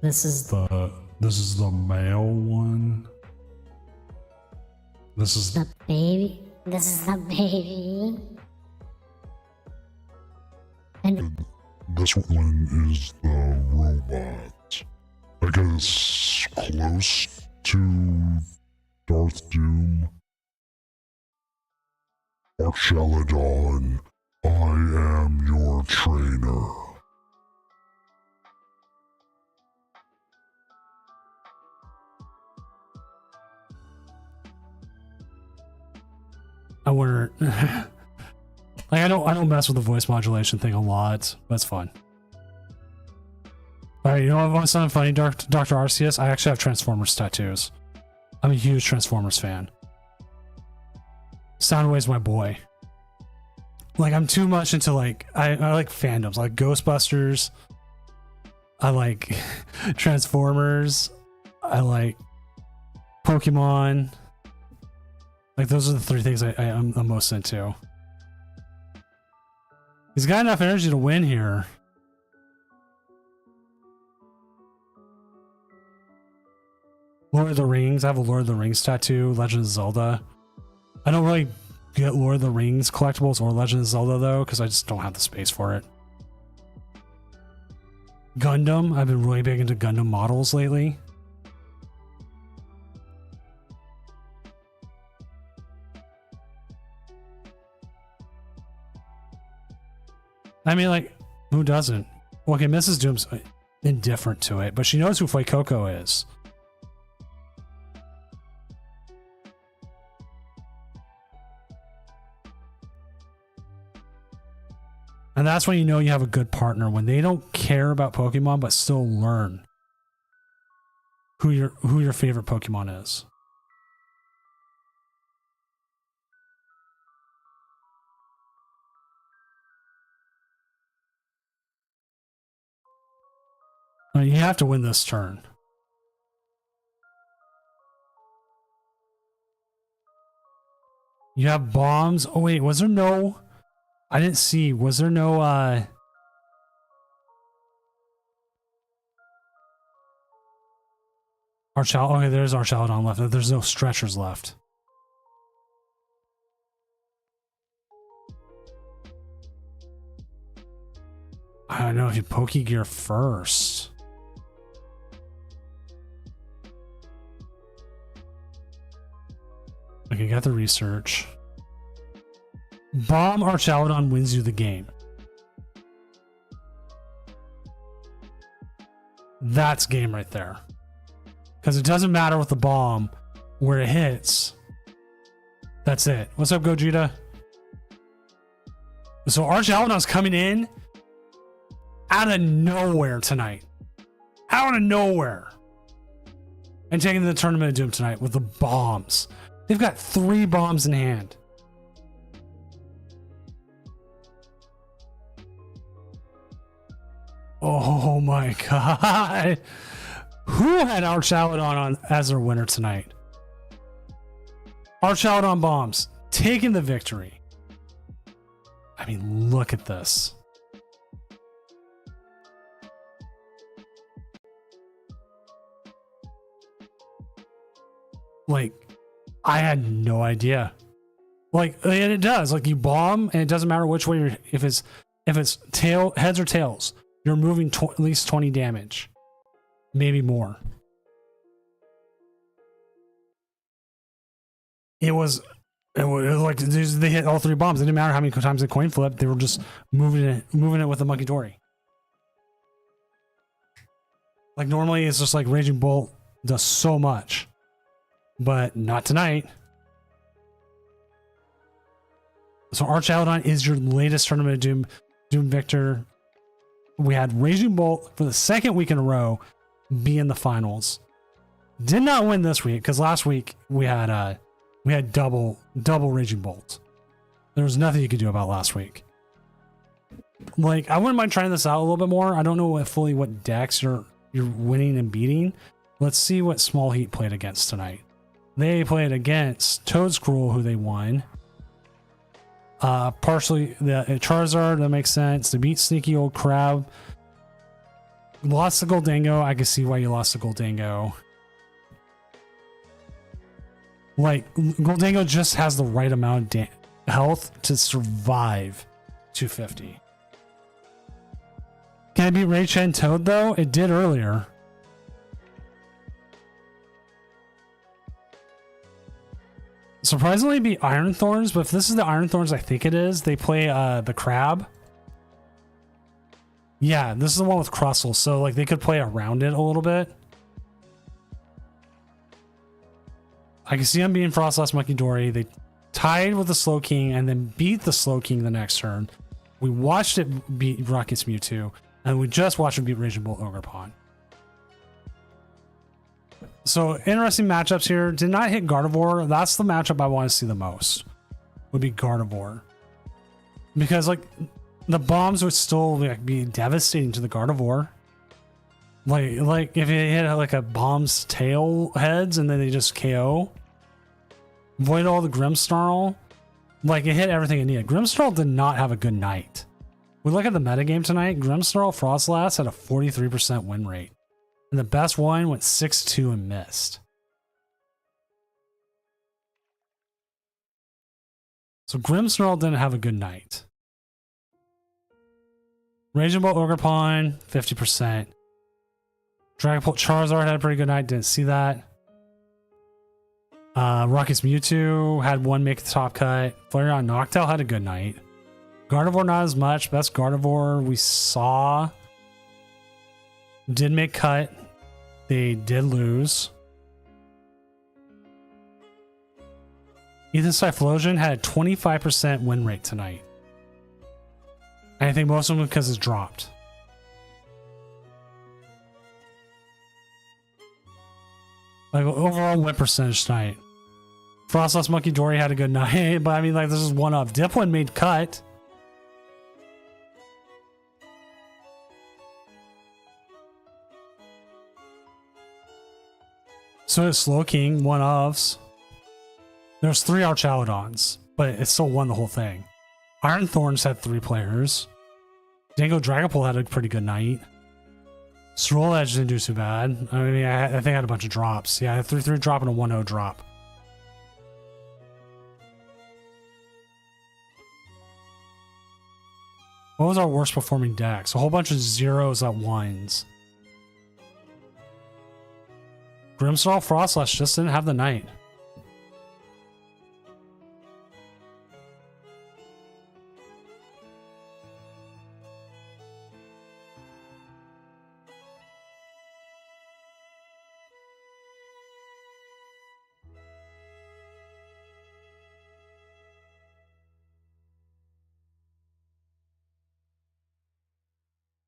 This is the male one. This is the baby. This is the baby. And this one is the robot. I guess close to Darth Doom. Archeladon, I am your trainer. wouldn't. Like I don't mess with the voice modulation thing a lot. That's fun. All right, you know what was something funny, Dr. Arceus? I actually have Transformers tattoos. I'm a huge Transformers fan. Soundwave's my boy. Like I'm too much into like I like fandoms, like Ghostbusters. I like Transformers. I like Pokemon. Like those are the three things I'm the most into. He's got enough energy to win here. Lord of the Rings. I have a Lord of the Rings tattoo. Legend of Zelda. I don't really get Lord of the Rings collectibles or Legend of Zelda though, because I just don't have the space for it. Gundam. I've been really big into Gundam models lately. I mean, like, who doesn't? Well, okay, Mrs. Doom's indifferent to it, but she knows who Fuecoco is. And that's when you know you have a good partner, when they don't care about Pokemon but still learn who your favorite Pokemon is. You have to win this turn. You have bombs. Oh wait, was there no... I didn't see. Was there no Archal? Okay, there's Archaludon left. There's no stretchers left. I don't know if you Pokegear first. Okay, got the research. Bomb Archaludon wins you the game. That's game right there. Because it doesn't matter with the bomb where it hits. That's it. What's up, Gogeta? So Archaludon's coming in out of nowhere tonight. Out of nowhere. And taking the Tournament of Doom tonight with the bombs. They've got 3 bombs in hand. Oh my god. Who had Archaludon as their winner tonight? Archaludon bombs. Taking the victory. I mean, look at this. Like, I had no idea. Like, and it does. Like, you bomb, and it doesn't matter which way you're... If it's heads or tails, you're moving at least 20 damage. Maybe more. It was like they hit all 3 bombs. It didn't matter how many times they coin flipped. They were just moving it with the Monkey Dory. Like normally it's just like Raging Bolt does so much, but not tonight. So Archaludon is your latest Tournament of Doom victor. We had Raging Bolt for the second week in a row be in the finals. Did not win this week because last week we had double Raging Bolt. There was nothing you could do about last week. Like, I wouldn't mind trying this out a little bit more. I don't know what decks you're winning and beating. Let's see what Small Heat played against tonight. They played against Toadscruel, who they won. Partially the Charizard, that makes sense. They beat Sneaky Old Crab. Lost to Goldango. I can see why you lost to Goldango. Like, Goldango just has the right amount of health to survive 250. Can it beat Raichu Toad, though? It did earlier. Surprisingly, beat Iron Thorns, but if this is the Iron Thorns I think it is, they play the Crab. Yeah, this is the one with Crustle, so like they could play around it a little bit. I can see them being Frostlass Monkey Dory. tied with the Slow King and then beat the Slow King the next turn. We watched it beat Ruckus Mewtwo, and we just watched it beat Raging Bull Ogerpon. So interesting matchups here. Did not hit Gardevoir. That's the matchup I want to see the most. Would be Gardevoir, because like the bombs would still like be devastating to the Gardevoir. Like if it hit like a bomb's tail heads and then they just KO. Avoid all the Grimmsnarl. Like it hit everything it needed. Grimmsnarl did not have a good night. We look at the metagame tonight. Grimmsnarl Frostlass had a 43% win rate. And the best one went 6-2 and missed. So Grimmsnarl didn't have a good night. Raging Bull Ogerpon, 50%. Dragapult Charizard had a pretty good night. Didn't see that. Ruckus Mewtwo had one make the top cut. Flareon Noctowl had a good night. Gardevoir not as much. Best Gardevoir we saw did make cut. They did lose. Ethan Typhlosion had a 25% win rate tonight. And I think most of them because it's dropped. Like overall win percentage tonight. Frostlass Monkey Dory had a good night, but I mean like this is one up. Dipwin made cut. So is Slow King, one ofs. There's 3 Archaludons, but it still won the whole thing. Iron Thorns had 3 players. Dango Dragapult had a pretty good night. Swirl Edge didn't do too bad. I mean, I think I had a bunch of drops. Yeah, a 3-3 drop and a 1-0 drop. What was our worst performing decks? A whole bunch of 0s at 1s. Grimmsnarl Frostlass just didn't have the night.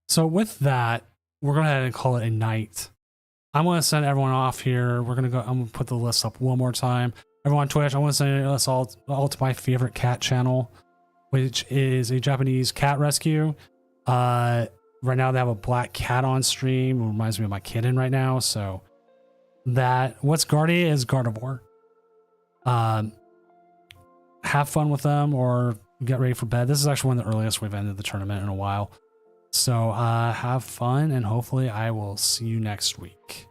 So with that, we're going to go ahead and call it a night. I'm going to send everyone off here. I'm going to put the list up one more time. Everyone on Twitch, I want to send us all to my favorite cat channel, which is a Japanese cat rescue. Right now they have a black cat on stream. It reminds me of my kitten right now. So what's Guardia is Gardevoir. Have fun with them or get ready for bed. This is actually one of the earliest we've ended the tournament in a while. So have fun, and hopefully I will see you next week.